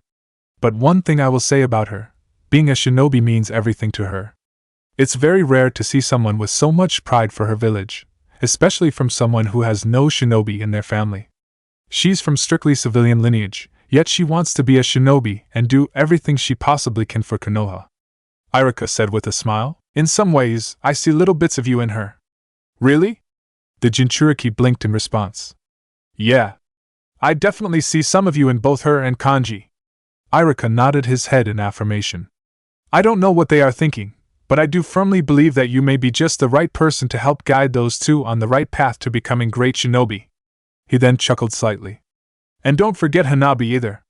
But one thing I will say about her, being a shinobi means everything to her. It's very rare to see someone with so much pride for her village, especially from someone who has no shinobi in their family. She's from strictly civilian lineage, yet she wants to be a shinobi and do everything she possibly can for Konoha, Iruka said with a smile. In some ways, I see little bits of you in her. Really? The Jinchuriki blinked in response. Yeah. I definitely see some of you in both her and Kanji. Iruka nodded his head in affirmation. I don't know what they are thinking, but I do firmly believe that you may be just the right person to help guide those two on the right path to becoming great shinobi. He then chuckled slightly. And don't forget Hanabi either.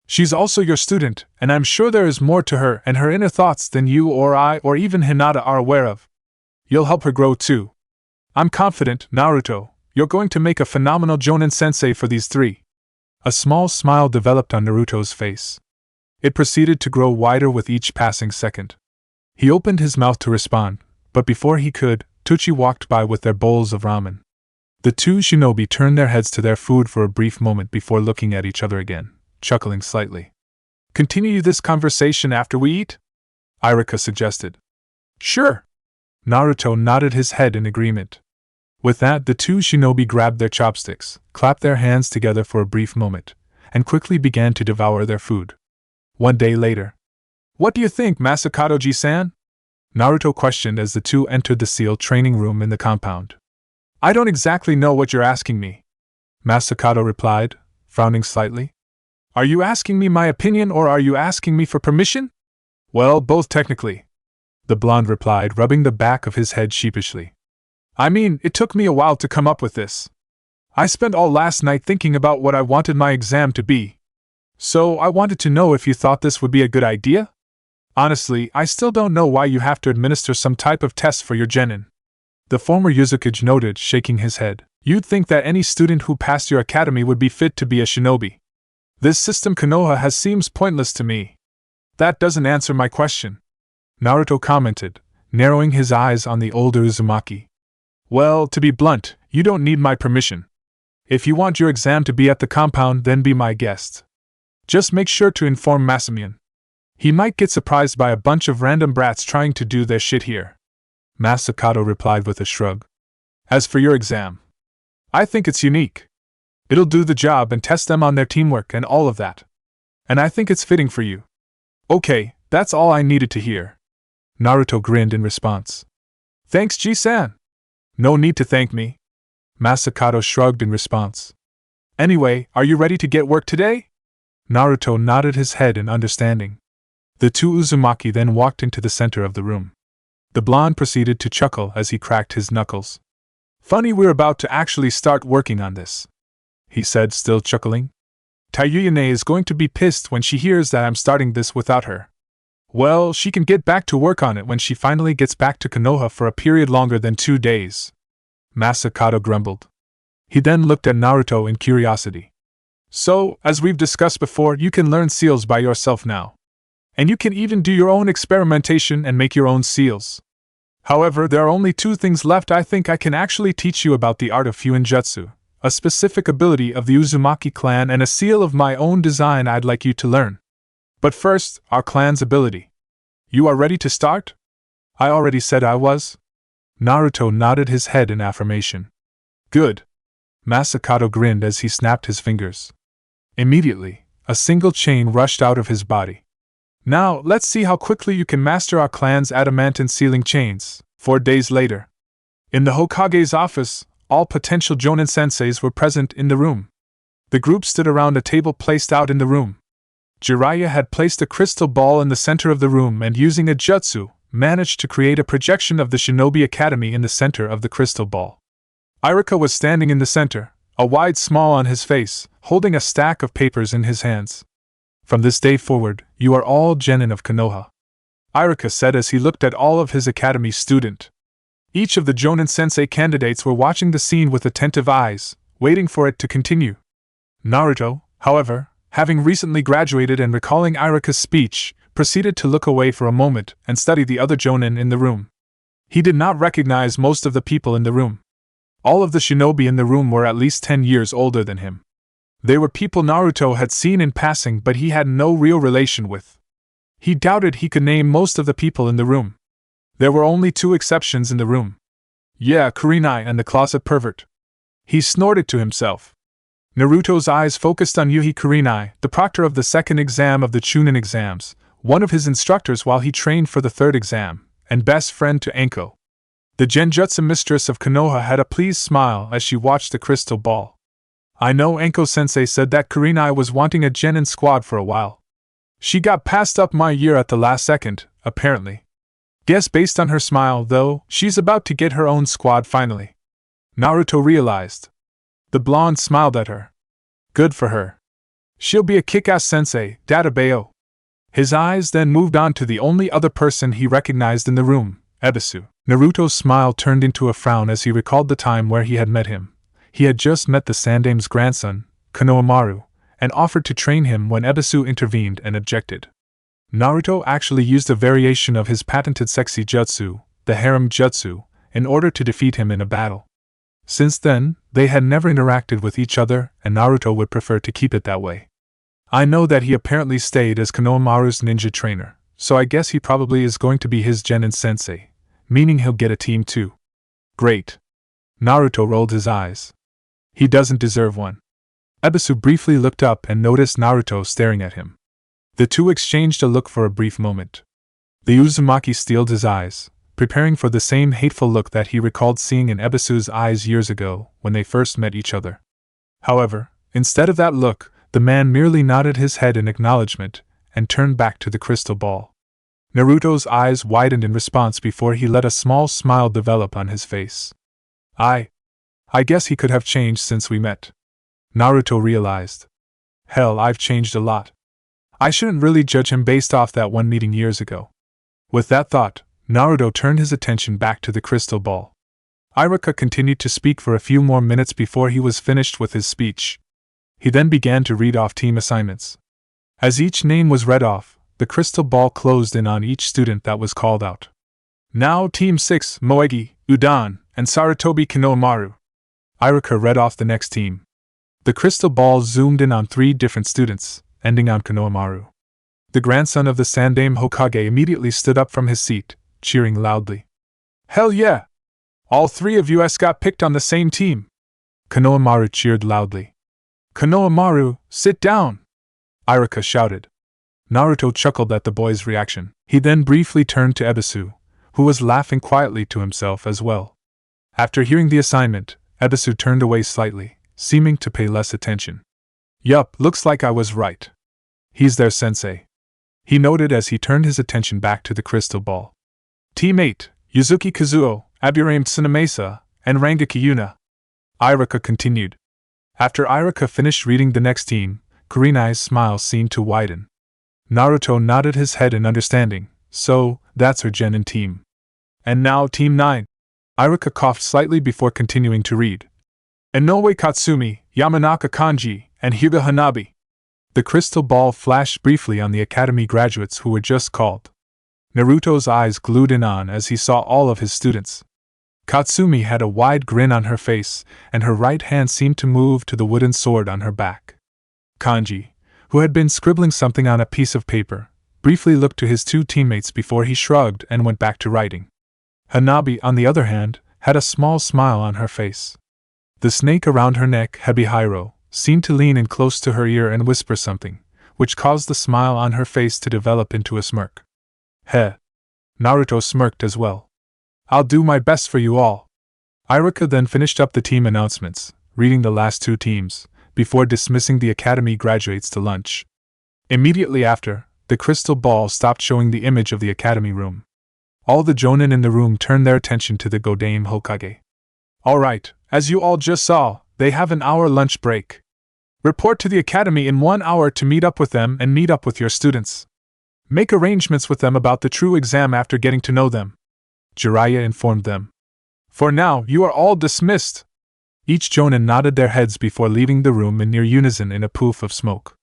She's also your student, and I'm sure there is more to her and her inner thoughts than you or I or even Hinata are aware of. You'll help her grow too. I'm confident, Naruto, you're going to make a phenomenal Jonin sensei for these three. A small smile developed on Naruto's face. It proceeded to grow wider with each passing second. He opened his mouth to respond, but before he could, Tucci walked by with their bowls of ramen. The two shinobi turned their heads to their food for a brief moment before looking at each other again, chuckling slightly. Continue this conversation after we eat? Iruka suggested. Sure. Naruto nodded his head in agreement. With that, the two shinobi grabbed their chopsticks, clapped their hands together for a brief moment, and quickly began to devour their food. One day later. What do you think, Masakadoji-san? Naruto questioned as the two entered the SEAL training room in the compound. I don't exactly know what you're asking me, Masakado replied, frowning slightly. Are you asking me my opinion or are you asking me for permission? Well, both technically, the blonde replied, rubbing the back of his head sheepishly. I mean, it took me a while to come up with this. I spent all last night thinking about what I wanted my exam to be. So I wanted to know if you thought this would be a good idea? Honestly, I still don't know why you have to administer some type of test for your genin, the former Yuzukage noted, shaking his head. You'd think that any student who passed your academy would be fit to be a shinobi. This system Konoha has seems pointless to me. That doesn't answer my question, Naruto commented, narrowing his eyes on the older Uzumaki. Well, to be blunt, you don't need my permission. If you want your exam to be at the compound, then be my guest. Just make sure to inform Masamian. He might get surprised by a bunch of random brats trying to do their shit here. Masakato replied with a shrug. As for your exam, I think it's unique. It'll do the job and test them on their teamwork and all of that. And I think it's fitting for you. Okay, that's all I needed to hear. Naruto grinned in response. Thanks, Ji-san. No need to thank me. Masakato shrugged in response. Anyway, are you ready to get work today? Naruto nodded his head in understanding. The two Uzumaki then walked into the center of the room. The blonde proceeded to chuckle as he cracked his knuckles. Funny we're about to actually start working on this, he said, still chuckling. Taiyuya is going to be pissed when she hears that I'm starting this without her. Well, she can get back to work on it when she finally gets back to Konoha for a period longer than 2 days. Masakato grumbled. He then looked at Naruto in curiosity. So, as we've discussed before, you can learn seals by yourself now. And you can even do your own experimentation and make your own seals. However, there are only 2 things left I think I can actually teach you about the art of Fuinjutsu, a specific ability of the Uzumaki clan and a seal of my own design I'd like you to learn. But first, our clan's ability. You are ready to start? I already said I was. Naruto nodded his head in affirmation. Good. Masakato grinned as he snapped his fingers. Immediately, a single chain rushed out of his body. Now, let's see how quickly you can master our clan's adamantine sealing chains. 4 days later. In the Hokage's office, all potential Jonin senseis were present in the room. The group stood around a table placed out in the room. Jiraiya had placed a crystal ball in the center of the room and, using a jutsu, managed to create a projection of the Shinobi Academy in the center of the crystal ball. Iruka was standing in the center, a wide smile on his face, holding a stack of papers in his hands. From this day forward, you are all genin of Konoha, Iruka said as he looked at all of his academy students. Each of the Jonin sensei candidates were watching the scene with attentive eyes, waiting for it to continue. Naruto, however, having recently graduated and recalling Iruka's speech, proceeded to look away for a moment and study the other Jonin in the room. He did not recognize most of the people in the room. All of the shinobi in the room were at least 10 years older than him. They were people Naruto had seen in passing but he had no real relation with. He doubted he could name most of the people in the room. There were only 2 exceptions in the room. Yeah, Kurenai and the closet pervert. He snorted to himself. Naruto's eyes focused on Yuhi Kurenai, the proctor of the 2nd exam of the Chunin exams, one of his instructors while he trained for the 3rd exam, and best friend to Anko. The Genjutsu mistress of Konoha had a pleased smile as she watched the crystal ball. I know Anko-sensei said that Kurenai was wanting a genin squad for a while. She got passed up my year at the last second, apparently. Guess based on her smile, though, she's about to get her own squad finally. Naruto realized. The blonde smiled at her. Good for her. She'll be a kick-ass sensei, Databeo. His eyes then moved on to the only other person he recognized in the room, Ebisu. Naruto's smile turned into a frown as he recalled the time where he had met him. He had just met the Sandame's grandson, Konohamaru, and offered to train him when Ebisu intervened and objected. Naruto actually used a variation of his patented sexy jutsu, the harem jutsu, in order to defeat him in a battle. Since then, they had never interacted with each other, and Naruto would prefer to keep it that way. I know that he apparently stayed as Konohamaru's ninja trainer, so I guess he probably is going to be his genin sensei, meaning he'll get a team too. Great. Naruto rolled his eyes. He doesn't deserve one. Ebisu briefly looked up and noticed Naruto staring at him. The two exchanged a look for a brief moment. The Uzumaki steeled his eyes, preparing for the same hateful look that he recalled seeing in Ebisu's eyes years ago when they first met each other. However, instead of that look, the man merely nodded his head in acknowledgement and turned back to the crystal ball. Naruto's eyes widened in response before he let a small smile develop on his face. I guess he could have changed since we met. Naruto realized. Hell, I've changed a lot. I shouldn't really judge him based off that one meeting years ago. With that thought, Naruto turned his attention back to the crystal ball. Iruka continued to speak for a few more minutes before he was finished with his speech. He then began to read off team assignments. As each name was read off, the crystal ball closed in on each student that was called out. Now Team 6, Moegi, Udan, and Saratobi Kinomaru. Iruka read off the next team. The crystal ball zoomed in on 3 different students, ending on Kinomaru. The grandson of the Sandaime Hokage immediately stood up from his seat, cheering loudly. Hell yeah! All 3 of us got picked on the same team! Kinomaru cheered loudly. Kinomaru, sit down! Iruka shouted. Naruto chuckled at the boy's reaction. He then briefly turned to Ebisu, who was laughing quietly to himself as well. After hearing the assignment, Ebisu turned away slightly, seeming to pay less attention. Yup, looks like I was right. He's their sensei. He noted as he turned his attention back to the crystal ball. Team 8, Yuzuki Kazuo, Aburame Tsunamesa, and Rangeki Yuna. Iruka continued. After Iruka finished reading the next team, Kurenai's smile seemed to widen. Naruto nodded his head in understanding. So, that's her genin team. And now Team 9. Iruka coughed slightly before continuing to read. Inoue Katsumi, Yamanaka Kanji, and Hyuga Hanabi. The crystal ball flashed briefly on the academy graduates who were just called. Naruto's eyes glued in on as he saw all of his students. Katsumi had a wide grin on her face, and her right hand seemed to move to the wooden sword on her back. Kanji, who had been scribbling something on a piece of paper, briefly looked to his 2 teammates before he shrugged and went back to writing. Hanabi, on the other hand, had a small smile on her face. The snake around her neck, Hebihiro, seemed to lean in close to her ear and whisper something, which caused the smile on her face to develop into a smirk. Heh. Naruto smirked as well. I'll do my best for you all. Iruka then finished up the team announcements, reading the last 2 teams, before dismissing the academy graduates to lunch. Immediately after, the crystal ball stopped showing the image of the academy room. All the jonin in the room turned their attention to the Godaime Hokage. Alright, as you all just saw, they have an hour lunch break. Report to the academy in 1 hour to meet up with them and meet up with your students. Make arrangements with them about the true exam after getting to know them. Jiraiya informed them. For now, you are all dismissed. Each jonin nodded their heads before leaving the room in near unison in a poof of smoke.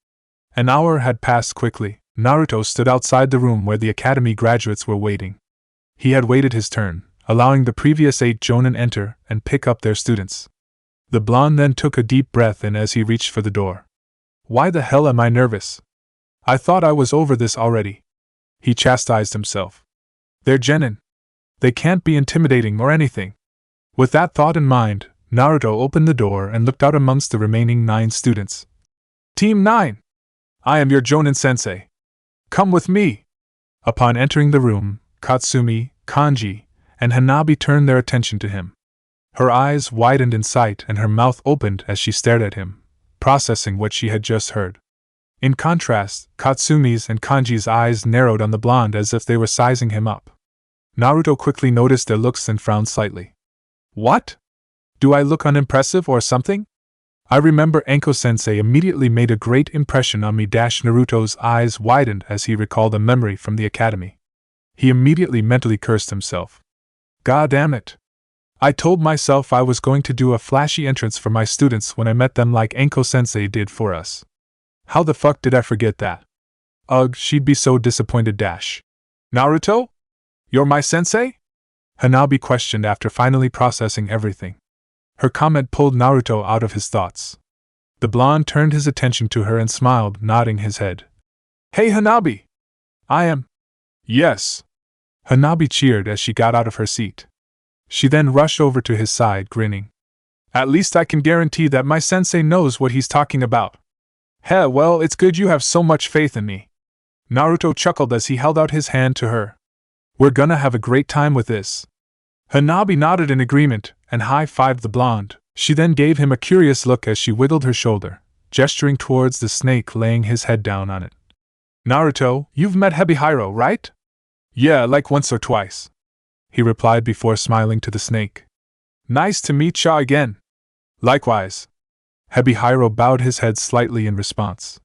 An hour had passed quickly. Naruto stood outside the room where the academy graduates were waiting. He had waited his turn, allowing the previous 8 jonin enter and pick up their students. The blonde then took a deep breath in as he reached for the door. Why the hell am I nervous? I thought I was over this already. He chastised himself. They're genin. They can't be intimidating or anything. With that thought in mind, Naruto opened the door and looked out amongst the remaining 9 students. Team 9! I am your jonin sensei. Come with me! Upon entering the room, Katsumi, Kanji, and Hanabi turned their attention to him. Her eyes widened in sight and her mouth opened as she stared at him, processing what she had just heard. In contrast, Katsumi's and Kanji's eyes narrowed on the blonde as if they were sizing him up. Naruto quickly noticed their looks and frowned slightly. What? Do I look unimpressive or something? I remember Enko-sensei immediately made a great impression on me. Naruto's eyes widened as he recalled a memory from the academy. He immediately mentally cursed himself. God damn it. I told myself I was going to do a flashy entrance for my students when I met them like Enko-sensei did for us. How the fuck did I forget that? Ugh, she'd be so disappointed. Naruto? You're my sensei? Hanabi questioned after finally processing everything. Her comment pulled Naruto out of his thoughts. The blonde turned his attention to her and smiled, nodding his head. Hey Hanabi! I am. Yes. Hanabi cheered as she got out of her seat. She then rushed over to his side, grinning. At least I can guarantee that my sensei knows what he's talking about. Heh, well, it's good you have so much faith in me. Naruto chuckled as he held out his hand to her. We're gonna have a great time with this. Hanabi nodded in agreement and high-fived the blonde. She then gave him a curious look as she wiggled her shoulder, gesturing towards the snake laying his head down on it. Naruto, you've met Hebihiro, right? Yeah, like once or twice. He replied before smiling to the snake. Nice to meet ya again. Likewise. Hebihiro bowed his head slightly in response.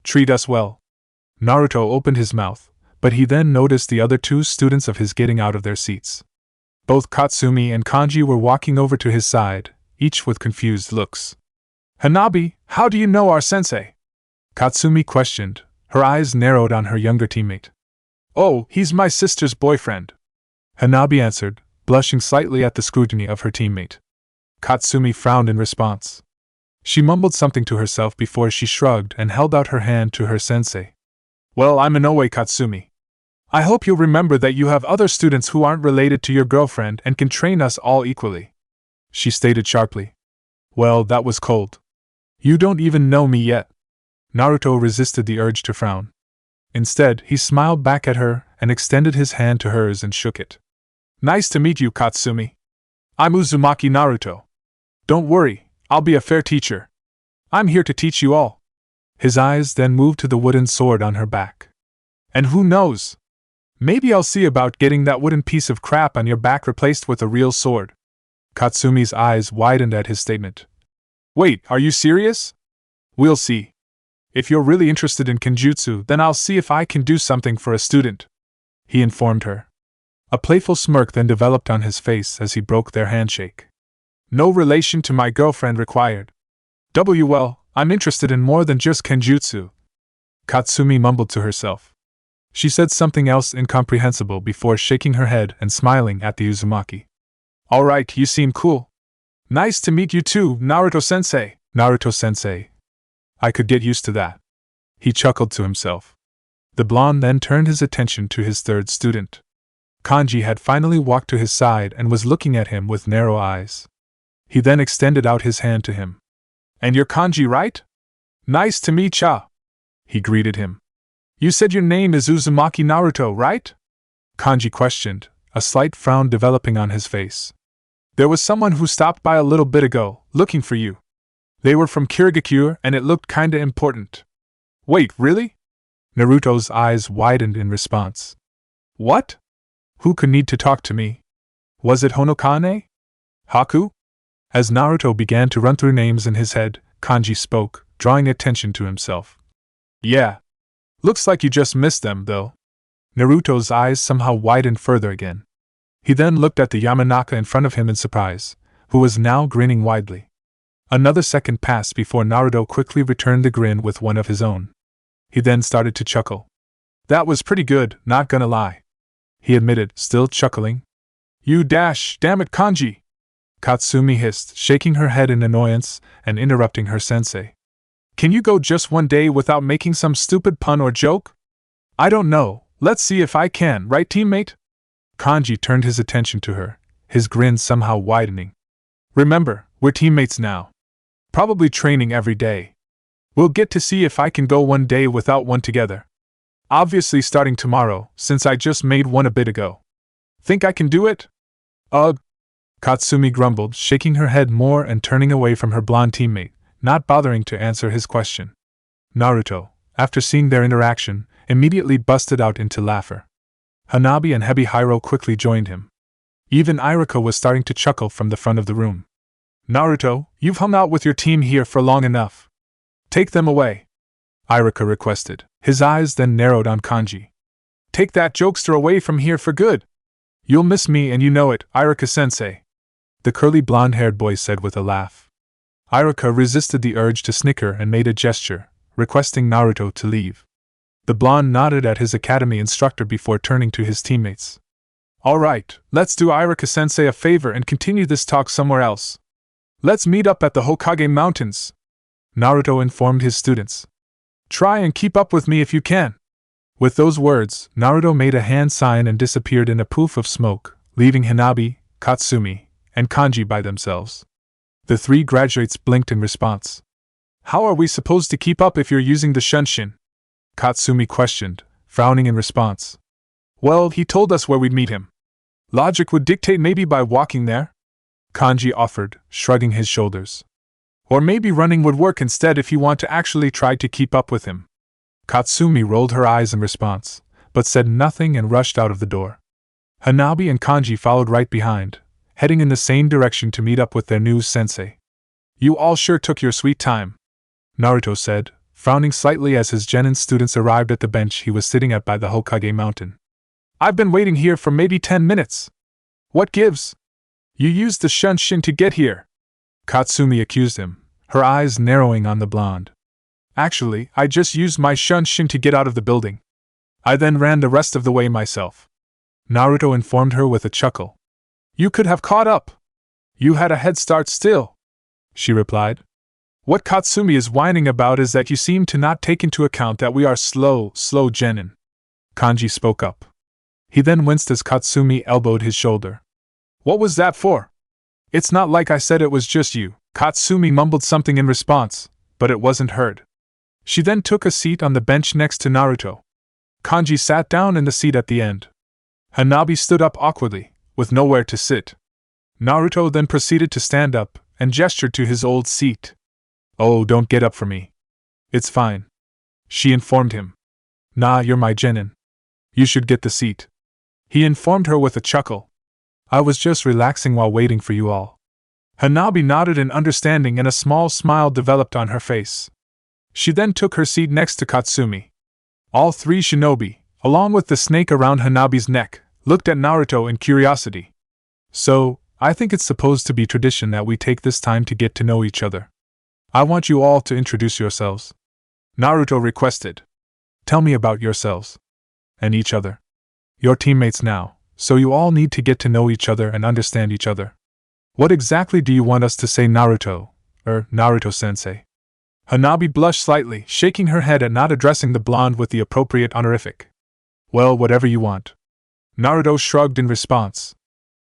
Treat us well. Naruto opened his mouth, but he then noticed the other 2 students of his getting out of their seats. Both Katsumi and Kanji were walking over to his side, each with confused looks. Hanabi, how do you know our sensei? Katsumi questioned, her eyes narrowed on her younger teammate. Oh, he's my sister's boyfriend, Hanabi answered, blushing slightly at the scrutiny of her teammate. Katsumi frowned in response. She mumbled something to herself before she shrugged and held out her hand to her sensei. Well, I'm Inoue Katsumi. I hope you'll remember that you have other students who aren't related to your girlfriend and can train us all equally, she stated sharply. Well, that was cold. You don't even know me yet. Naruto resisted the urge to frown. Instead, he smiled back at her and extended his hand to hers and shook it. Nice to meet you, Katsumi. I'm Uzumaki Naruto. Don't worry, I'll be a fair teacher. I'm here to teach you all. His eyes then moved to the wooden sword on her back. And who knows? Maybe I'll see about getting that wooden piece of crap on your back replaced with a real sword. Katsumi's eyes widened at his statement. Wait, are you serious? We'll see. If you're really interested in kenjutsu, then I'll see if I can do something for a student, he informed her. A playful smirk then developed on his face as he broke their handshake. No relation to my girlfriend required. Well, I'm interested in more than just kenjutsu, Katsumi mumbled to herself. She said something else incomprehensible before shaking her head and smiling at the Uzumaki. Alright, you seem cool. Nice to meet you too, Naruto-sensei. Naruto-sensei. I could get used to that. He chuckled to himself. The blonde then turned his attention to his third student. Kanji had finally walked to his side and was looking at him with narrow eyes. He then extended out his hand to him. And you're Kanji, right? Nice to meet ya, he greeted him. You said your name is Uzumaki Naruto, right? Kanji questioned, a slight frown developing on his face. There was someone who stopped by a little bit ago, looking for you. They were from Kirigakure and it looked kinda important. Wait, really? Naruto's eyes widened in response. What? Who could need to talk to me? Was it Honokane? Haku? As Naruto began to run through names in his head, Kanji spoke, drawing attention to himself. Yeah. Looks like you just missed them, though. Naruto's eyes somehow widened further again. He then looked at the Yamanaka in front of him in surprise, who was now grinning widely. Another second passed before Naruto quickly returned the grin with one of his own. He then started to chuckle. That was pretty good, not gonna lie, he admitted, still chuckling. Damn it, Kanji! Katsumi hissed, shaking her head in annoyance and interrupting her sensei. Can you go just one day without making some stupid pun or joke? I don't know, let's see if I can, right, teammate? Kanji turned his attention to her, his grin somehow widening. Remember, we're teammates now. Probably training every day. We'll get to see if I can go one day without one together. Obviously starting tomorrow, since I just made one a bit ago. Think I can do it? Ugh. Katsumi grumbled, shaking her head more and turning away from her blonde teammate, not bothering to answer his question. Naruto, after seeing their interaction, immediately busted out into laughter. Hanabi and Hebihiro quickly joined him. Even Iruka was starting to chuckle from the front of the room. Naruto, you've hung out with your team here for long enough. Take them away, Iruka requested. His eyes then narrowed on Kanji. Take that jokester away from here for good. You'll miss me and you know it, Iruka-sensei, the curly blonde-haired boy said with a laugh. Iruka resisted the urge to snicker and made a gesture, requesting Naruto to leave. The blonde nodded at his academy instructor before turning to his teammates. Alright, let's do Iruka-sensei a favor and continue this talk somewhere else. Let's meet up at the Hokage Mountains, Naruto informed his students. Try and keep up with me if you can. With those words, Naruto made a hand sign and disappeared in a poof of smoke, leaving Hanabi, Katsumi, and Kanji by themselves. The three graduates blinked in response. How are we supposed to keep up if you're using the Shunshin? Katsumi questioned, frowning in response. Well, he told us where we'd meet him. Logic would dictate maybe by walking there? Kanji offered, shrugging his shoulders. Or maybe running would work instead if you want to actually try to keep up with him. Katsumi rolled her eyes in response, but said nothing and rushed out of the door. Hanabi and Kanji followed right behind, heading in the same direction to meet up with their new sensei. You all sure took your sweet time, Naruto said, frowning slightly as his genin students arrived at the bench he was sitting at by the Hokage mountain. I've been waiting here for maybe 10 minutes. What gives? You used the Shunshin to get here, Katsumi accused him, her eyes narrowing on the blonde. Actually, I just used my shunshin to get out of the building. I then ran the rest of the way myself. Naruto informed her with a chuckle. You could have caught up. You had a head start still, she replied. What Katsumi is whining about is that you seem to not take into account that we are slow genin. Kanji spoke up. He then winced as Katsumi elbowed his shoulder. What was that for? It's not like I said it was just you. Katsumi mumbled something in response, but it wasn't heard. She then took a seat on the bench next to Naruto. Kanji sat down in the seat at the end. Hanabi stood up awkwardly, with nowhere to sit. Naruto then proceeded to stand up and gestured to his old seat. Oh, don't get up for me. It's fine, she informed him. Nah, you're my genin. You should get the seat, he informed her with a chuckle. I was just relaxing while waiting for you all. Hanabi nodded in understanding and a small smile developed on her face. She then took her seat next to Katsumi. All three shinobi, along with the snake around Hanabi's neck, looked at Naruto in curiosity. So, I think it's supposed to be tradition that we take this time to get to know each other. I want you all to introduce yourselves, Naruto requested. Tell me about yourselves. And each other. You're teammates now, so you all need to get to know each other and understand each other. What exactly do you want us to say, Naruto? Naruto-sensei. Hanabi blushed slightly, shaking her head at not addressing the blonde with the appropriate honorific. Well, whatever you want. Naruto shrugged in response.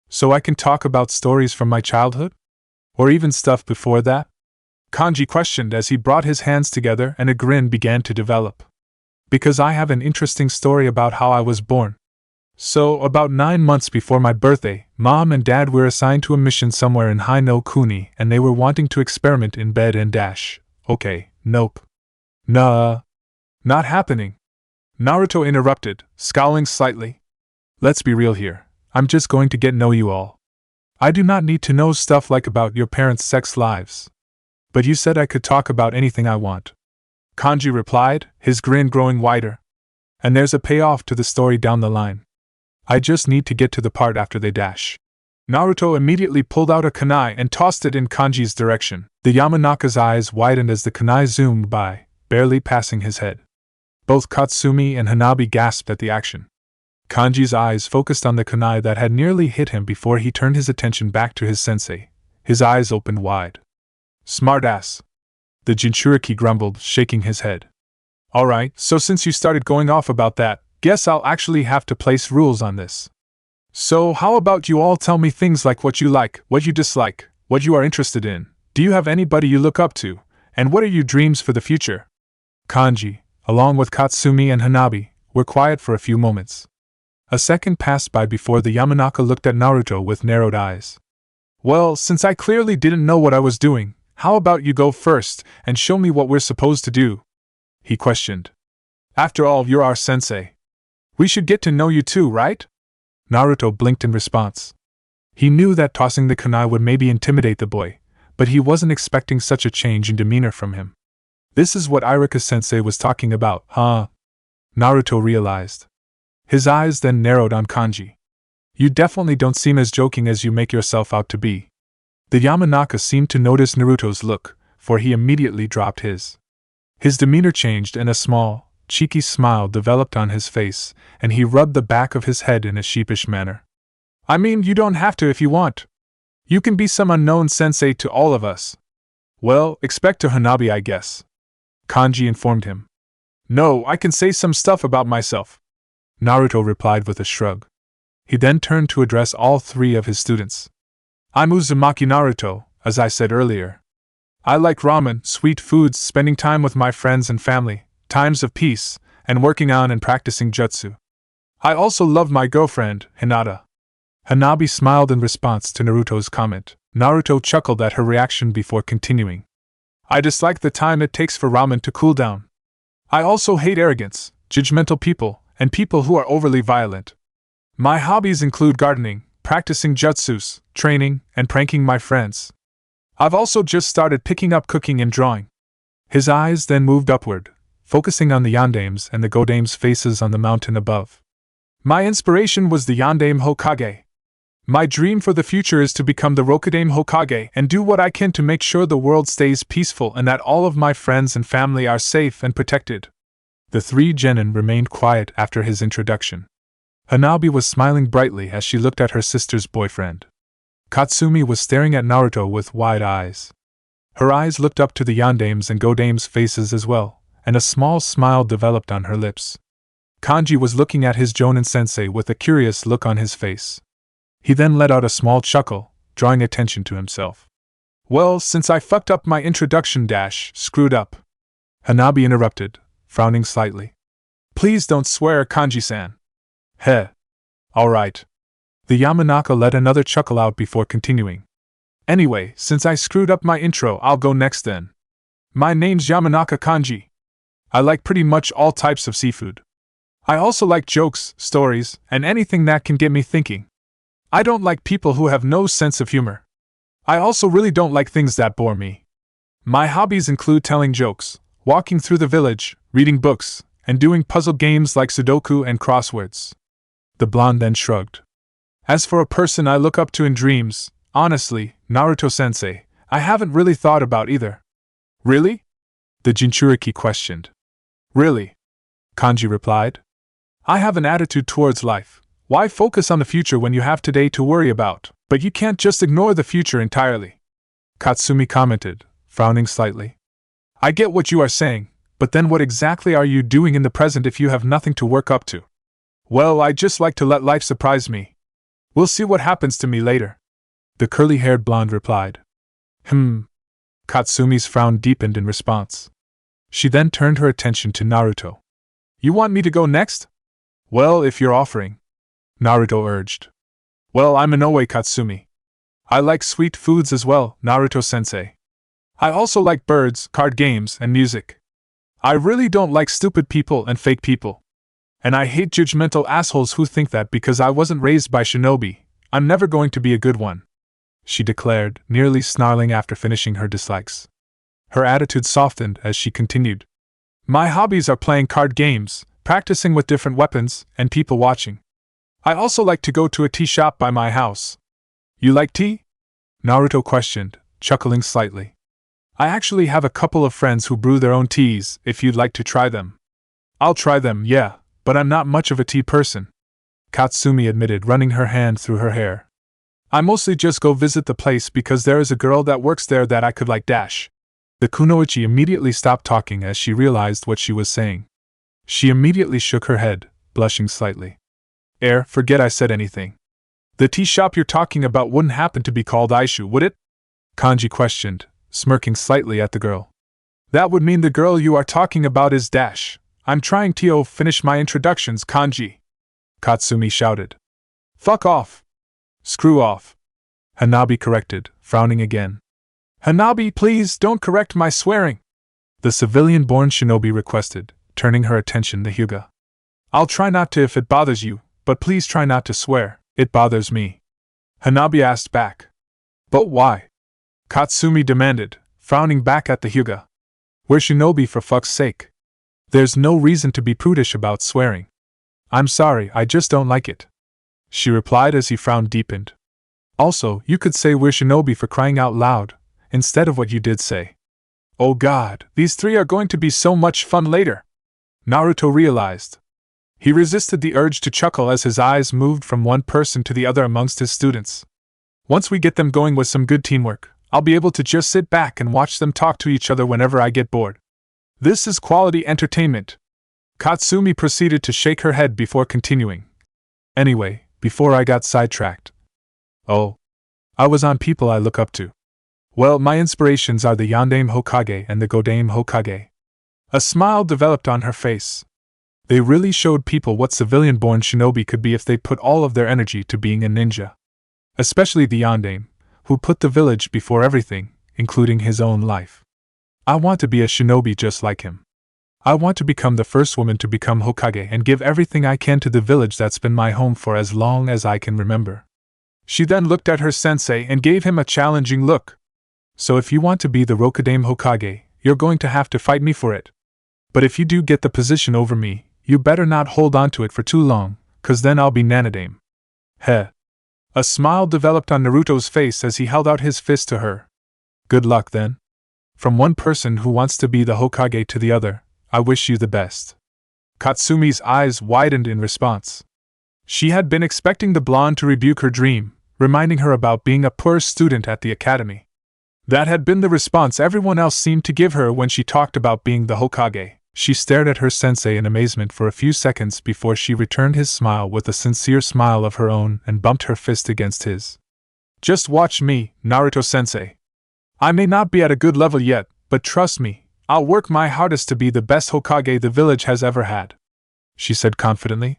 So I can talk about stories from my childhood? Or even stuff before that? Kanji questioned as he brought his hands together and a grin began to develop. Because I have an interesting story about how I was born. So, about 9 months before my birthday, Mom and Dad were assigned to a mission somewhere in Hino Kuni and they were wanting to experiment in bed and dash. Okay, nope. Nah. Not happening. Naruto interrupted, scowling slightly. Let's be real here. I'm just going to get to know you all. I do not need to know stuff like about your parents' sex lives. But you said I could talk about anything I want. Kanji replied, his grin growing wider. And there's a payoff to the story down the line. I just need to get to the part after they dash. Naruto immediately pulled out a kunai and tossed it in Kanji's direction. The Yamanaka's eyes widened as the kunai zoomed by, barely passing his head. Both Katsumi and Hanabi gasped at the action. Kanji's eyes focused on the kunai that had nearly hit him before he turned his attention back to his sensei. His eyes opened wide. Smartass. The Jinchuriki grumbled, shaking his head. Alright, so since you started going off about that, guess I'll actually have to place rules on this. So how about you all tell me things like what you like, what you dislike, what you are interested in, do you have anybody you look up to, and what are your dreams for the future? Kanji, along with Katsumi and Hanabi, were quiet for a few moments. A second passed by before the Yamanaka looked at Naruto with narrowed eyes. Well, since I clearly didn't know what I was doing, how about you go first and show me what we're supposed to do? He questioned. After all, you're our sensei. We should get to know you too, right? Naruto blinked in response. He knew that tossing the kunai would maybe intimidate the boy, but he wasn't expecting such a change in demeanor from him. This is what Iruka-sensei was talking about, huh? Naruto realized. His eyes then narrowed on Kanji. You definitely don't seem as joking as you make yourself out to be. The Yamanaka seemed to notice Naruto's look, for he immediately dropped his. His demeanor changed and a small, cheeky smile developed on his face, and he rubbed the back of his head in a sheepish manner. I mean, you don't have to if you want. You can be some unknown sensei to all of us. Well, expect to Hanabi, I guess. Kanji informed him. No, I can say some stuff about myself. Naruto replied with a shrug. He then turned to address all three of his students. I'm Uzumaki Naruto, as I said earlier. I like ramen, sweet foods, spending time with my friends and family, times of peace, and working on and practicing jutsu. I also love my girlfriend, Hinata. Hanabi smiled in response to Naruto's comment. Naruto chuckled at her reaction before continuing. I dislike the time it takes for ramen to cool down. I also hate arrogance, judgmental people, and people who are overly violent. My hobbies include gardening, practicing jutsus, training, and pranking my friends. I've also just started picking up cooking and drawing. His eyes then moved upward, focusing on the Yandames and the Godames' faces on the mountain above. My inspiration was the Yandame Hokage. My dream for the future is to become the Rokudame Hokage and do what I can to make sure the world stays peaceful and that all of my friends and family are safe and protected. The three genin remained quiet after his introduction. Hanabi was smiling brightly as she looked at her sister's boyfriend. Katsumi was staring at Naruto with wide eyes. Her eyes looked up to the Yandame's and Godame's faces as well, and a small smile developed on her lips. Kanji was looking at his Jonin-sensei with a curious look on his face. He then let out a small chuckle, drawing attention to himself. Well, since I fucked up my introduction screwed up. Hanabi interrupted, frowning slightly. Please don't swear, Kanji-san. Heh. Alright. The Yamanaka let another chuckle out before continuing. Anyway, since I screwed up my intro, I'll go next then. My name's Yamanaka Kanji. I like pretty much all types of seafood. I also like jokes, stories, and anything that can get me thinking. I don't like people who have no sense of humor. I also really don't like things that bore me. My hobbies include telling jokes, walking through the village, reading books, and doing puzzle games like Sudoku and crosswords. The blonde then shrugged. As for a person I look up to in dreams, honestly, Naruto-sensei, I haven't really thought about either. Really? The Jinchuriki questioned. Really? Kanji replied. I have an attitude towards life. Why focus on the future when you have today to worry about, but you can't just ignore the future entirely? Katsumi commented, frowning slightly. I get what you are saying, but then what exactly are you doing in the present if you have nothing to work up to? Well, I just like to let life surprise me. We'll see what happens to me later. The curly-haired blonde replied. Katsumi's frown deepened in response. She then turned her attention to Naruto. You want me to go next? Well, if you're offering. Naruto urged. Well, I'm Inoue Katsumi. I like sweet foods as well, Naruto-sensei. I also like birds, card games, and music. I really don't like stupid people and fake people. And I hate judgmental assholes who think that because I wasn't raised by shinobi, I'm never going to be a good one, she declared, nearly snarling after finishing her dislikes. Her attitude softened as she continued. My hobbies are playing card games, practicing with different weapons, and people watching. I also like to go to a tea shop by my house. You like tea? Naruto questioned, chuckling slightly. I actually have a couple of friends who brew their own teas, if you'd like to try them. I'll try them, yeah, but I'm not much of a tea person, Katsumi admitted, running her hand through her hair. I mostly just go visit the place because there is a girl that works there that I could like . The kunoichi immediately stopped talking as she realized what she was saying. She immediately shook her head, blushing slightly. Forget I said anything. The tea shop you're talking about wouldn't happen to be called Aishu, would it? Kanji questioned, smirking slightly at the girl. That would mean the girl you are talking about is . I'm trying to finish my introductions, Kanji. Katsumi shouted. Fuck off. Screw off. Hanabi corrected, frowning again. Hanabi, please don't correct my swearing, the civilian-born shinobi requested, turning her attention to Hyuga. I'll try not to if it bothers you, but please try not to swear. It bothers me. Hanabi asked back. But why? Katsumi demanded, frowning back at the Hyuga. We're shinobi for fuck's sake. There's no reason to be prudish about swearing. I'm sorry, I just don't like it, she replied as he frowned deepened. Also, you could say we're shinobi for crying out loud, instead of what you did say. Oh god, these three are going to be so much fun later, Naruto realized. He resisted the urge to chuckle as his eyes moved from one person to the other amongst his students. Once we get them going with some good teamwork, I'll be able to just sit back and watch them talk to each other whenever I get bored. This is quality entertainment. Katsumi proceeded to shake her head before continuing. Anyway, before I got sidetracked. Oh. I was on people I look up to. Well, my inspirations are the Yandame Hokage and the Godame Hokage. A smile developed on her face. They really showed people what civilian-born shinobi could be if they put all of their energy to being a ninja. Especially the Yandame, who put the village before everything, including his own life. I want to be a shinobi just like him. I want to become the first woman to become Hokage and give everything I can to the village that's been my home for as long as I can remember. She then looked at her sensei and gave him a challenging look. So if you want to be the Rokudame Hokage, you're going to have to fight me for it. But if you do get the position over me, you better not hold on to it for too long, 'cause then I'll be Nanadame. Heh. A smile developed on Naruto's face as he held out his fist to her. Good luck, then. From one person who wants to be the Hokage to the other, I wish you the best. Katsumi's eyes widened in response. She had been expecting the blonde to rebuke her dream, reminding her about being a poor student at the academy. That had been the response everyone else seemed to give her when she talked about being the Hokage. She stared at her sensei in amazement for a few seconds before she returned his smile with a sincere smile of her own and bumped her fist against his. Just watch me, Naruto-sensei. I may not be at a good level yet, but trust me, I'll work my hardest to be the best Hokage the village has ever had, she said confidently.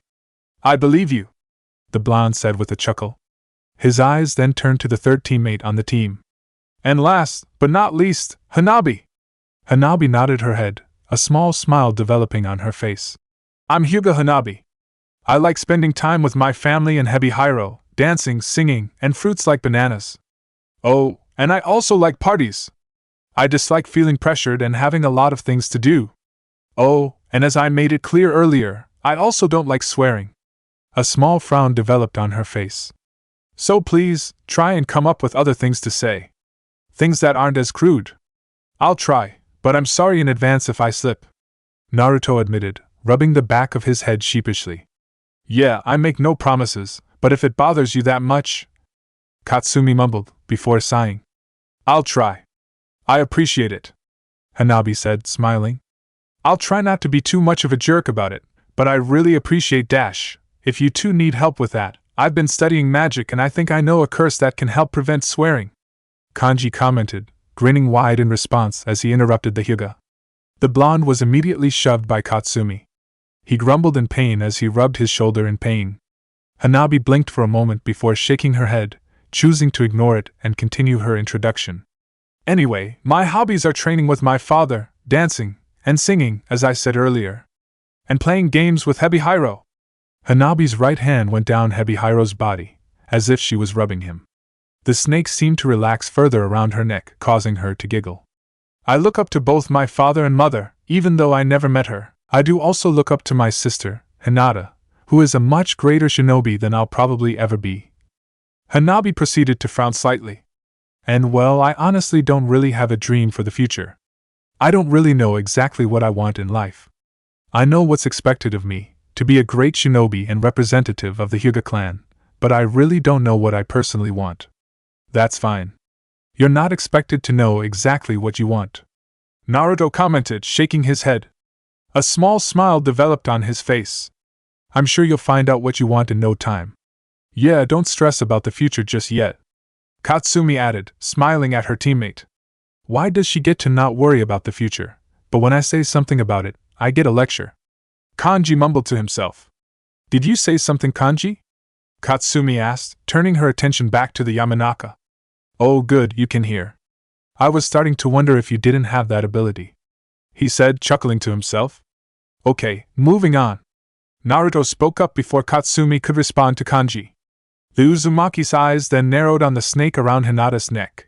I believe you, the blonde said with a chuckle. His eyes then turned to the third teammate on the team. And last, but not least, Hanabi. Hanabi nodded her head, a small smile developing on her face. I'm Hyuga Hanabi. I like spending time with my family and Hebihiro, dancing, singing, and fruits like bananas. Oh, and I also like parties. I dislike feeling pressured and having a lot of things to do. Oh, and as I made it clear earlier, I also don't like swearing. A small frown developed on her face. So please, try and come up with other things to say. Things that aren't as crude. I'll try, but I'm sorry in advance if I slip, Naruto admitted, rubbing the back of his head sheepishly. Yeah, I make no promises, but if it bothers you that much, Katsumi mumbled, before sighing. I'll try. I appreciate it, Hanabi said, smiling. I'll try not to be too much of a jerk about it, but I really appreciate Dash. If you two need help with that, I've been studying magic and I think I know a curse that can help prevent swearing, Kanji commented, grinning wide in response as he interrupted the Hyuga. The blonde was immediately shoved by Katsumi. He grumbled in pain as he rubbed his shoulder in pain. Hanabi blinked for a moment before shaking her head, choosing to ignore it and continue her introduction. Anyway, my hobbies are training with my father, dancing, and singing, as I said earlier. And playing games with Hebihiro. Hanabi's right hand went down Hebihiro's body, as if she was rubbing him. The snake seemed to relax further around her neck, causing her to giggle. I look up to both my father and mother, even though I never met her. I do also look up to my sister, Hinata, who is a much greater shinobi than I'll probably ever be. Hanabi proceeded to frown slightly. And well, I honestly don't really have a dream for the future. I don't really know exactly what I want in life. I know what's expected of me, to be a great shinobi and representative of the Hyuga clan, but I really don't know what I personally want. That's fine. You're not expected to know exactly what you want, Naruto commented, shaking his head. A small smile developed on his face. I'm sure you'll find out what you want in no time. Yeah, don't stress about the future just yet, Katsumi added, smiling at her teammate. Why does she get to not worry about the future, but when I say something about it, I get a lecture? Kanji mumbled to himself. Did you say something, Kanji? Katsumi asked, turning her attention back to the Yamanaka. Oh good, you can hear. I was starting to wonder if you didn't have that ability, he said, chuckling to himself. Okay, moving on. Naruto spoke up before Katsumi could respond to Kanji. The Uzumaki's eyes then narrowed on the snake around Hinata's neck.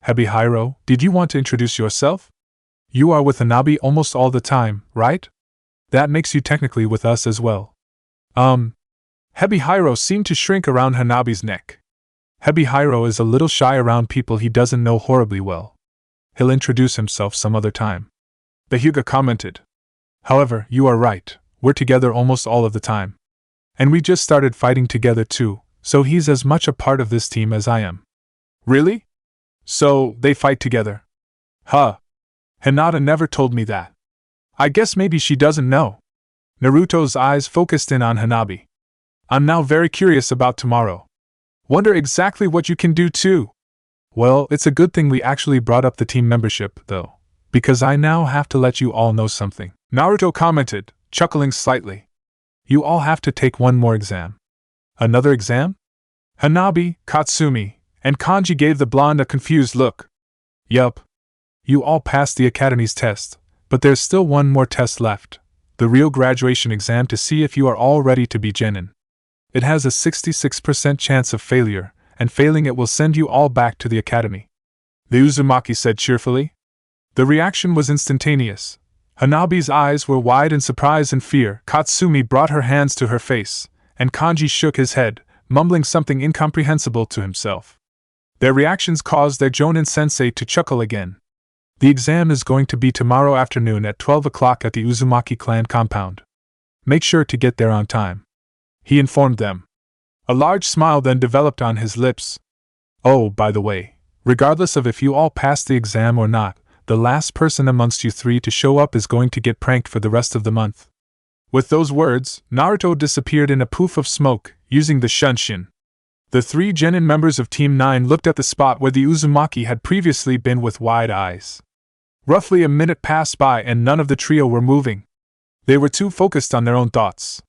Hebihiro, did you want to introduce yourself? You are with Hanabi almost all the time, right? That makes you technically with us as well. Hebihiro seemed to shrink around Hanabi's neck. Hebihiro is a little shy around people he doesn't know horribly well. He'll introduce himself some other time, the Hyuga commented. However, you are right, we're together almost all of the time. And we just started fighting together too, so he's as much a part of this team as I am. Really? So, they fight together? Huh. Hinata never told me that. I guess maybe she doesn't know. Naruto's eyes focused in on Hanabi. I'm now very curious about tomorrow. Wonder exactly what you can do too. Well, it's a good thing we actually brought up the team membership, though, because I now have to let you all know something, Naruto commented, chuckling slightly. You all have to take one more exam. Another exam? Hanabi, Katsumi, and Kanji gave the blonde a confused look. Yup. You all passed the academy's test, but there's still one more test left, the real graduation exam to see if you are all ready to be genin. It has a 66% chance of failure, and failing it will send you all back to the academy, the Uzumaki said cheerfully. The reaction was instantaneous. Hanabi's eyes were wide in surprise and fear. Katsumi brought her hands to her face, and Kanji shook his head, mumbling something incomprehensible to himself. Their reactions caused their Jonin-sensei to chuckle again. The exam is going to be tomorrow afternoon at 12 o'clock at the Uzumaki clan compound. Make sure to get there on time, he informed them. A large smile then developed on his lips. Oh, by the way, regardless of if you all pass the exam or not, the last person amongst you three to show up is going to get pranked for the rest of the month. With those words, Naruto disappeared in a poof of smoke, using the shunshin. The 3 genin members of Team 9 looked at the spot where the Uzumaki had previously been with wide eyes. Roughly a minute passed by and none of the trio were moving. They were too focused on their own thoughts.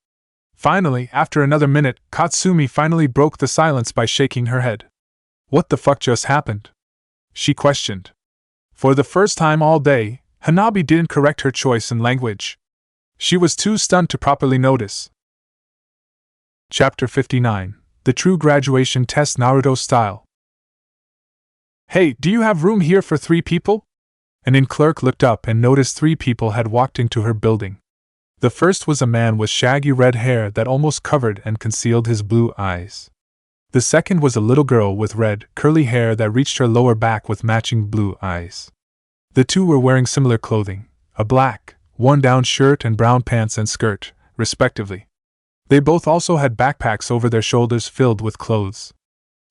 Finally, after another minute, Katsumi finally broke the silence by shaking her head. What the fuck just happened? She questioned. For the first time all day, Hanabi didn't correct her choice in language. She was too stunned to properly notice. Chapter 59. The True Graduation Test Naruto Style. Hey, do you have room here for 3 people? An inn clerk looked up and noticed 3 people had walked into her building. The first was a man with shaggy red hair that almost covered and concealed his blue eyes. The second was a little girl with red, curly hair that reached her lower back with matching blue eyes. The 2 were wearing similar clothing, a black, worn-down shirt and brown pants and skirt, respectively. They both also had backpacks over their shoulders filled with clothes.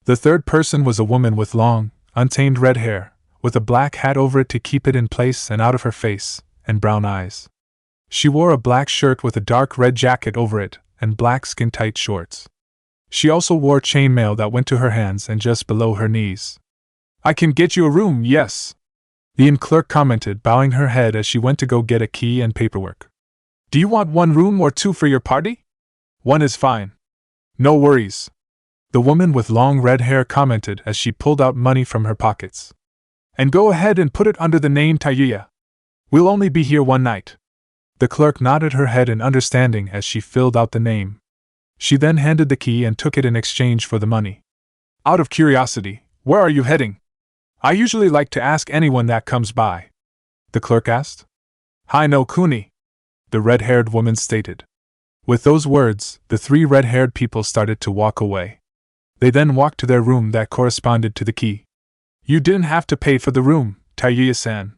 The third person was a woman with long, untamed red hair, with a black hat over it to keep it in place and out of her face, and brown eyes. She wore a black shirt with a dark red jacket over it, and black skin-tight shorts. She also wore chainmail that went to her hands and just below her knees. I can get you a room, yes, the inn clerk commented, bowing her head as she went to go get a key and paperwork. Do you want 1 room or 2 for your party? 1 is fine. No worries, the woman with long red hair commented as she pulled out money from her pockets. And go ahead and put it under the name Tayuya. We'll only be here 1 night. The clerk nodded her head in understanding as she filled out the name. She then handed the key and took it in exchange for the money. Out of curiosity, where are you heading? I usually like to ask anyone that comes by, the clerk asked. Hi no Kuni, the red-haired woman stated. With those words, the 3 red-haired people started to walk away. They then walked to their room that corresponded to the key. You didn't have to pay for the room, Tayuya-san.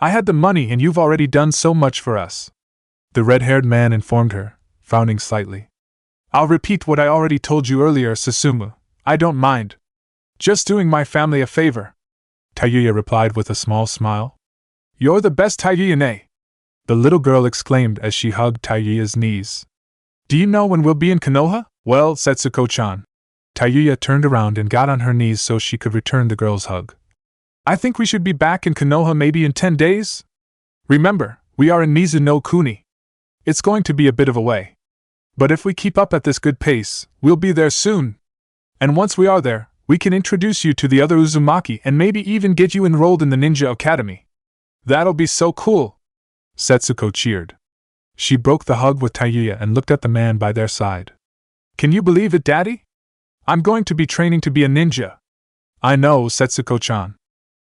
I had the money and you've already done so much for us, the red-haired man informed her, frowning slightly. I'll repeat what I already told you earlier, Susumu. I don't mind. Just doing my family a favor, Tayuya replied with a small smile. You're the best Tayuya-ne, the little girl exclaimed as she hugged Tayuya's knees. Do you know when we'll be in Konoha? Well, Setsuko-chan. Tayuya turned around and got on her knees so she could return the girl's hug. I think we should be back in Konoha maybe in 10 days. Remember, we are in Nizu no Kuni. It's going to be a bit of a way. But if we keep up at this good pace, we'll be there soon. And once we are there, we can introduce you to the other Uzumaki and maybe even get you enrolled in the Ninja Academy. That'll be so cool, Setsuko cheered. She broke the hug with Tayuya and looked at the man by their side. Can you believe it, Daddy? I'm going to be training to be a ninja. I know, Setsuko-chan.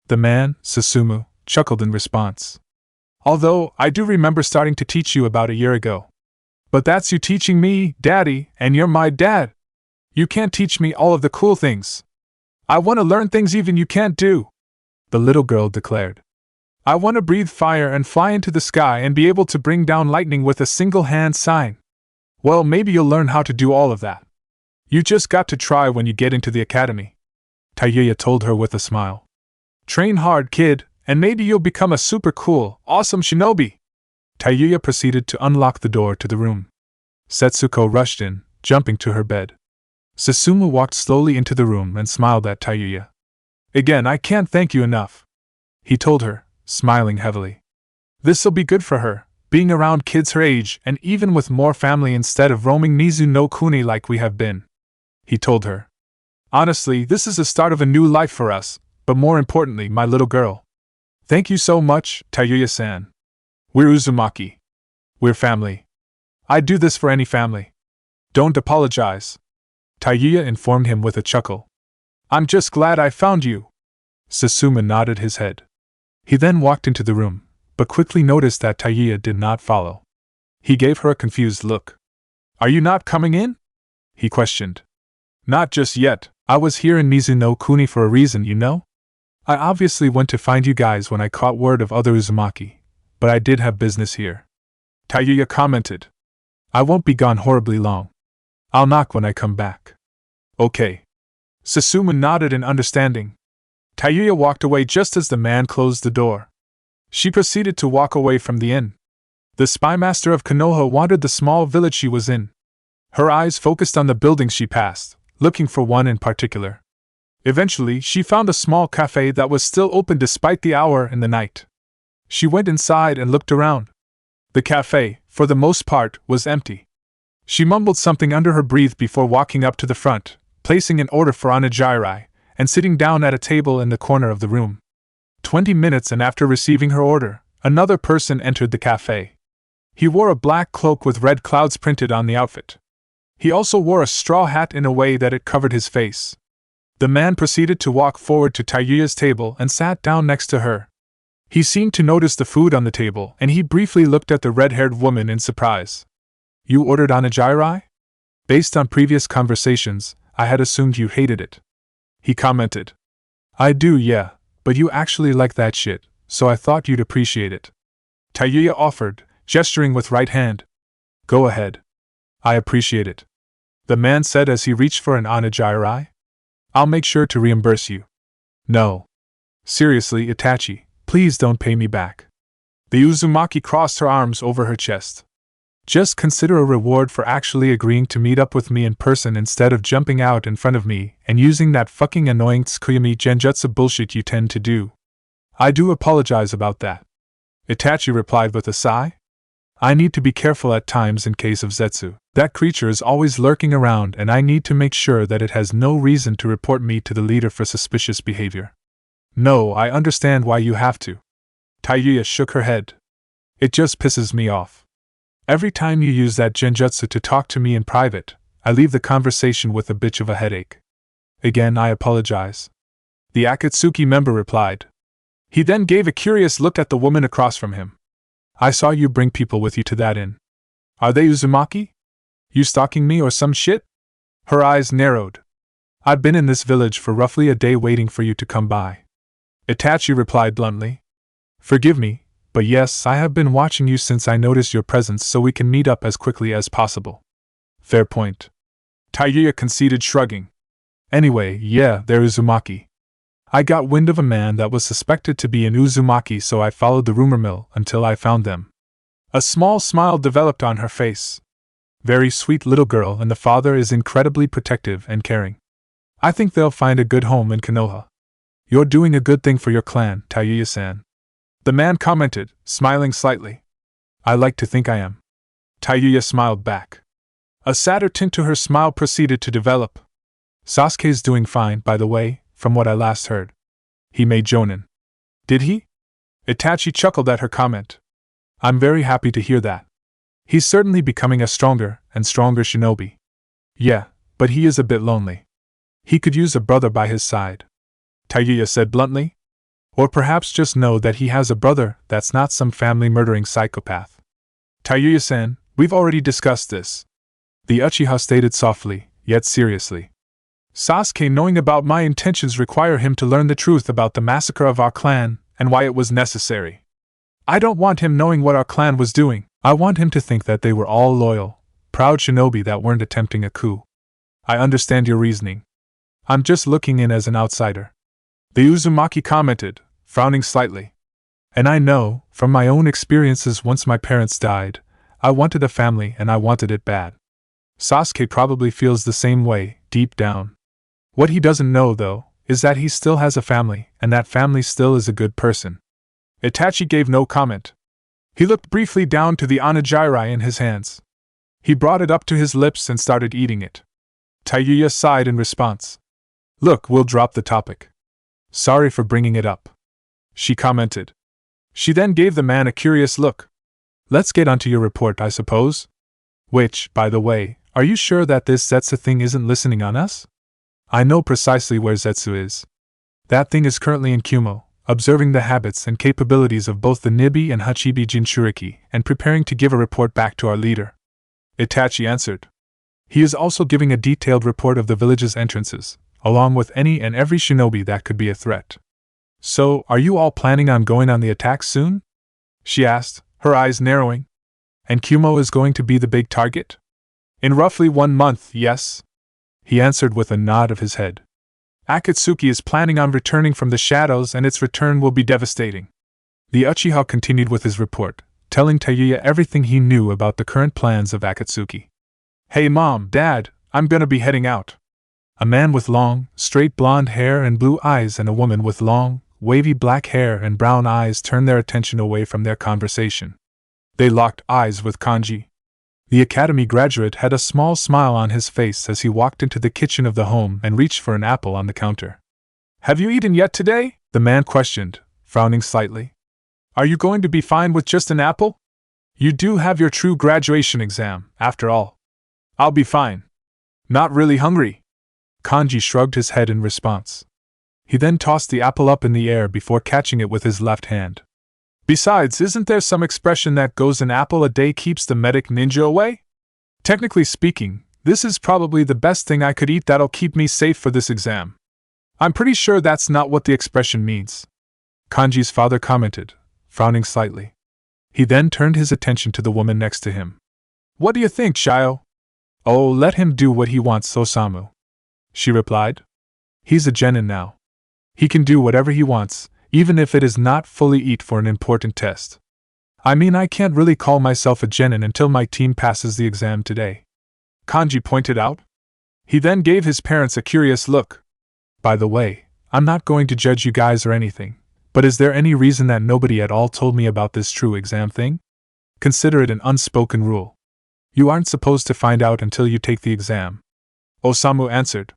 The man, Susumu, chuckled in response. Although, I do remember starting to teach you about a year ago. But that's you teaching me, Daddy, and you're my dad. You can't teach me all of the cool things. I want to learn things even you can't do, the little girl declared. I want to breathe fire and fly into the sky and be able to bring down lightning with a single hand sign. Well, maybe you'll learn how to do all of that. You just got to try when you get into the academy, Tayuya told her with a smile. Train hard, kid, and maybe you'll become a super cool, awesome shinobi. Tayuya proceeded to unlock the door to the room. Setsuko rushed in, jumping to her bed. Susumu walked slowly into the room and smiled at Tayuya. Again, I can't thank you enough, he told her, smiling heavily. This'll be good for her, being around kids her age and even with more family instead of roaming Nizu no Kuni like we have been, he told her. Honestly, this is the start of a new life for us, but more importantly, my little girl. Thank you so much, Tayuya-san. We're Uzumaki. We're family. I'd do this for any family. Don't apologize, Tayuya informed him with a chuckle. I'm just glad I found you. Susumu nodded his head. He then walked into the room, but quickly noticed that Tayuya did not follow. He gave her a confused look. Are you not coming in? He questioned. Not just yet. I was here in Mizuno Kuni for a reason, you know? I obviously went to find you guys when I caught word of other Uzumaki, but I did have business here. Taiyuya commented. I won't be gone horribly long. I'll knock when I come back. Okay. Susumu nodded in understanding. Taiyuya walked away just as the man closed the door. She proceeded to walk away from the inn. The spymaster of Konoha wandered the small village she was in. Her eyes focused on the buildings she passed, looking for one in particular. Eventually, she found a small cafe that was still open despite the hour in the night. She went inside and looked around. The cafe, for the most part, was empty. She mumbled something under her breath before walking up to the front, placing an order for onigiri, and sitting down at a table in the corner of the room. 20 minutes and after receiving her order, another person entered the cafe. He wore a black cloak with red clouds printed on the outfit. He also wore a straw hat in a way that it covered his face. The man proceeded to walk forward to Taiyuya's table and sat down next to her. He seemed to notice the food on the table, and he briefly looked at the red-haired woman in surprise. You ordered onigiri? Based on previous conversations, I had assumed you hated it. He commented. I do, yeah, but you actually like that shit, so I thought you'd appreciate it. Taiyuya offered, gesturing with right hand. Go ahead. I appreciate it. The man said as he reached for an onigiri. I'll make sure to reimburse you. No. Seriously, Itachi, please don't pay me back. The Uzumaki crossed her arms over her chest. Just consider a reward for actually agreeing to meet up with me in person instead of jumping out in front of me and using that fucking annoying Tsukuyami genjutsu bullshit you tend to do. I do apologize about that. Itachi replied with a sigh. I need to be careful at times in case of Zetsu. That creature is always lurking around and I need to make sure that it has no reason to report me to the leader for suspicious behavior. No, I understand why you have to. Taiyuya shook her head. It just pisses me off. Every time you use that genjutsu to talk to me in private, I leave the conversation with a bitch of a headache. Again, I apologize. The Akatsuki member replied. He then gave a curious look at the woman across from him. I saw you bring people with you to that inn. Are they Uzumaki? You stalking me or some shit? Her eyes narrowed. I've been in this village for roughly a day waiting for you to come by. Itachi replied bluntly. Forgive me, but yes, I have been watching you since I noticed your presence so we can meet up as quickly as possible. Fair point. Taiyuya conceded, shrugging. Anyway, yeah, they're Uzumaki. I got wind of a man that was suspected to be an Uzumaki, so I followed the rumor mill until I found them. A small smile developed on her face. Very sweet little girl, and the father is incredibly protective and caring. I think they'll find a good home in Konoha. You're doing a good thing for your clan, Taiyuya-san. The man commented, smiling slightly. I like to think I am. Taiyuya smiled back. A sadder tint to her smile proceeded to develop. Sasuke's doing fine, by the way, from what I last heard. He made Jonin. Did he? Itachi chuckled at her comment. I'm very happy to hear that. He's certainly becoming a stronger and stronger shinobi. Yeah, but he is a bit lonely. He could use a brother by his side. Taiyuya said bluntly. Or perhaps just know that he has a brother that's not some family-murdering psychopath. Taiyuya-san, we've already discussed this. The Uchiha stated softly, yet seriously. Sasuke knowing about my intentions require him to learn the truth about the massacre of our clan and why it was necessary. I don't want him knowing what our clan was doing. I want him to think that they were all loyal, proud shinobi that weren't attempting a coup. I understand your reasoning. I'm just looking in as an outsider. The Uzumaki commented, frowning slightly. And I know, from my own experiences once my parents died, I wanted a family and I wanted it bad. Sasuke probably feels the same way, deep down. What he doesn't know, though, is that he still has a family, and that family still is a good person. Itachi gave no comment. He looked briefly down to the onigiri in his hands. He brought it up to his lips and started eating it. Taiyuya sighed in response. Look, we'll drop the topic. Sorry for bringing it up. She commented. She then gave the man a curious look. Let's get onto your report, I suppose? Which, by the way, are you sure that this Zetsu thing isn't listening on us? I know precisely where Zetsu is. That thing is currently in Kumo, observing the habits and capabilities of both the Nibi and Hachibi Jinchuriki and preparing to give a report back to our leader. Itachi answered. He is also giving a detailed report of the village's entrances, along with any and every shinobi that could be a threat. So, are you all planning on going on the attack soon? She asked, her eyes narrowing. And Kumo is going to be the big target? In roughly 1 month, yes. He answered with a nod of his head. Akatsuki is planning on returning from the shadows, and its return will be devastating. The Uchiha continued with his report, telling Tayuya everything he knew about the current plans of Akatsuki. Hey Mom, Dad, I'm gonna be heading out. A man with long, straight blonde hair and blue eyes and a woman with long, wavy black hair and brown eyes turned their attention away from their conversation. They locked eyes with Kanji. The academy graduate had a small smile on his face as he walked into the kitchen of the home and reached for an apple on the counter. Have you eaten yet today? The man questioned, frowning slightly. Are you going to be fine with just an apple? You do have your true graduation exam, after all. I'll be fine. Not really hungry. Kanji shrugged his head in response. He then tossed the apple up in the air before catching it with his left hand. Besides, isn't there some expression that goes an apple a day keeps the medic ninja away? Technically speaking, this is probably the best thing I could eat that'll keep me safe for this exam. I'm pretty sure that's not what the expression means. Kanji's father commented, frowning slightly. He then turned his attention to the woman next to him. What do you think, Shio? Oh, let him do what he wants, Osamu. She replied. He's a genin now. He can do whatever he wants, even if it is not fully eat for an important test. I mean, I can't really call myself a genin until my team passes the exam today. Kanji pointed out. He then gave his parents a curious look. By the way, I'm not going to judge you guys or anything, but is there any reason that nobody at all told me about this true exam thing? Consider it an unspoken rule. You aren't supposed to find out until you take the exam. Osamu answered.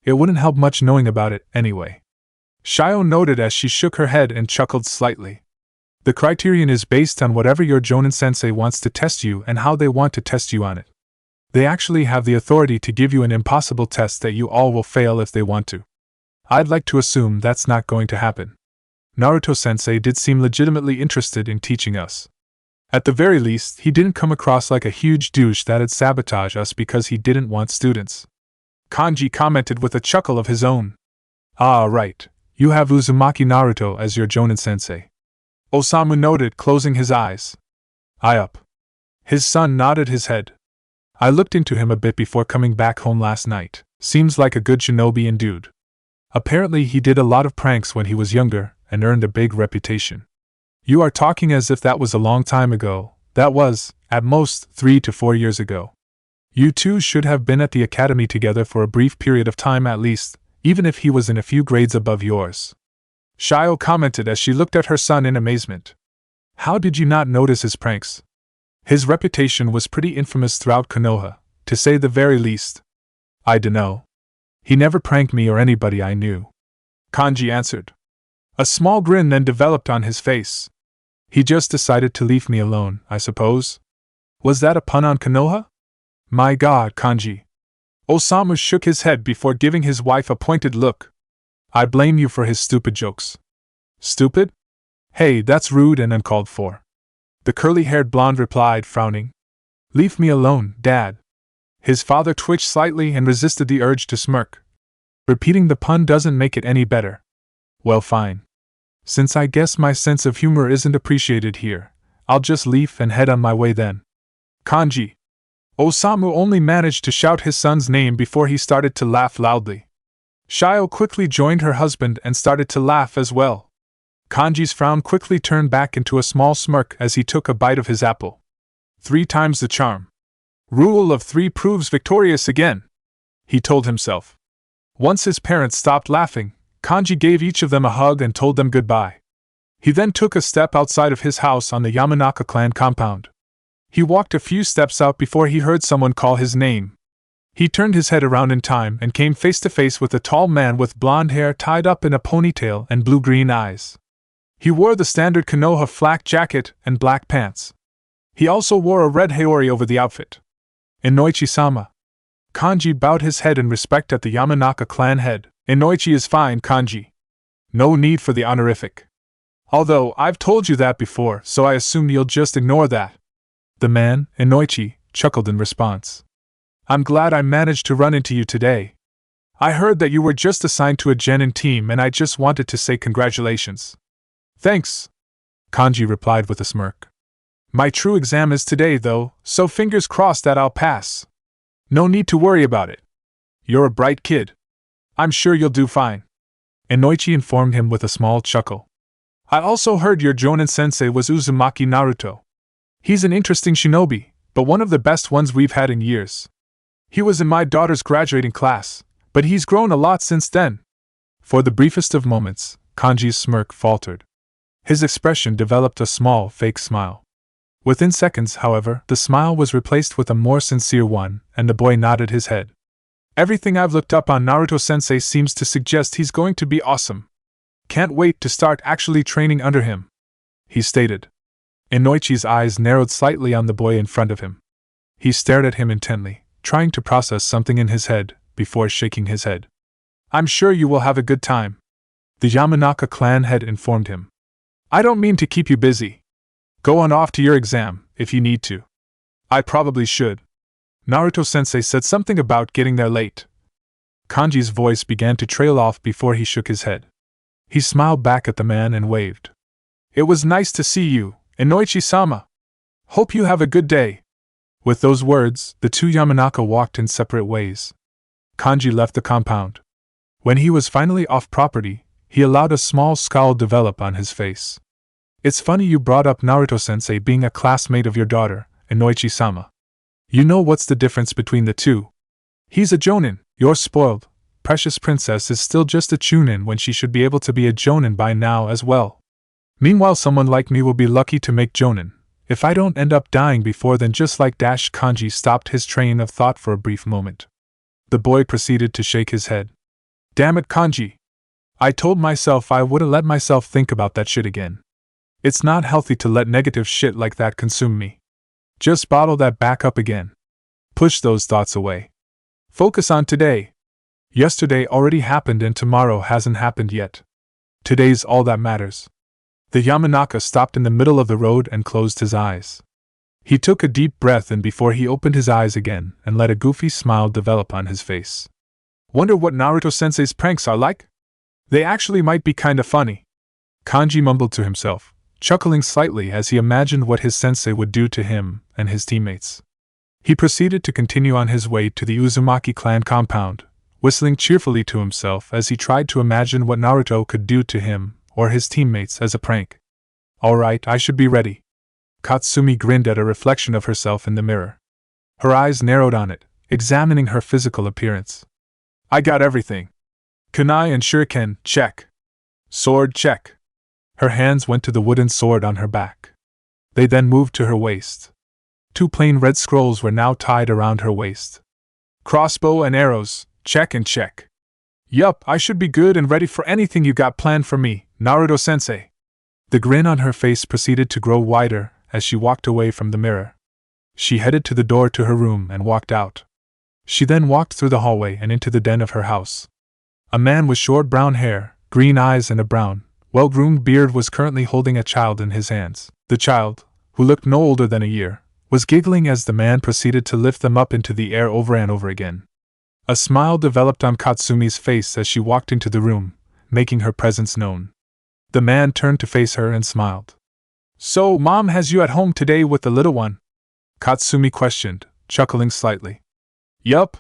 It wouldn't help much knowing about it, anyway. Shio noted as she shook her head and chuckled slightly. The criterion is based on whatever your Jonin-sensei wants to test you and how they want to test you on it. They actually have the authority to give you an impossible test that you all will fail if they want to. I'd like to assume that's not going to happen. Naruto-sensei did seem legitimately interested in teaching us. At the very least, he didn't come across like a huge douche that'd sabotage us because he didn't want students. Kanji commented with a chuckle of his own. Ah, right. You have Uzumaki Naruto as your Jonin-sensei. Osamu noted, closing his eyes. Up. His son nodded his head. I looked into him a bit before coming back home last night. Seems like a good shinobi and dude. Apparently he did a lot of pranks when he was younger and earned a big reputation. You are talking as if that was a long time ago. That was, at most, 3 to 4 years ago. You two should have been at the academy together for a brief period of time at least, even if he was in a few grades above yours. Shio commented as she looked at her son in amazement. How did you not notice his pranks? His reputation was pretty infamous throughout Konoha, to say the very least. I dunno. He never pranked me or anybody I knew. Kanji answered. A small grin then developed on his face. He just decided to leave me alone, I suppose. Was that a pun on Konoha? My God, Kanji. Osamu shook his head before giving his wife a pointed look. I blame you for his stupid jokes. Stupid? Hey, that's rude and uncalled for. The curly-haired blonde replied, frowning. Leave me alone, Dad. His father twitched slightly and resisted the urge to smirk. Repeating the pun doesn't make it any better. Well, fine. Since I guess my sense of humor isn't appreciated here, I'll just leave and head on my way then. Kanji. Osamu only managed to shout his son's name before he started to laugh loudly. Shio quickly joined her husband and started to laugh as well. Kanji's frown quickly turned back into a small smirk as he took a bite of his apple. 3 times the charm. Rule of 3 proves victorious again, he told himself. Once his parents stopped laughing, Kanji gave each of them a hug and told them goodbye. He then took a step outside of his house on the Yamanaka clan compound. He walked a few steps out before he heard someone call his name. He turned his head around in time and came face to face with a tall man with blonde hair tied up in a ponytail and blue-green eyes. He wore the standard Konoha flak jacket and black pants. He also wore a red haori over the outfit. Inoichi-sama. Kanji bowed his head in respect at the Yamanaka clan head. Inoichi is fine, Kanji. No need for the honorific. Although, I've told you that before, so I assume you'll just ignore that. The man, Inoichi, chuckled in response. I'm glad I managed to run into you today. I heard that you were just assigned to a genin team and I just wanted to say congratulations. Thanks, Kanji replied with a smirk. My true exam is today though, so fingers crossed that I'll pass. No need to worry about it. You're a bright kid. I'm sure you'll do fine. Inoichi informed him with a small chuckle. I also heard your Jonin-sensei was Uzumaki Naruto. He's an interesting shinobi, but one of the best ones we've had in years. He was in my daughter's graduating class, but he's grown a lot since then. For the briefest of moments, Kanji's smirk faltered. His expression developed a small, fake smile. Within seconds, however, the smile was replaced with a more sincere one, and the boy nodded his head. Everything I've looked up on Naruto-sensei seems to suggest he's going to be awesome. Can't wait to start actually training under him, he stated. Inoichi's eyes narrowed slightly on the boy in front of him. He stared at him intently, trying to process something in his head, before shaking his head. I'm sure you will have a good time, the Yamanaka clan head informed him. I don't mean to keep you busy. Go on off to your exam, if you need to. I probably should. Naruto-sensei said something about getting there late. Kanji's voice began to trail off before he shook his head. He smiled back at the man and waved. It was nice to see you, Inoichi-sama. Hope you have a good day. With those words, the two Yamanaka walked in separate ways. Kanji left the compound. When he was finally off property, he allowed a small scowl develop on his face. It's funny you brought up Naruto-sensei being a classmate of your daughter, Inoichi-sama. You know what's the difference between the two? He's a jonin, your spoiled, precious princess is still just a chunin when she should be able to be a jonin by now as well. Meanwhile someone like me will be lucky to make jonin, if I don't end up dying before then just like dash. Kanji stopped his train of thought for a brief moment. The boy proceeded to shake his head. Damn it, Kanji. I told myself I wouldn't let myself think about that shit again. It's not healthy to let negative shit like that consume me. Just bottle that back up again. Push those thoughts away. Focus on today. Yesterday already happened and tomorrow hasn't happened yet. Today's all that matters. The Yamanaka stopped in the middle of the road and closed his eyes. He took a deep breath in before he opened his eyes again and let a goofy smile develop on his face. Wonder what Naruto-sensei's pranks are like? They actually might be kinda funny. Kanji mumbled to himself, chuckling slightly as he imagined what his sensei would do to him and his teammates. He proceeded to continue on his way to the Uzumaki clan compound, whistling cheerfully to himself as he tried to imagine what Naruto could do to him or his teammates as a prank. Alright, I should be ready. Katsumi grinned at a reflection of herself in the mirror. Her eyes narrowed on it, examining her physical appearance. I got everything. Kunai and shuriken, check. Sword, check. Her hands went to the wooden sword on her back. They then moved to her waist. 2 plain red scrolls were now tied around her waist. Crossbow and arrows, check and check. Yup, I should be good and ready for anything you got planned for me, Naruto-sensei. The grin on her face proceeded to grow wider as she walked away from the mirror. She headed to the door to her room and walked out. She then walked through the hallway and into the den of her house. A man with short brown hair, green eyes and a brown, well-groomed beard was currently holding a child in his hands. The child, who looked no older than a year, was giggling as the man proceeded to lift them up into the air over and over again. A smile developed on Katsumi's face as she walked into the room, making her presence known. The man turned to face her and smiled. So, Mom has you at home today with the little one? Katsumi questioned, chuckling slightly. Yup.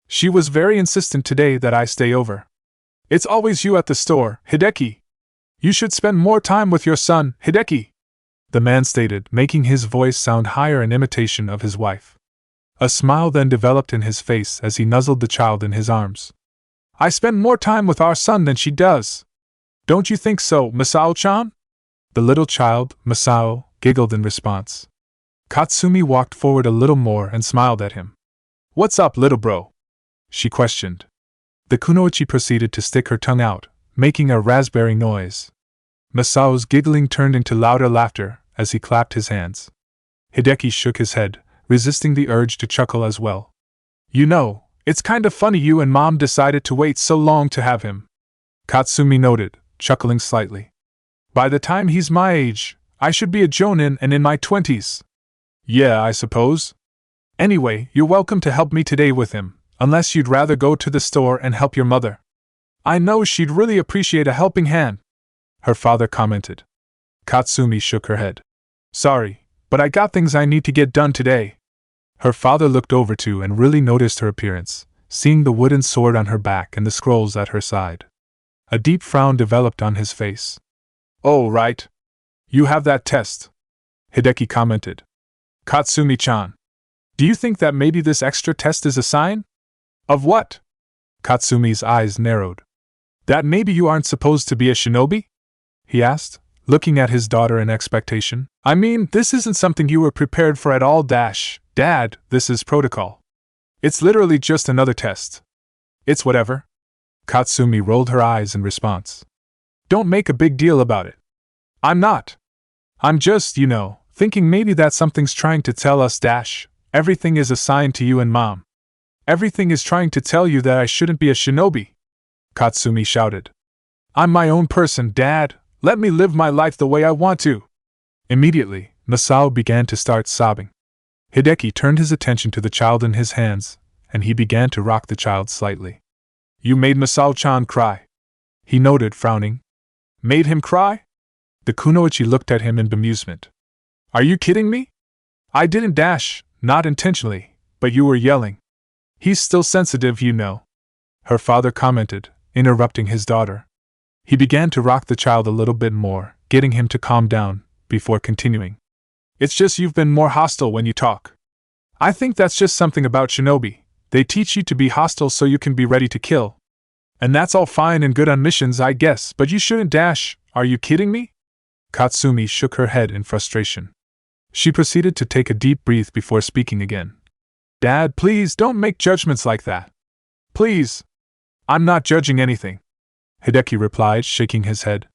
She was very insistent today that I stay over. It's always you at the store, Hideki. You should spend more time with your son, Hideki, the man stated, making his voice sound higher in imitation of his wife. A smile then developed in his face as he nuzzled the child in his arms. I spend more time with our son than she does. Don't you think so, Masao-chan? The little child, Masao, giggled in response. Katsumi walked forward a little more and smiled at him. What's up, little bro? She questioned. The kunoichi proceeded to stick her tongue out, making a raspberry noise. Masao's giggling turned into louder laughter as he clapped his hands. Hideki shook his head, resisting the urge to chuckle as well. You know, it's kind of funny you and Mom decided to wait so long to have him. Katsumi noted, chuckling slightly. By the time he's my age, I should be a jonin and in my 20s. Yeah, I suppose. Anyway, you're welcome to help me today with him, unless you'd rather go to the store and help your mother. I know she'd really appreciate a helping hand, her father commented. Katsumi shook her head. Sorry, but I got things I need to get done today. Her father looked over too and really noticed her appearance, seeing the wooden sword on her back and the scrolls at her side. A deep frown developed on his face. Oh, right. You have that test, Hideki commented. Katsumi-chan, do you think that maybe this extra test is a sign? Of what? Katsumi's eyes narrowed. That maybe you aren't supposed to be a shinobi? He asked, looking at his daughter in expectation. I mean, this isn't something you were prepared for at all. Dad, this is protocol. It's literally just another test. It's whatever. Katsumi rolled her eyes in response. Don't make a big deal about it. I'm not. I'm just, thinking maybe that something's trying to tell us. Everything is a sign to you and Mom. Everything is trying to tell you that I shouldn't be a shinobi. Katsumi shouted. I'm my own person, Dad. Let me live my life the way I want to. Immediately, Masao began to start sobbing. Hideki turned his attention to the child in his hands, and he began to rock the child slightly. You made Masao-chan cry, he noted, frowning. Made him cry? The kunoichi looked at him in bemusement. Are you kidding me? I didn't, not intentionally, but you were yelling. He's still sensitive, her father commented, interrupting his daughter. He began to rock the child a little bit more, getting him to calm down, before continuing. It's just you've been more hostile when you talk. I think that's just something about shinobi. They teach you to be hostile so you can be ready to kill. And that's all fine and good on missions, I guess, but you shouldn't. Are you kidding me? Katsumi shook her head in frustration. She proceeded to take a deep breath before speaking again. Dad, please don't make judgments like that. Please. I'm not judging anything, Hideki replied, shaking his head.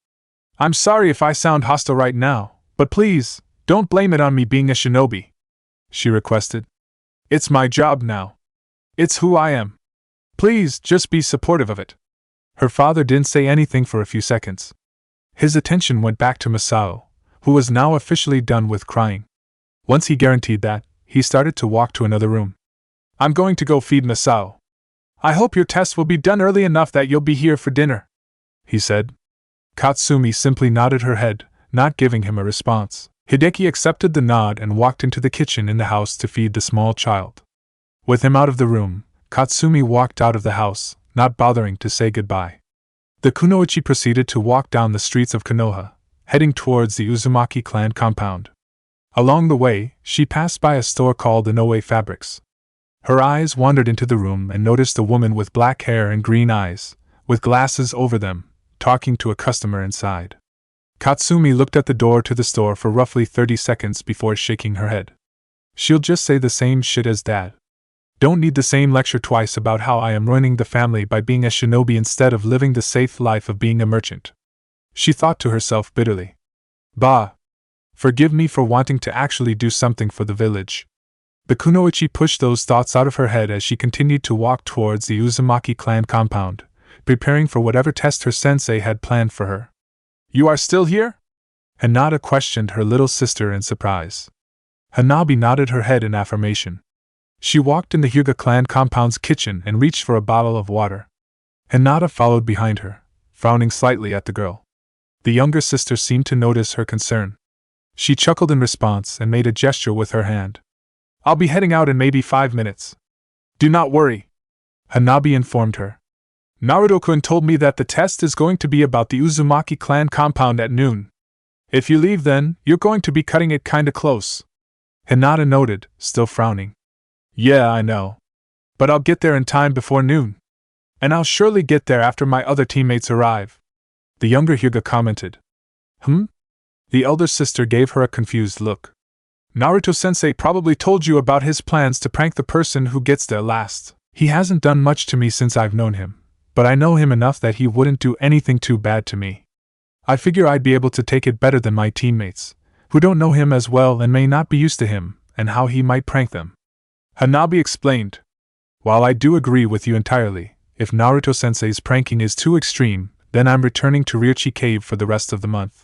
I'm sorry if I sound hostile right now, but please, don't blame it on me being a shinobi, she requested. It's my job now. It's who I am. Please, just be supportive of it. Her father didn't say anything for a few seconds. His attention went back to Masao, who was now officially done with crying. Once he guaranteed that, he started to walk to another room. I'm going to go feed Masao. I hope your test will be done early enough that you'll be here for dinner, he said. Katsumi simply nodded her head, not giving him a response. Hideki accepted the nod and walked into the kitchen in the house to feed the small child. With him out of the room, Katsumi walked out of the house, not bothering to say goodbye. The kunoichi proceeded to walk down the streets of Konoha, heading towards the Uzumaki clan compound. Along the way, she passed by a store called Inoue Fabrics. Her eyes wandered into the room and noticed a woman with black hair and green eyes, with glasses over them, talking to a customer inside. Katsumi looked at the door to the store for roughly 30 seconds before shaking her head. She'll just say the same shit as Dad. Don't need the same lecture twice about how I am ruining the family by being a shinobi instead of living the safe life of being a merchant. She thought to herself bitterly. Bah! Forgive me for wanting to actually do something for the village. The kunoichi pushed those thoughts out of her head as she continued to walk towards the Uzumaki clan compound, preparing for whatever test her sensei had planned for her. You are still here? Hinata questioned her little sister in surprise. Hanabi nodded her head in affirmation. She walked in the Hyuga clan compound's kitchen and reached for a bottle of water. Hinata followed behind her, frowning slightly at the girl. The younger sister seemed to notice her concern. She chuckled in response and made a gesture with her hand. I'll be heading out in maybe 5 minutes. Do not worry, Hanabi informed her. Naruto-kun told me that the test is going to be about the Uzumaki clan compound at noon. If you leave then, you're going to be cutting it kinda close. Hinata noted, still frowning. Yeah, I know. But I'll get there in time before noon. And I'll surely get there after my other teammates arrive, the younger Hyuga commented. The elder sister gave her a confused look. Naruto-sensei probably told you about his plans to prank the person who gets there last. He hasn't done much to me since I've known him, but I know him enough that he wouldn't do anything too bad to me. I figure I'd be able to take it better than my teammates, who don't know him as well and may not be used to him, and how he might prank them. Hanabi explained. While I do agree with you entirely, if Naruto-sensei's pranking is too extreme, then I'm returning to Ryuchi Cave for the rest of the month.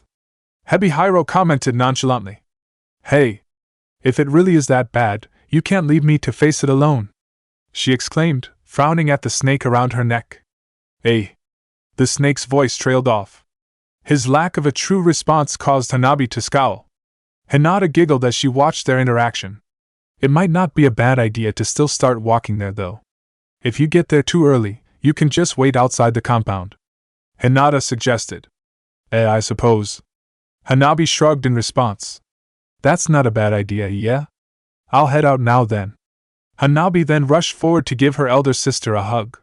Hebihiro commented nonchalantly. Hey! If it really is that bad, you can't leave me to face it alone," she exclaimed, frowning at the snake around her neck. "Eh?" The snake's voice trailed off. His lack of a true response caused Hanabi to scowl. Hinata giggled as she watched their interaction. It might not be a bad idea to still start walking there, though. If you get there too early, you can just wait outside the compound, Hinata suggested. I suppose. Hanabi shrugged in response. That's not a bad idea, yeah? I'll head out now then. Hanabi then rushed forward to give her elder sister a hug.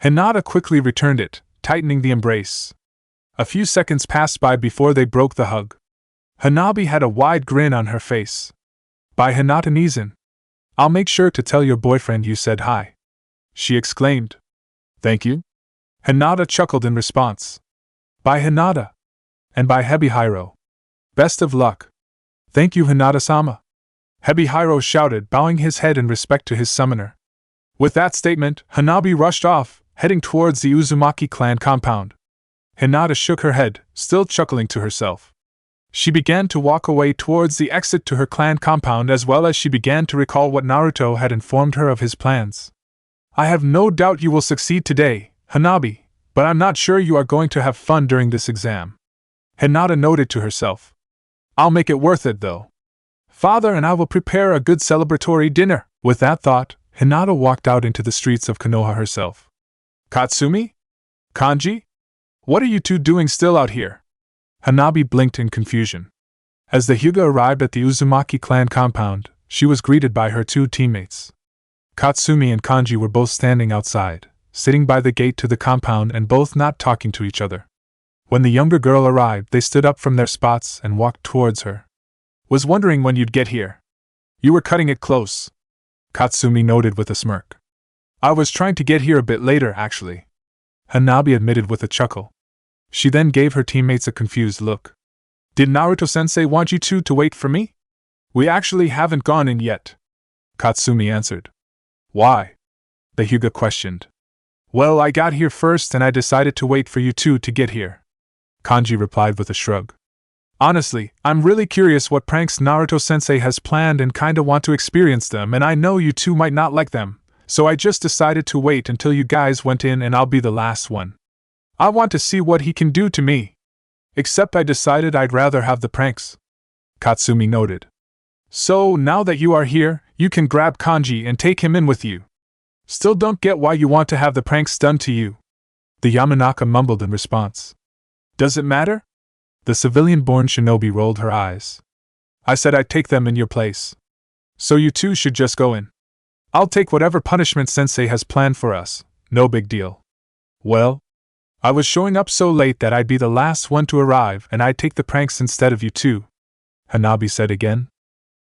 Hinata quickly returned it, tightening the embrace. A few seconds passed by before they broke the hug. Hanabi had a wide grin on her face. By Hinata Nizan. I'll make sure to tell your boyfriend you said hi, she exclaimed. Thank you? Hinata chuckled in response. By Hinata. And by Hebihiro. Best of luck. Thank you, Hinata-sama. Hebihiro shouted, bowing his head in respect to his summoner. With that statement, Hanabi rushed off, heading towards the Uzumaki clan compound. Hinata shook her head, still chuckling to herself. She began to walk away towards the exit to her clan compound as well as she began to recall what Naruto had informed her of his plans. I have no doubt you will succeed today, Hanabi, but I'm not sure you are going to have fun during this exam. Hinata noted to herself. I'll make it worth it, though. Father and I will prepare a good celebratory dinner. With that thought, Hinata walked out into the streets of Konoha herself. Katsumi? Kanji? What are you two doing still out here? Hanabi blinked in confusion. As the Hyuga arrived at the Uzumaki clan compound, she was greeted by her two teammates. Katsumi and Kanji were both standing outside, sitting by the gate to the compound and both not talking to each other. When the younger girl arrived, they stood up from their spots and walked towards her. Was wondering when you'd get here. You were cutting it close, Katsumi noted with a smirk. I was trying to get here a bit later, actually, Hanabi admitted with a chuckle. She then gave her teammates a confused look. Did Naruto-sensei want you two to wait for me? We actually haven't gone in yet, Katsumi answered. Why? The Hyuga questioned. Well, I got here first and I decided to wait for you two to get here, Kanji replied with a shrug. Honestly, I'm really curious what pranks Naruto-sensei has planned and kinda want to experience them, and I know you two might not like them, so I just decided to wait until you guys went in and I'll be the last one. I want to see what he can do to me. Except I decided I'd rather have the pranks, Katsumi noted. So, now that you are here, you can grab Kanji and take him in with you. Still don't get why you want to have the pranks done to you, the Yamanaka mumbled in response. Does it matter? The civilian-born shinobi rolled her eyes. I said I'd take them in your place. So you two should just go in. I'll take whatever punishment sensei has planned for us, no big deal. Well, I was showing up so late that I'd be the last one to arrive and I'd take the pranks instead of you two, Hanabi said again.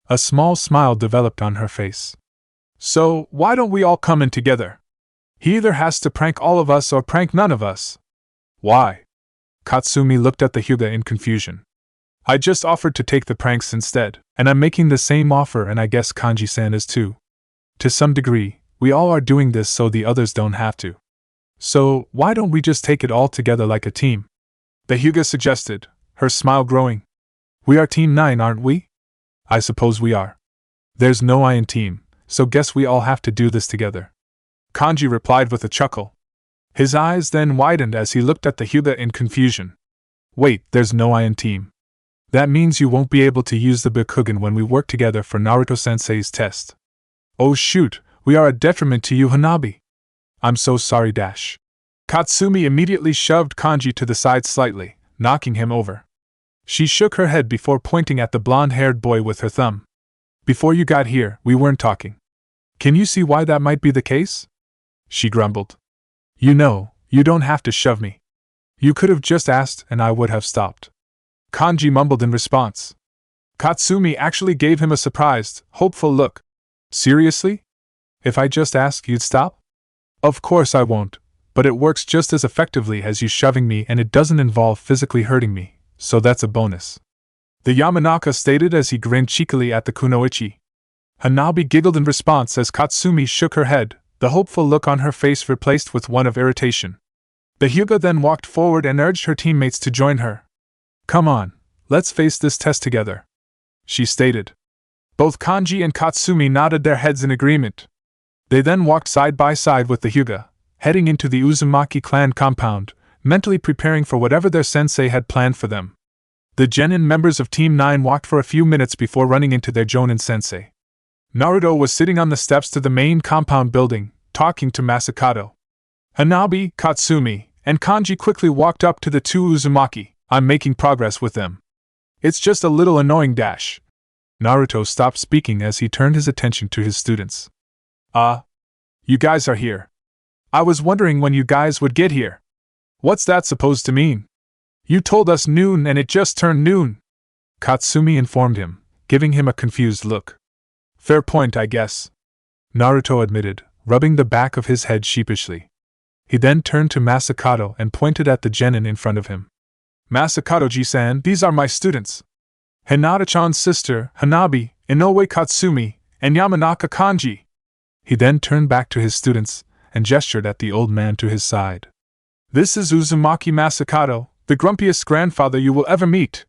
A small smile developed on her face. So, why don't we all come in together? He either has to prank all of us or prank none of us. Why? Katsumi looked at the Hyuga in confusion. I just offered to take the pranks instead, and I'm making the same offer, and I guess Kanji-san is too. To some degree, we all are doing this so the others don't have to. So, why don't we just take it all together like a team? The Hyuga suggested, her smile growing. We are Team 9, aren't we? I suppose we are. There's no I in team, so guess we all have to do this together. Kanji replied with a chuckle. His eyes then widened as he looked at the Hyuga in confusion. Wait, there's no I in team. That means you won't be able to use the Byakugan when we work together for Naruto-sensei's test. Oh shoot, we are a detriment to you, Hanabi. I'm so sorry, Dash. Katsumi immediately shoved Kanji to the side slightly, knocking him over. She shook her head before pointing at the blonde-haired boy with her thumb. Before you got here, we weren't talking. Can you see why that might be the case? She grumbled. You know, you don't have to shove me. You could have just asked and I would have stopped. Kanji mumbled in response. Katsumi actually gave him a surprised, hopeful look. Seriously? If I just ask, you'd stop? Of course I won't, but it works just as effectively as you shoving me and it doesn't involve physically hurting me, so that's a bonus. The Yamanaka stated as he grinned cheekily at the kunoichi. Hanabi giggled in response as Katsumi shook her head, the hopeful look on her face replaced with one of irritation. The Hyuga then walked forward and urged her teammates to join her. Come on, let's face this test together, she stated. Both Kanji and Katsumi nodded their heads in agreement. They then walked side by side with the Hyuga, heading into the Uzumaki clan compound, mentally preparing for whatever their sensei had planned for them. The Genin members of Team 9 walked for a few minutes before running into their Jonin sensei. Naruto was sitting on the steps to the main compound building, talking to Masakato. Hanabi, Katsumi, and Kanji quickly walked up to the two Uzumaki. I'm making progress with them. It's just a little annoying dash. Naruto stopped speaking as he turned his attention to his students. You guys are here. I was wondering when you guys would get here. What's that supposed to mean? You told us noon and it just turned noon. Katsumi informed him, giving him a confused look. Fair point, I guess. Naruto admitted, rubbing the back of his head sheepishly. He then turned to Masakato and pointed at the genin in front of him. Masakato-ji-san, these are my students. Hinata-chan's sister, Hanabi, Inoue Katsumi, and Yamanaka Kanji. He then turned back to his students and gestured at the old man to his side. This is Uzumaki Masakato, the grumpiest grandfather you will ever meet.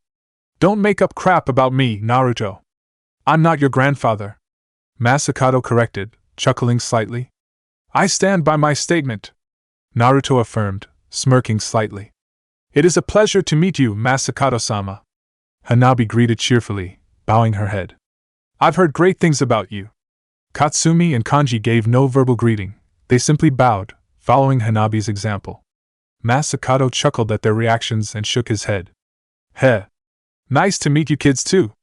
Don't make up crap about me, Naruto. I'm not your grandfather. Masakato corrected, chuckling slightly. I stand by my statement. Naruto affirmed, smirking slightly. It is a pleasure to meet you, Masakato-sama. Hanabi greeted cheerfully, bowing her head. I've heard great things about you. Katsumi and Kanji gave no verbal greeting, they simply bowed, following Hanabi's example. Masakato chuckled at their reactions and shook his head. Heh. Nice to meet you kids too.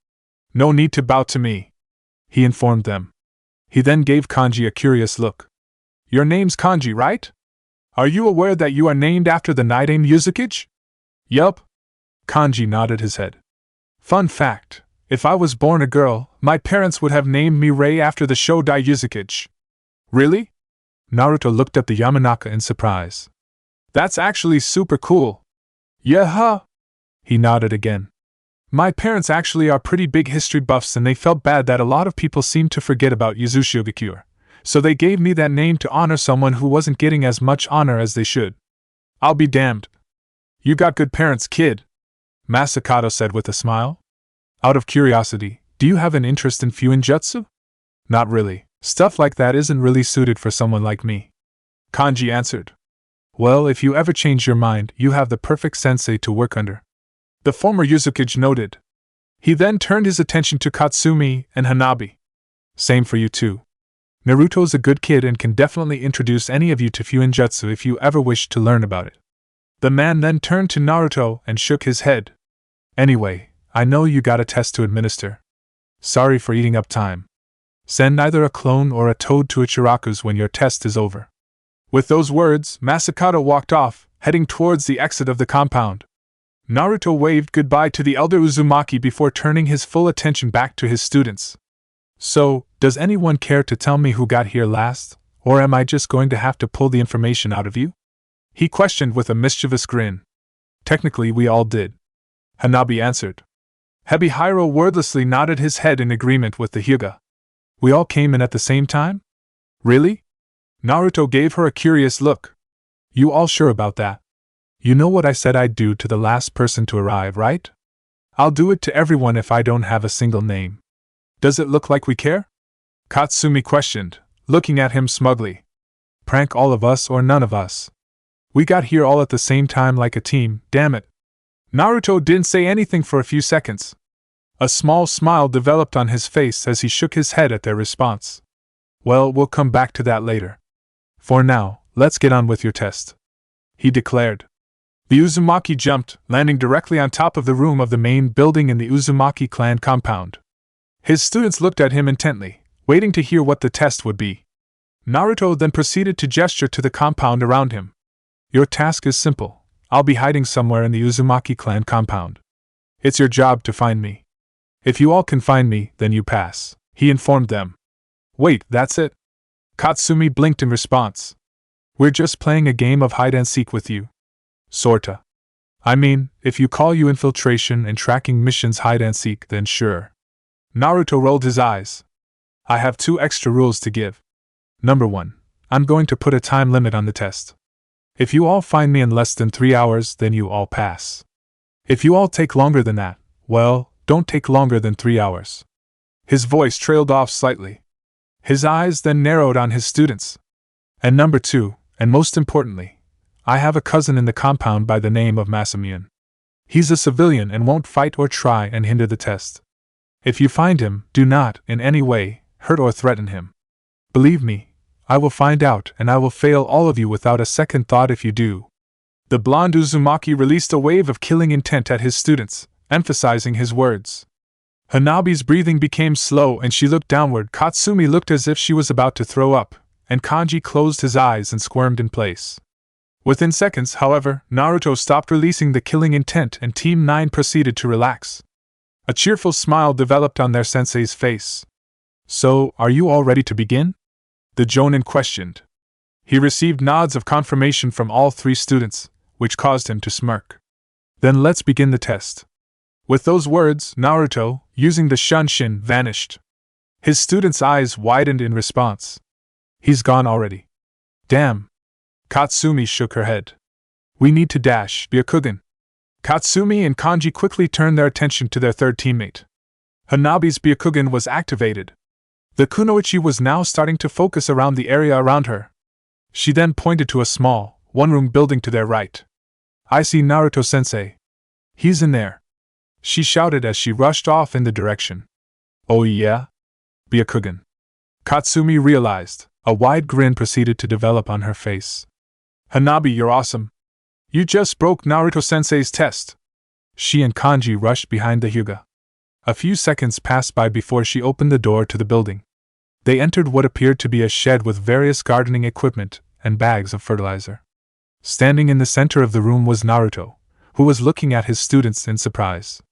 No need to bow to me, he informed them. He then gave Kanji a curious look. Your name's Kanji, right? Are you aware that you are named after the Nidaime Yuzukage? Yup. Kanji nodded his head. Fun fact, if I was born a girl, my parents would have named me Rei after the Shodai Yuzukage. Really? Naruto looked at the Yamanaka in surprise. That's actually super cool. Yeah, huh? He nodded again. My parents actually are pretty big history buffs and they felt bad that a lot of people seemed to forget about Yuzushiogakure, so they gave me that name to honor someone who wasn't getting as much honor as they should. I'll be damned. You got good parents, kid, Masakato said with a smile. Out of curiosity, do you have an interest in Fuinjutsu? Not really. Stuff like that isn't really suited for someone like me. Kanji answered. Well, if you ever change your mind, you have the perfect sensei to work under. The former Yuzukage noted. He then turned his attention to Katsumi and Hanabi. Same for you too. Naruto's a good kid and can definitely introduce any of you to Fuinjutsu if you ever wish to learn about it. The man then turned to Naruto and shook his head. Anyway, I know you got a test to administer. Sorry for eating up time. Send either a clone or a toad to Ichiraku's when your test is over. With those words, Masakato walked off, heading towards the exit of the compound. Naruto waved goodbye to the elder Uzumaki before turning his full attention back to his students. So, does anyone care to tell me who got here last, or am I just going to have to pull the information out of you? He questioned with a mischievous grin. Technically we all did. Hanabi answered. Hebihiro wordlessly nodded his head in agreement with the Hyuga. We all came in at the same time? Really? Naruto gave her a curious look. You all sure about that? You know what I said I'd do to the last person to arrive, right? I'll do it to everyone if I don't have a single name. Does it look like we care? Katsumi questioned, looking at him smugly. Prank all of us or none of us. We got here all at the same time like a team, damn it. Naruto didn't say anything for a few seconds. A small smile developed on his face as he shook his head at their response. Well, we'll come back to that later. For now, let's get on with your test, he declared. The Uzumaki jumped, landing directly on top of the room of the main building in the Uzumaki clan compound. His students looked at him intently, waiting to hear what the test would be. Naruto then proceeded to gesture to the compound around him. Your task is simple. I'll be hiding somewhere in the Uzumaki clan compound. It's your job to find me. If you all can find me, then you pass, he informed them. Wait, that's it? Katsumi blinked in response. We're just playing a game of hide-and-seek with you. Sorta. I mean, if you call you infiltration and tracking missions hide-and-seek, then sure. Naruto rolled his eyes. I have 2 extra rules to give. Number 1. I'm going to put a time limit on the test. If you all find me in less than 3 hours, then you all pass. If you all take longer than that, well, don't take longer than 3 hours. His voice trailed off slightly. His eyes then narrowed on his students. And number 2, and most importantly, I have a cousin in the compound by the name of Masamune. He's a civilian and won't fight or try and hinder the test. If you find him, do not, in any way, hurt or threaten him. Believe me, I will find out and I will fail all of you without a second thought if you do. The blonde Uzumaki released a wave of killing intent at his students, emphasizing his words. Hanabi's breathing became slow and she looked downward. Katsumi looked as if she was about to throw up, and Kanji closed his eyes and squirmed in place. Within seconds, however, Naruto stopped releasing the killing intent and Team 9 proceeded to relax. A cheerful smile developed on their sensei's face. So, are you all ready to begin? The Jonin questioned. He received nods of confirmation from all 3 students, which caused him to smirk. Then let's begin the test. With those words, Naruto, using the Shunshin, vanished. His students' eyes widened in response. He's gone already. Damn. Katsumi shook her head. We need to dash, Byakugan. Katsumi and Kanji quickly turned their attention to their third teammate. Hanabi's Byakugan was activated. The kunoichi was now starting to focus around the area around her. She then pointed to a small, one-room building to their right. I see Naruto-sensei. He's in there. She shouted as she rushed off in the direction. Oh yeah? Byakugan. Katsumi realized. A wide grin proceeded to develop on her face. Hanabi, you're awesome. You just broke Naruto-sensei's test. She and Kanji rushed behind the Hyuga. A few seconds passed by before she opened the door to the building. They entered what appeared to be a shed with various gardening equipment and bags of fertilizer. Standing in the center of the room was Naruto, who was looking at his students in surprise.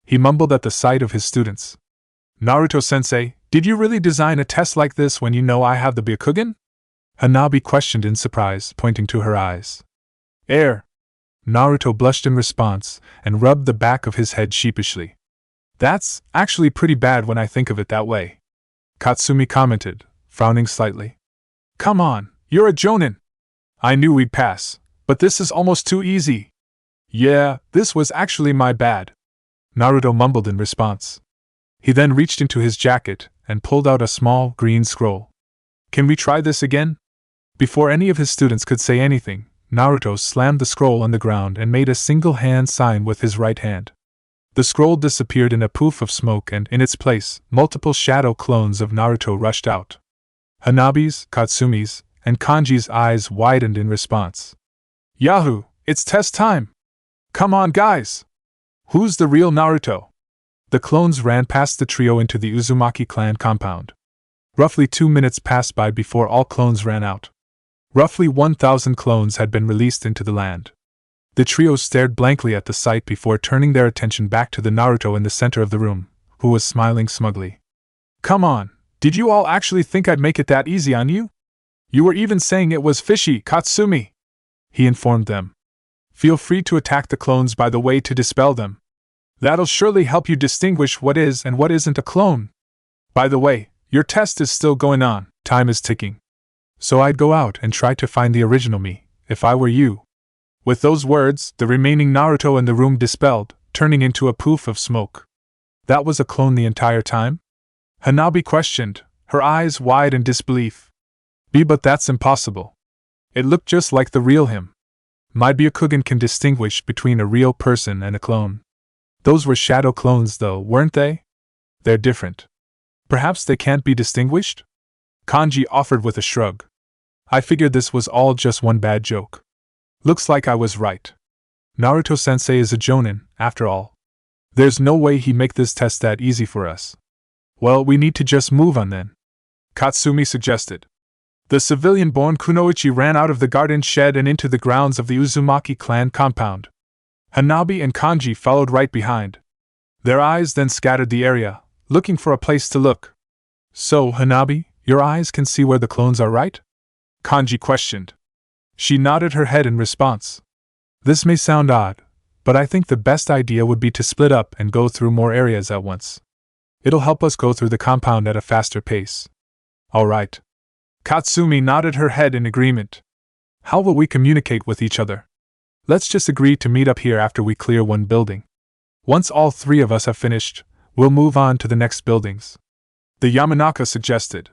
He mumbled at the sight of his students. Naruto-sensei, did you really design a test like this when you know I have the Byakugan? Hanabi questioned in surprise, pointing to her eyes. Naruto blushed in response and rubbed the back of his head sheepishly. That's actually pretty bad when I think of it that way. Katsumi commented, frowning slightly. Come on, you're a Jonin. I knew we'd pass, but this is almost too easy. Yeah, this was actually my bad. Naruto mumbled in response. He then reached into his jacket and pulled out a small, green scroll. Can we try this again? Before any of his students could say anything, Naruto slammed the scroll on the ground and made a single hand sign with his right hand. The scroll disappeared in a poof of smoke and, in its place, multiple shadow clones of Naruto rushed out. Hanabi's, Katsumi's, and Kanji's eyes widened in response. Yahoo! It's test time! Come on, guys! Who's the real Naruto? The clones ran past the trio into the Uzumaki clan compound. Roughly 2 minutes passed by before all clones ran out. Roughly 1,000 clones had been released into the land. The trio stared blankly at the sight before turning their attention back to the Naruto in the center of the room, who was smiling smugly. Come on, did you all actually think I'd make it that easy on you? You were even saying it was fishy, Katsumi! He informed them. Feel free to attack the clones by the way to dispel them. That'll surely help you distinguish what is and what isn't a clone. By the way, your test is still going on, time is ticking. So I'd go out and try to find the original me, if I were you. With those words, the remaining Naruto in the room dispelled, turning into a poof of smoke. That was a clone the entire time? Hanabi questioned, her eyes wide in disbelief. But that's impossible. It looked just like the real him. My Byakugan can distinguish between a real person and a clone. Those were shadow clones though, weren't they? They're different. Perhaps they can't be distinguished? Kanji offered with a shrug. I figured this was all just one bad joke. Looks like I was right. Naruto-sensei is a Jonin, after all. There's no way he'd make this test that easy for us. Well, we need to just move on then. Katsumi suggested. The civilian-born kunoichi ran out of the garden shed and into the grounds of the Uzumaki clan compound. Hanabi and Kanji followed right behind. Their eyes then scattered the area, looking for a place to look. So, Hanabi, your eyes can see where the clones are, right? Kanji questioned. She nodded her head in response. This may sound odd, but I think the best idea would be to split up and go through more areas at once. It'll help us go through the compound at a faster pace. All right. Katsumi nodded her head in agreement. How will we communicate with each other? Let's just agree to meet up here after we clear one building. Once all three of us have finished, We'll move on to the next buildings. The Yamanaka suggested.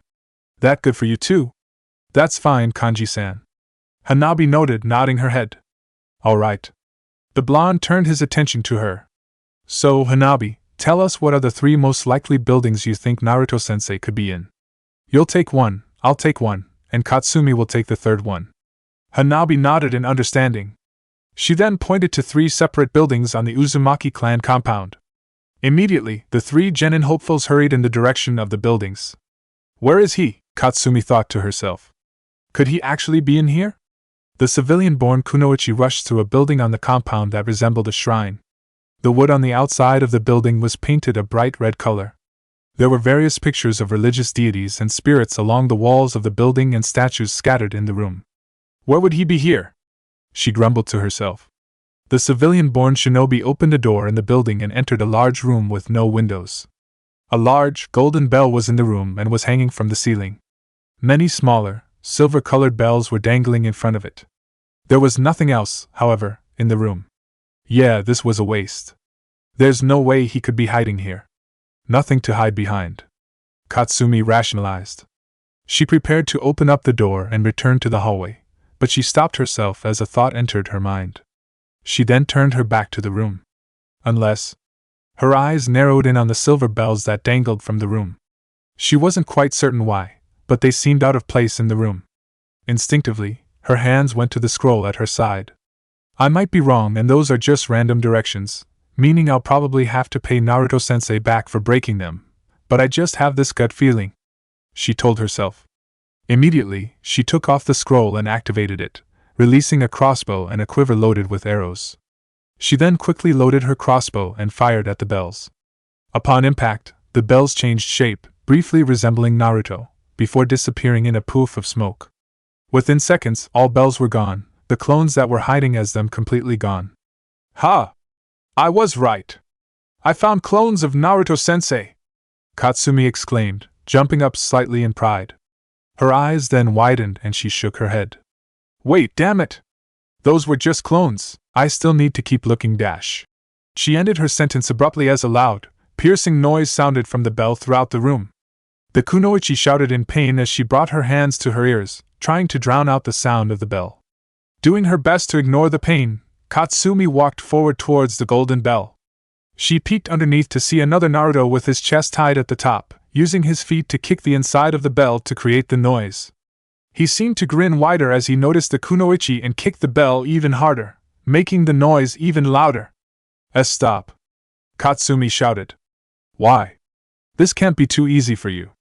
That good for you too? That's fine, Kanji-san. Hanabi noted, nodding her head. All right. The blonde turned his attention to her. So, Hanabi, tell us what are the 3 most likely buildings you think Naruto-sensei could be in. You'll take one, I'll take one, and Katsumi will take the 3rd one. Hanabi nodded in understanding. She then pointed to 3 separate buildings on the Uzumaki clan compound. Immediately, the 3 genin hopefuls hurried in the direction of the buildings. Where is he? Katsumi thought to herself. Could he actually be in here? The civilian-born Kunoichi rushed through a building on the compound that resembled a shrine. The wood on the outside of the building was painted a bright red color. There were various pictures of religious deities and spirits along the walls of the building and statues scattered in the room. Where would he be here? She grumbled to herself. The civilian-born shinobi opened a door in the building and entered a large room with no windows. A large, golden bell was in the room and was hanging from the ceiling. Many smaller, silver-colored bells were dangling in front of it. There was nothing else, however, in the room. Yeah, this was a waste. There's no way he could be hiding here. Nothing to hide behind. Katsumi rationalized. She prepared to open up the door and return to the hallway, but she stopped herself as a thought entered her mind. She then turned her back to the room. Unless... Her eyes narrowed in on the silver bells that dangled from the room. She wasn't quite certain why, but they seemed out of place in the room. Instinctively, her hands went to the scroll at her side. I might be wrong and those are just random directions, meaning I'll probably have to pay Naruto-sensei back for breaking them, but I just have this gut feeling, she told herself. Immediately, she took off the scroll and activated it, releasing a crossbow and a quiver loaded with arrows. She then quickly loaded her crossbow and fired at the bells. Upon impact, the bells changed shape, briefly resembling Naruto, before disappearing in a poof of smoke. Within seconds, all bells were gone, the clones that were hiding as them completely gone. Ha! I was right! I found clones of Naruto-sensei! Katsumi exclaimed, jumping up slightly in pride. Her eyes then widened and she shook her head. Wait, damn it! Those were just clones, I still need to keep looking dash. She ended her sentence abruptly as a loud, piercing noise sounded from the bell throughout the room. The kunoichi shouted in pain as she brought her hands to her ears, trying to drown out the sound of the bell. Doing her best to ignore the pain, Katsumi walked forward towards the golden bell. She peeked underneath to see another Naruto with his chest tied at the top, using his feet to kick the inside of the bell to create the noise. He seemed to grin wider as he noticed the kunoichi and kicked the bell even harder, making the noise even louder. Stop! Katsumi shouted. Why? This can't be too easy for you.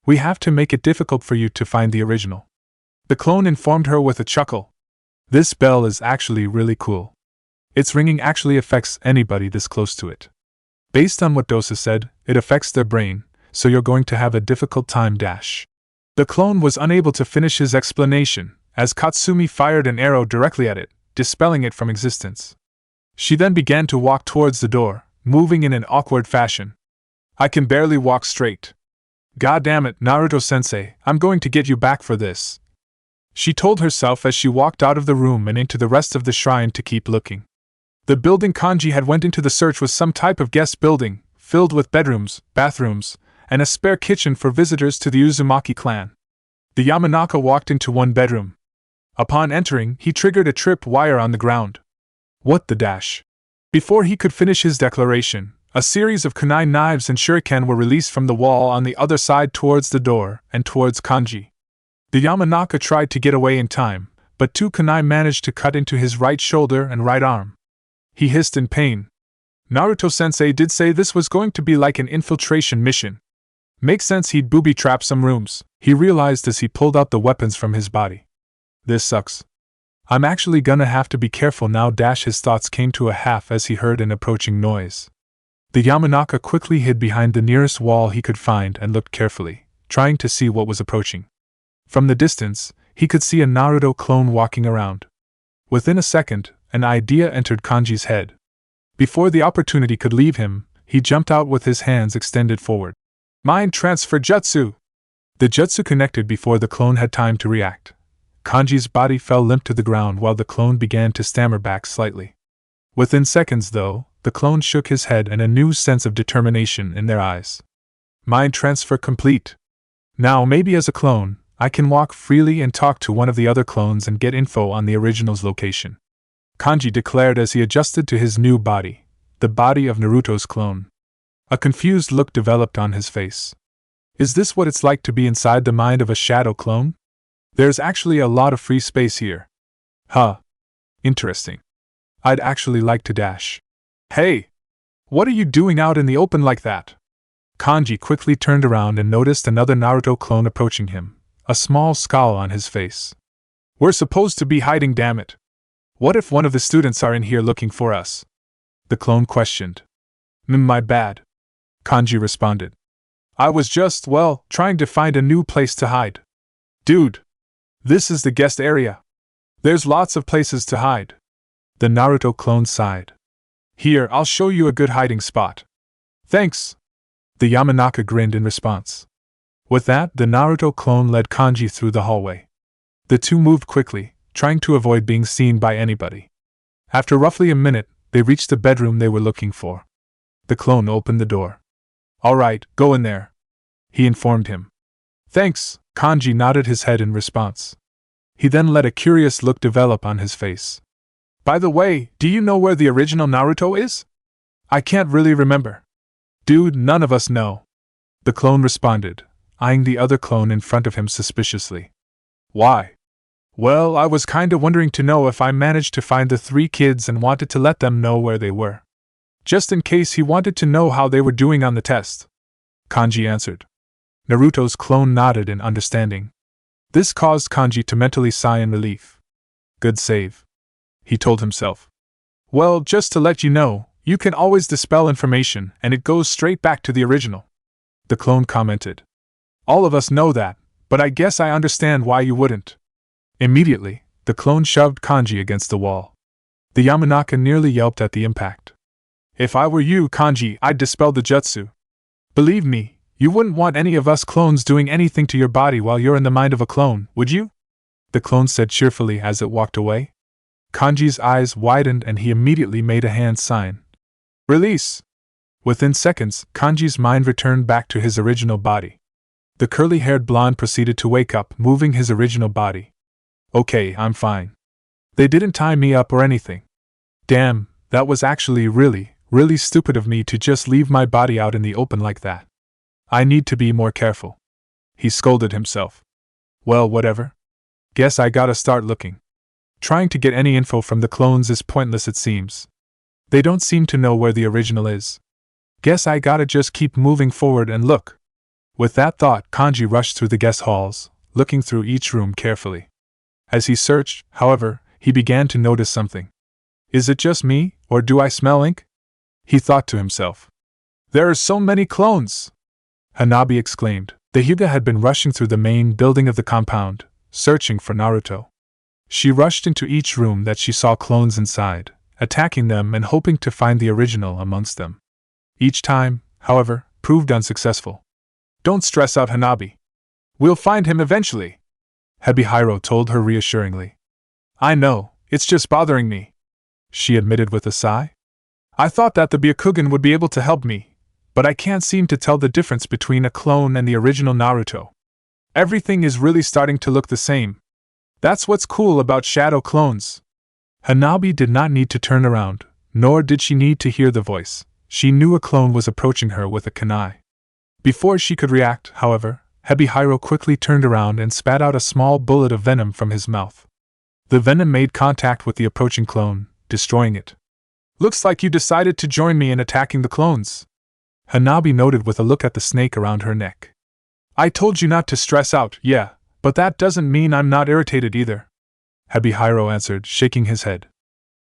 We have to make it difficult for you to find the original. The clone informed her with a chuckle. This bell is actually really cool. Its ringing actually affects anybody this close to it. Based on what Dosa said, it affects their brain, so you're going to have a difficult time dash. The clone was unable to finish his explanation, as Katsumi fired an arrow directly at it, dispelling it from existence. She then began to walk towards the door, moving in an awkward fashion. I can barely walk straight. God damn it, Naruto-sensei, I'm going to get you back for this. She told herself as she walked out of the room and into the rest of the shrine to keep looking. The building Kanji had went into the search was some type of guest building, filled with bedrooms, bathrooms, and a spare kitchen for visitors to the Uzumaki clan. The Yamanaka walked into one bedroom. Upon entering, he triggered a tripwire on the ground. What the dash? Before he could finish his declaration, a series of kunai knives and shuriken were released from the wall on the other side towards the door and towards Kanji. The Yamanaka tried to get away in time, but 2 kunai managed to cut into his right shoulder and right arm. He hissed in pain. Naruto-sensei did say this was going to be like an infiltration mission. Makes sense he'd booby-trap some rooms, he realized as he pulled out the weapons from his body. This sucks. I'm actually gonna have to be careful now. His thoughts came to a half as he heard an approaching noise. The Yamanaka quickly hid behind the nearest wall he could find and looked carefully, trying to see what was approaching. From the distance, he could see a Naruto clone walking around. Within a second, an idea entered Kanji's head. Before the opportunity could leave him, he jumped out with his hands extended forward. Mind transfer jutsu! The jutsu connected before the clone had time to react. Kanji's body fell limp to the ground while the clone began to stammer back slightly. Within seconds, though, The clone shook his head and a new sense of determination in their eyes. Mind transfer complete. Now maybe as a clone, I can walk freely and talk to one of the other clones and get info on the original's location. Kanji declared as he adjusted to his new body, the body of Naruto's clone. A confused look developed on his face. Is this what it's like to be inside the mind of a shadow clone? There's actually a lot of free space here. Huh. Interesting. I'd actually like to dash. Hey! What are you doing out in the open like that? Kanji quickly turned around and noticed another Naruto clone approaching him, a small scowl on his face. We're supposed to be hiding, damn it. What if one of the students are in here looking for us? The clone questioned. My bad. Kanji responded. I was just, trying to find a new place to hide. Dude! This is the guest area. There's lots of places to hide. The Naruto clone sighed. Here, I'll show you a good hiding spot. Thanks. The Yamanaka grinned in response. With that, the Naruto clone led Kanji through the hallway. The two moved quickly, trying to avoid being seen by anybody. After roughly a minute, they reached the bedroom they were looking for. The clone opened the door. All right, go in there, he informed him. Thanks, Kanji nodded his head in response. He then let a curious look develop on his face. By the way, do you know where the original Naruto is? I can't really remember. Dude, none of us know. The clone responded, eyeing the other clone in front of him suspiciously. Why? Well, I was kinda wondering to know if I managed to find the 3 kids and wanted to let them know where they were. Just in case he wanted to know how they were doing on the test. Kanji answered. Naruto's clone nodded in understanding. This caused Kanji to mentally sigh in relief. Good save, he told himself. Well, just to let you know, you can always dispel information and it goes straight back to the original. The clone commented. All of us know that, but I guess I understand why you wouldn't. Immediately, the clone shoved Kanji against the wall. The Yamanaka nearly yelped at the impact. If I were you, Kanji, I'd dispel the jutsu. Believe me, you wouldn't want any of us clones doing anything to your body while you're in the mind of a clone, would you? The clone said cheerfully as it walked away. Kanji's eyes widened and he immediately made a hand sign. Release! Within seconds, Kanji's mind returned back to his original body. The curly-haired blonde proceeded to wake up, moving his original body. Okay, I'm fine. They didn't tie me up or anything. Damn, that was actually really stupid of me to just leave my body out in the open like that. I need to be more careful. He scolded himself. Well, whatever. Guess I gotta start looking. Trying to get any info from the clones is pointless, it seems. They don't seem to know where the original is. Guess I gotta just keep moving forward and look. With that thought, Kanji rushed through the guest halls, looking through each room carefully. As he searched, however, he began to notice something. Is it just me, or do I smell ink? He thought to himself. There are so many clones! Hanabi exclaimed. The Hyuga had been rushing through the main building of the compound, searching for Naruto. She rushed into each room that she saw clones inside, attacking them and hoping to find the original amongst them. Each time, however, proved unsuccessful. Don't stress out, Hanabi. We'll find him eventually, Hebihiro told her reassuringly. I know, it's just bothering me, she admitted with a sigh. I thought that the Byakugan would be able to help me, but I can't seem to tell the difference between a clone and the original Naruto. Everything is really starting to look the same. That's what's cool about shadow clones. Hanabi did not need to turn around, nor did she need to hear the voice. She knew a clone was approaching her with a kunai. Before she could react, however, Hebihiro quickly turned around and spat out a small bullet of venom from his mouth. The venom made contact with the approaching clone, destroying it. Looks like you decided to join me in attacking the clones, Hanabi noted with a look at the snake around her neck. I told you not to stress out, yeah, but that doesn't mean I'm not irritated either, Hebihiro answered, shaking his head.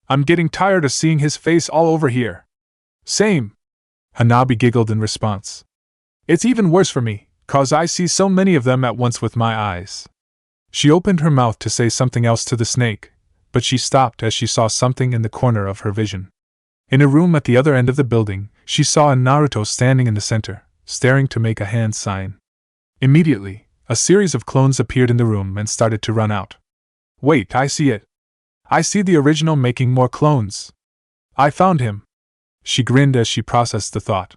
I'm getting tired of seeing his face all over here. Same, Hanabi giggled in response. It's even worse for me, 'cause I see so many of them at once with my eyes. She opened her mouth to say something else to the snake, but she stopped as she saw something in the corner of her vision. In a room at the other end of the building, she saw a Naruto standing in the center, staring to make a hand sign. Immediately, a series of clones appeared in the room and started to run out. Wait, I see it. I see the original making more clones. I found him. She grinned as she processed the thought.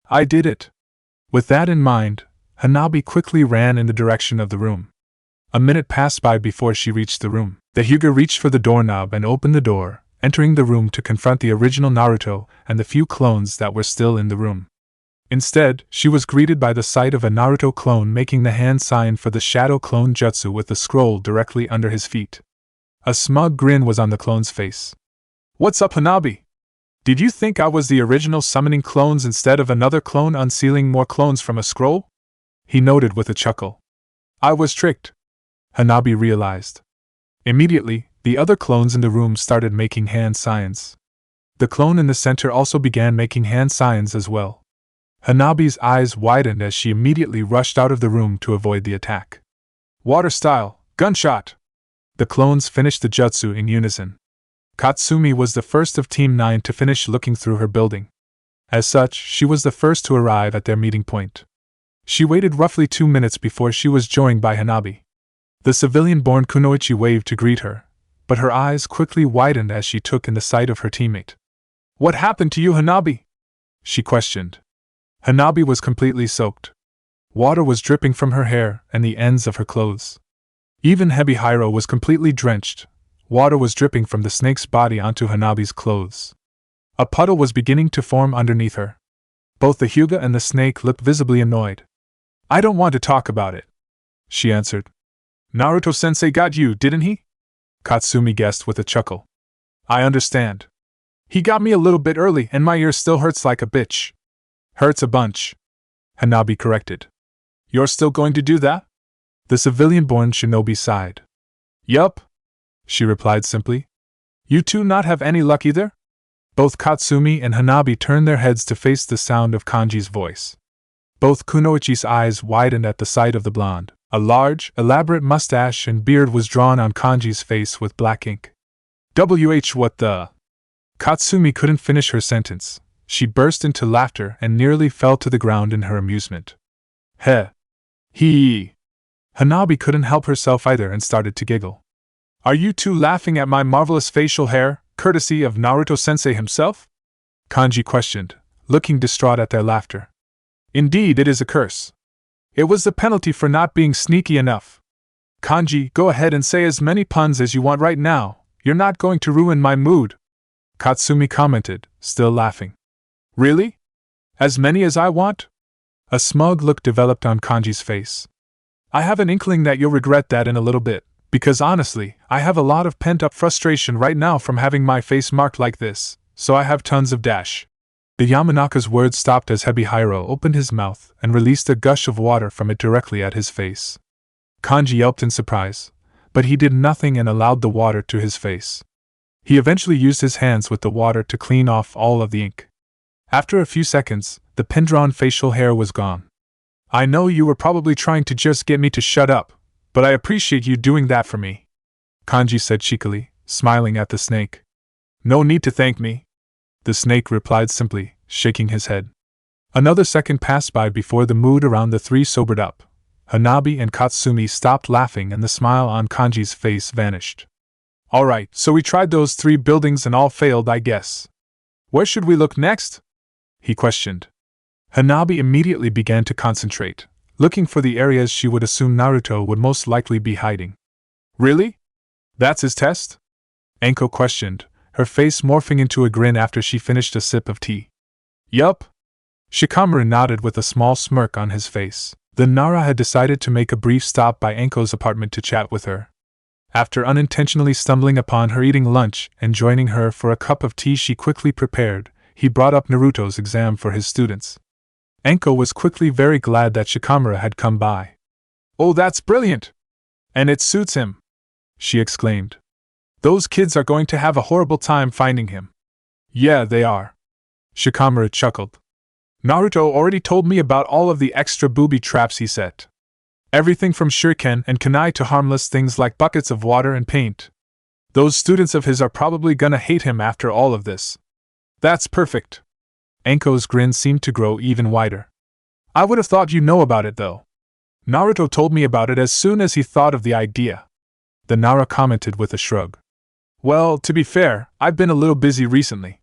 I did it. With that in mind, Hanabi quickly ran in the direction of the room. A minute passed by before she reached the room. The Hyuga reached for the doorknob and opened the door, entering the room to confront the original Naruto and the few clones that were still in the room. Instead, she was greeted by the sight of a Naruto clone making the hand sign for the Shadow Clone Jutsu with the scroll directly under his feet. A smug grin was on the clone's face. What's up, Hanabi? Did you think I was the original summoning clones instead of another clone unsealing more clones from a scroll? He noted with a chuckle. I was tricked, Hanabi realized. Immediately, the other clones in the room started making hand signs. The clone in the center also began making hand signs as well. Hanabi's eyes widened as she immediately rushed out of the room to avoid the attack. Water style, gunshot! The clones finished the jutsu in unison. Katsumi was the first of Team 9 to finish looking through her building. As such, she was the first to arrive at their meeting point. She waited roughly 2 minutes before she was joined by Hanabi. The civilian-born Kunoichi waved to greet her, but her eyes quickly widened as she took in the sight of her teammate. What happened to you, Hanabi? She questioned. Hanabi was completely soaked. Water was dripping from her hair and the ends of her clothes. Even Hebihiro was completely drenched. Water was dripping from the snake's body onto Hanabi's clothes. A puddle was beginning to form underneath her. Both the Hyuga and the snake looked visibly annoyed. I don't want to talk about it, she answered. Naruto-sensei got you, didn't he? Katsumi guessed with a chuckle. I understand. He got me a little bit early and my ear still hurts like a bitch. Hurts a bunch, Hanabi corrected. You're still going to do that? The civilian-born shinobi sighed. Yup, she replied simply. You two not have any luck either? Both Katsumi and Hanabi turned their heads to face the sound of Kanji's voice. Both Kunoichi's eyes widened at the sight of the blonde. A large, elaborate mustache and beard was drawn on Kanji's face with black ink. What the? Katsumi couldn't finish her sentence. She burst into laughter and nearly fell to the ground in her amusement. Heh. Hee. Hanabi couldn't help herself either and started to giggle. Are you two laughing at my marvelous facial hair, courtesy of Naruto-sensei himself? Kanji questioned, looking distraught at their laughter. Indeed, it is a curse. It was the penalty for not being sneaky enough. Kanji, go ahead and say as many puns as you want right now. You're not going to ruin my mood. Katsumi commented, still laughing. Really? As many as I want? A smug look developed on Kanji's face. I have an inkling that you'll regret that in a little bit, because honestly, I have a lot of pent-up frustration right now from having my face marked like this, so I have tons of dash. The Yamanaka's words stopped as Hebihiro opened his mouth and released a gush of water from it directly at his face. Kanji yelped in surprise, but he did nothing and allowed the water to his face. He eventually used his hands with the water to clean off all of the ink. After a few seconds, the pin-drawn facial hair was gone. I know you were probably trying to just get me to shut up, but I appreciate you doing that for me, Kanji said cheekily, smiling at the snake. No need to thank me, the snake replied simply, shaking his head. Another second passed by before the mood around the three sobered up. Hanabi and Katsumi stopped laughing and the smile on Kanji's face vanished. Alright, so we tried those 3 buildings and all failed, I guess. Where should we look next? He questioned. Hanabi immediately began to concentrate, looking for the areas she would assume Naruto would most likely be hiding. Really? That's his test? Anko questioned, her face morphing into a grin after she finished a sip of tea. Yup. Shikamaru nodded with a small smirk on his face. The Nara had decided to make a brief stop by Anko's apartment to chat with her. After unintentionally stumbling upon her eating lunch and joining her for a cup of tea she quickly prepared, he brought up Naruto's exam for his students. Anko was quickly very glad that Shikamaru had come by. Oh, that's brilliant! And it suits him, she exclaimed. Those kids are going to have a horrible time finding him. Yeah, they are. Shikamaru chuckled. Naruto already told me about all of the extra booby traps he set. Everything from shuriken and kunai to harmless things like buckets of water and paint. Those students of his are probably gonna hate him after all of this. That's perfect. Anko's grin seemed to grow even wider. I would have thought you know about it though. Naruto told me about it as soon as he thought of the idea. The Nara commented with a shrug. Well, to be fair, I've been a little busy recently.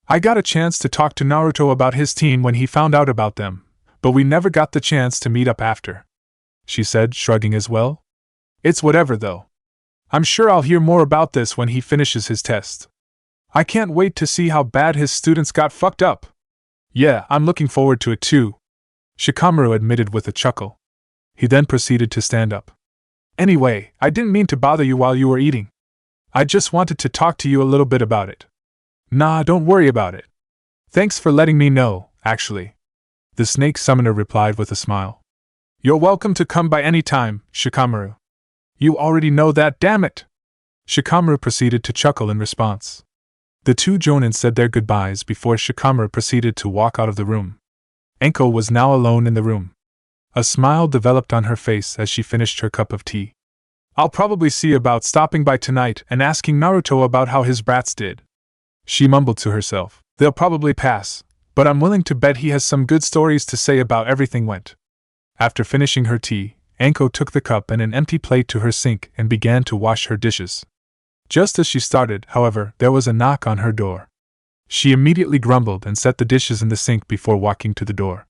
I got a chance to talk to Naruto about his team when he found out about them, but we never got the chance to meet up after," she said, shrugging as well. "It's whatever, though. I'm sure I'll hear more about this when he finishes his test. I can't wait to see how bad his students got fucked up." "Yeah, I'm looking forward to it too," Shikamaru admitted with a chuckle. He then proceeded to stand up. "Anyway, I didn't mean to bother you while you were eating. I just wanted to talk to you a little bit about it." "Nah, don't worry about it. Thanks for letting me know, actually," the snake summoner replied with a smile. "You're welcome to come by any time, Shikamaru." "You already know that, damn it!" Shikamaru proceeded to chuckle in response. The two jonin said their goodbyes before Shikamaru proceeded to walk out of the room. Enko was now alone in the room. A smile developed on her face as she finished her cup of tea. "I'll probably see about stopping by tonight and asking Naruto about how his brats did," she mumbled to herself. "They'll probably pass, but I'm willing to bet he has some good stories to say about everything went." After finishing her tea, Enko took the cup and an empty plate to her sink and began to wash her dishes. Just as she started, however, there was a knock on her door. She immediately grumbled and set the dishes in the sink before walking to the door.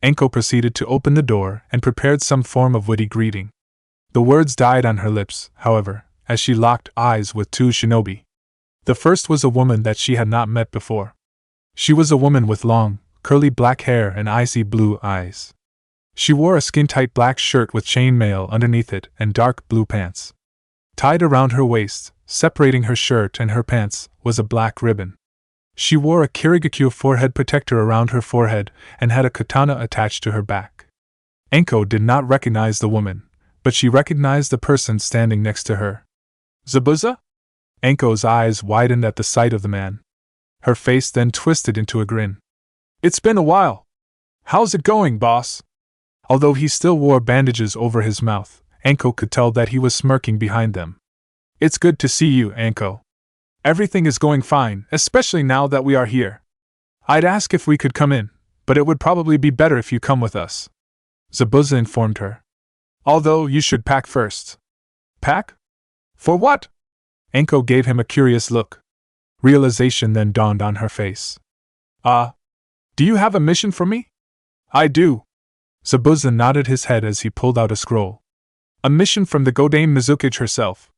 Enko proceeded to open the door and prepared some form of witty greeting. The words died on her lips, however, as she locked eyes with two shinobi. The first was a woman that she had not met before. She was a woman with long, curly black hair and icy blue eyes. She wore a skin-tight black shirt with chainmail underneath it and dark blue pants. Tied around her waist, separating her shirt and her pants, was a black ribbon. She wore a kirigakyo forehead protector around her forehead and had a katana attached to her back. Enko did not recognize the woman, but she recognized the person standing next to her. "Zabuza?" Enko's eyes widened at the sight of the man. Her face then twisted into a grin. "It's been a while. How's it going, boss?" Although he still wore bandages over his mouth, Enko could tell that he was smirking behind them. "It's good to see you, Enko. Everything is going fine, especially now that we are here. I'd ask if we could come in, but it would probably be better if you come with us," Zabuza informed her. "Although you should pack first." "Pack? For what?" Enko gave him a curious look. Realization then dawned on her face. Do you have a mission for me?" "I do." Zabuza nodded his head as he pulled out a scroll. "A mission from the Godame Mizukage herself.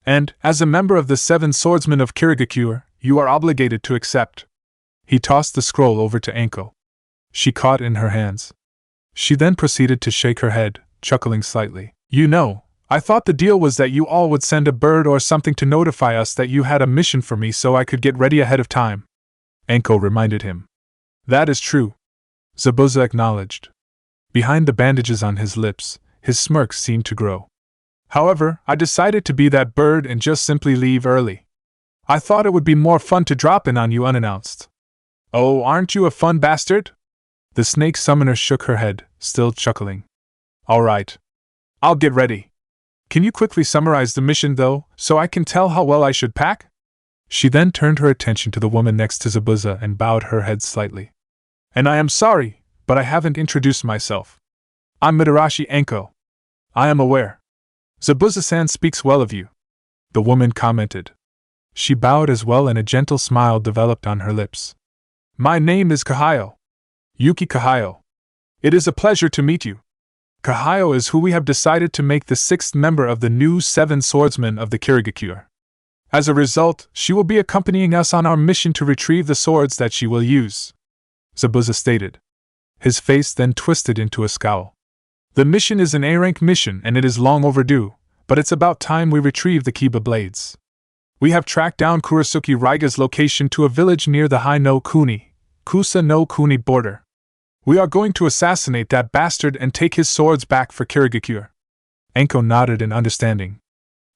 And, as a member of the 7 Swordsmen of Kirigakure, you are obligated to accept." He tossed the scroll over to Enko. She caught it in her hands. She then proceeded to shake her head, chuckling slightly. "You know, I thought the deal was that you all would send a bird or something to notify us that you had a mission for me so I could get ready ahead of time," Enko reminded him. "That is true," Zabuza acknowledged. Behind the bandages on his lips, his smirk seemed to grow. "However, I decided to be that bird and just simply leave early. I thought it would be more fun to drop in on you unannounced." "Oh, aren't you a fun bastard?" The snake summoner shook her head, still chuckling. "All right. I'll get ready. Can you quickly summarize the mission, though, so I can tell how well I should pack?" She then turned her attention to the woman next to Zabuza and bowed her head slightly. "And I am sorry, but I haven't introduced myself. I'm Midarashi Enko. I am aware. Zabuza-san speaks well of you," the woman commented. She bowed as well and a gentle smile developed on her lips. "My name is Kahayo. Yuki Kahayo. It is a pleasure to meet you. Kahayo is who we have decided to make the 6th member of the new 7 Swordsmen of the Kirigakure. As a result, she will be accompanying us on our mission to retrieve the swords that she will use," Zabuza stated. His face then twisted into a scowl. "The mission is an A-rank mission and it is long overdue, but it's about time we retrieve the Kiba blades. We have tracked down Kurasuke Raiga's location to a village near the Hai no Kuni, Kusa no Kuni border. We are going to assassinate that bastard and take his swords back for Kirigakure." Enko nodded in understanding.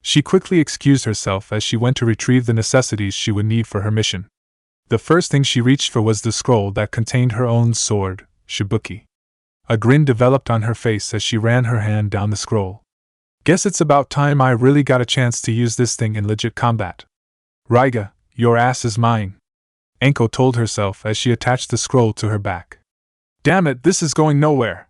She quickly excused herself as she went to retrieve the necessities she would need for her mission. The first thing she reached for was the scroll that contained her own sword, Shibuki. A grin developed on her face as she ran her hand down the scroll. "Guess it's about time I really got a chance to use this thing in legit combat. Raiga, your ass is mine," Enko told herself as she attached the scroll to her back. "Damn it, this is going nowhere,"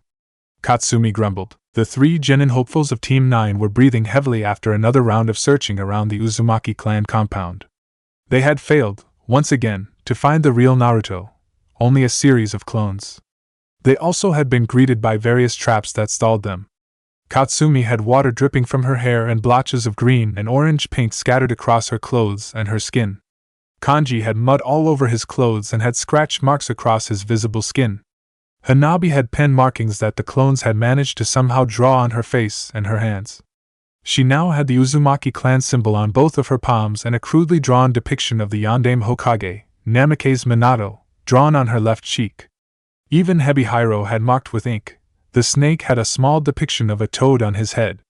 Katsumi grumbled. The 3 genin hopefuls of Team 9 were breathing heavily after another round of searching around the Uzumaki clan compound. They had failed, once again, to find the real Naruto, only a series of clones. They also had been greeted by various traps that stalled them. Katsumi had water dripping from her hair and blotches of green and orange paint scattered across her clothes and her skin. Kanji had mud all over his clothes and had scratch marks across his visible skin. Hanabi had pen markings that the clones had managed to somehow draw on her face and her hands. She now had the Uzumaki clan symbol on both of her palms and a crudely drawn depiction of the Yondaime Hokage, Namikaze Minato, drawn on her left cheek. Even Hebihiro had marked with ink. The snake had a small depiction of a toad on his head.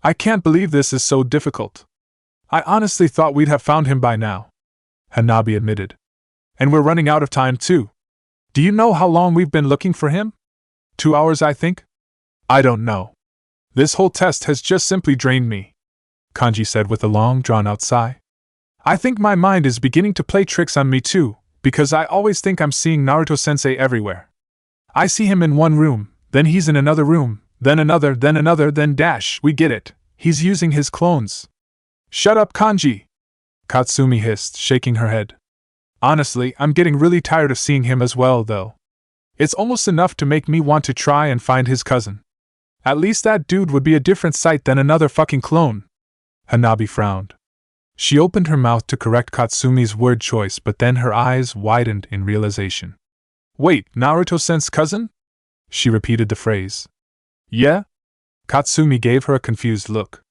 I can't believe this is so difficult. I honestly thought we'd have found him by now, Hanabi admitted. And we're running out of time too. Do you know how long we've been looking for him? 2 hours, I think? I don't know. This whole test has just simply drained me, Kanji said with a long, drawn-out sigh. I think my mind is beginning to play tricks on me too, because I always think I'm seeing Naruto-sensei everywhere. I see him in one room, then he's in another room, then another, then dash, we get it. He's using his clones. Shut up, Kanji! Katsumi hissed, shaking her head. Honestly, I'm getting really tired of seeing him as well, though. It's almost enough to make me want to try and find his cousin. At least that dude would be a different sight than another fucking clone. Hanabi frowned. She opened her mouth to correct Katsumi's word choice, but then her eyes widened in realization. Wait, Naruto-sen's cousin? She repeated the phrase. Yeah? Katsumi gave her a confused look.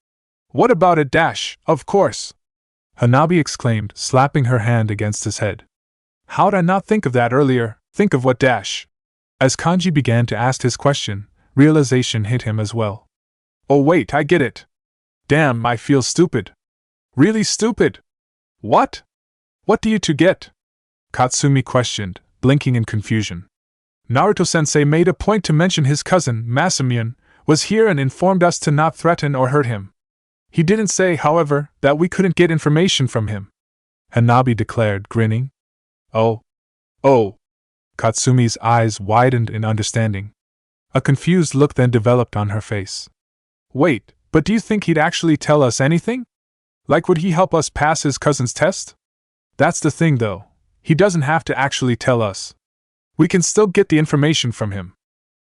What about it, dash, of course! Hanabi exclaimed, slapping her hand against his head. How'd I not think of that earlier? Think of what, dash? As Kanji began to ask his question, realization hit him as well. Oh wait, I get it. Damn, I feel stupid. Really stupid. What? What do you two get? Katsumi questioned, blinking in confusion. Naruto-sensei made a point to mention his cousin, Masamune, was here and informed us to not threaten or hurt him. He didn't say, however, that we couldn't get information from him, Hanabi declared, grinning. Oh. Katsumi's eyes widened in understanding. A confused look then developed on her face. Wait, but do you think he'd actually tell us anything? Like, would he help us pass his cousin's test? That's the thing, though. He doesn't have to actually tell us. We can still get the information from him,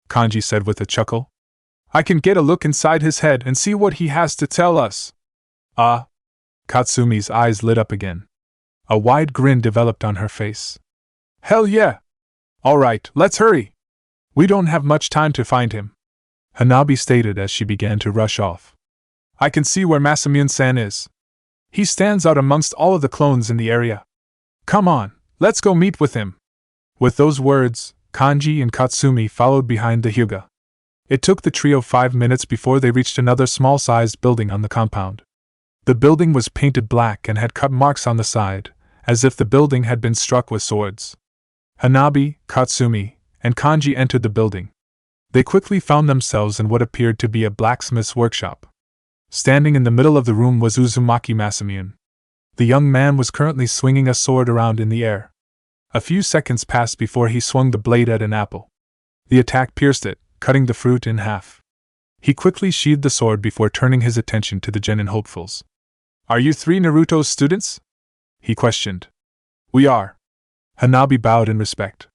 Kanji said with a chuckle. I can get a look inside his head and see what he has to tell us. Katsumi's eyes lit up again. A wide grin developed on her face. Hell yeah! Alright, let's hurry! We don't have much time to find him, Hanabi stated as she began to rush off. I can see where Masamune-san is. He stands out amongst all of the clones in the area. Come on, let's go meet with him. With those words, Kanji and Katsumi followed behind the Hyuga. It took the trio 5 minutes before they reached another small-sized building on the compound. The building was painted black and had cut marks on the side, as if the building had been struck with swords. Hanabi, Katsumi, and Kanji entered the building. They quickly found themselves in what appeared to be a blacksmith's workshop. Standing in the middle of the room was Uzumaki Masamune. The young man was currently swinging a sword around in the air. A few seconds passed before he swung the blade at an apple. The attack pierced it, cutting the fruit in half. He quickly sheathed the sword before turning his attention to the genin hopefuls. Are you 3 Naruto's students? He questioned. We are. Hanabi bowed in respect.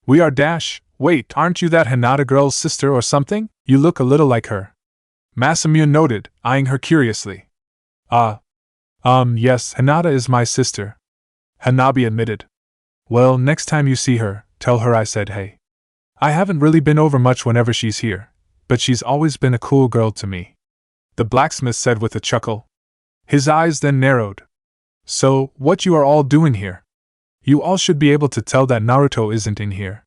We are dash. Wait, aren't you that Hinata girl's sister or something? You look a little like her. Masamune noted, eyeing her curiously. Yes, Hinata is my sister, Hanabi admitted. Well, next time you see her, tell her I said hey. I haven't really been over much whenever she's here, but she's always been a cool girl to me, the blacksmith said with a chuckle. His eyes then narrowed. So, what you are all doing here? You all should be able to tell that Naruto isn't in here.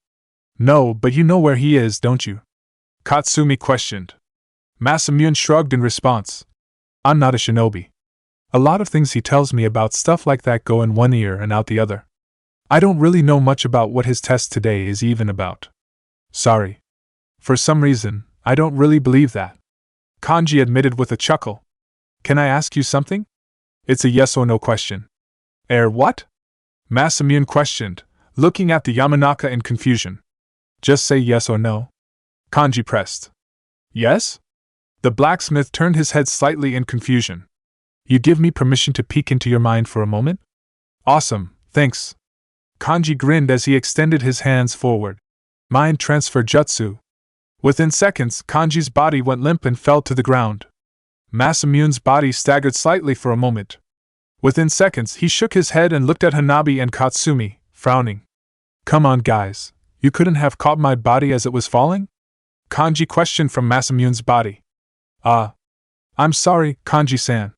No, but you know where he is, don't you? Katsumi questioned. Masamune shrugged in response. I'm not a shinobi. A lot of things he tells me about stuff like that go in one ear and out the other. I don't really know much about what his test today is even about. Sorry. For some reason, I don't really believe that, Kanji admitted with a chuckle. Can I ask you something? It's a yes or no question. What? Masamune questioned, looking at the Yamanaka in confusion. Just say yes or no. Kanji pressed. Yes? The blacksmith turned his head slightly in confusion. You give me permission to peek into your mind for a moment? Awesome, thanks. Kanji grinned as he extended his hands forward. Mind transfer jutsu. Within seconds, Kanji's body went limp and fell to the ground. Masamune's body staggered slightly for a moment. Within seconds, he shook his head and looked at Hanabi and Katsumi, frowning. Come on, guys. You couldn't have caught my body as it was falling? Kanji questioned from Masamune's body. I'm sorry, Kanji-san.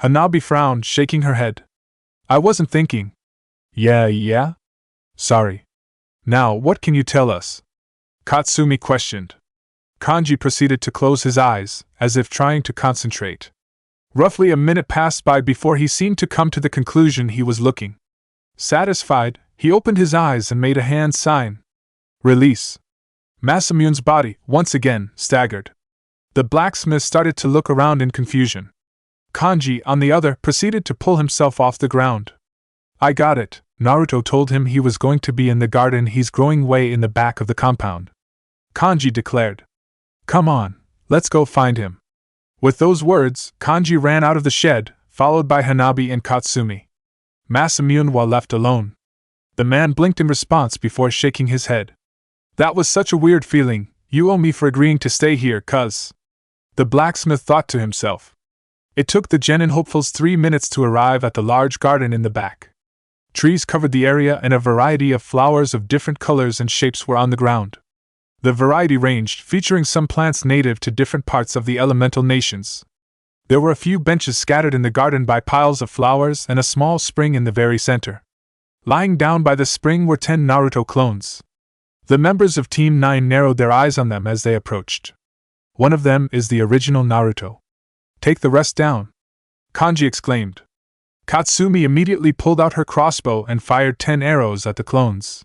Hanabi frowned, shaking her head. I wasn't thinking. Yeah? Sorry. Now, what can you tell us? Katsumi questioned. Kanji proceeded to close his eyes, as if trying to concentrate. Roughly a minute passed by before he seemed to come to the conclusion he was looking. Satisfied, he opened his eyes and made a hand sign. Release. Masamune's body, once again, staggered. The blacksmith started to look around in confusion. Kanji, on the other, proceeded to pull himself off the ground. I got it. Naruto told him he was going to be in the garden he's growing way in the back of the compound. Kanji declared. Come on, let's go find him. With those words, Kanji ran out of the shed, followed by Hanabi and Katsumi. Masamune was left alone. The man blinked in response before shaking his head. That was such a weird feeling. You owe me for agreeing to stay here, cuz. The blacksmith thought to himself. It took the genin hopefuls 3 minutes to arrive at the large garden in the back. Trees covered the area and a variety of flowers of different colors and shapes were on the ground. The variety ranged, featuring some plants native to different parts of the elemental nations. There were a few benches scattered in the garden by piles of flowers and a small spring in the very center. Lying down by the spring were 10 Naruto clones. The members of Team 9 narrowed their eyes on them as they approached. One of them is the original Naruto. Take the rest down, Kanji exclaimed. Katsumi immediately pulled out her crossbow and fired 10 arrows at the clones.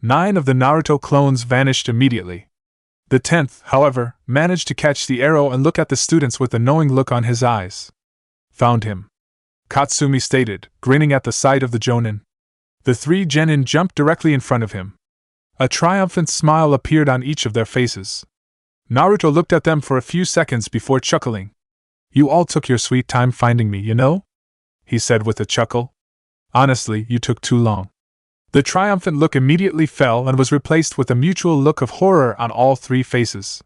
9 of the Naruto clones vanished immediately. The 10th, however, managed to catch the arrow and look at the students with a knowing look on his eyes. Found him, Katsumi stated, grinning at the sight of the jonin. The 3 genin jumped directly in front of him. A triumphant smile appeared on each of their faces. Naruto looked at them for a few seconds before chuckling. You all took your sweet time finding me, you know? He said with a chuckle. Honestly, you took too long. The triumphant look immediately fell and was replaced with a mutual look of horror on all 3 faces.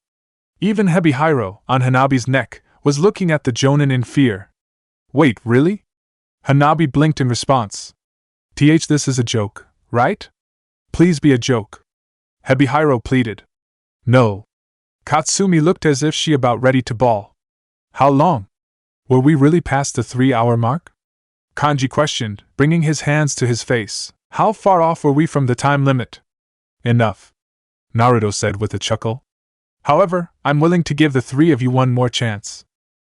Even Hebihiro, on Hanabi's neck, was looking at the jonin in fear. Wait, really? Hanabi blinked in response. This is a joke, right? Please be a joke. Hebihiro pleaded. No. Katsumi looked as if she about ready to bawl. How long? Were we really past the 3-hour mark? Kanji questioned, bringing his hands to his face. How far off were we from the time limit? Enough, Naruto said with a chuckle. However, I'm willing to give the 3 of you one more chance.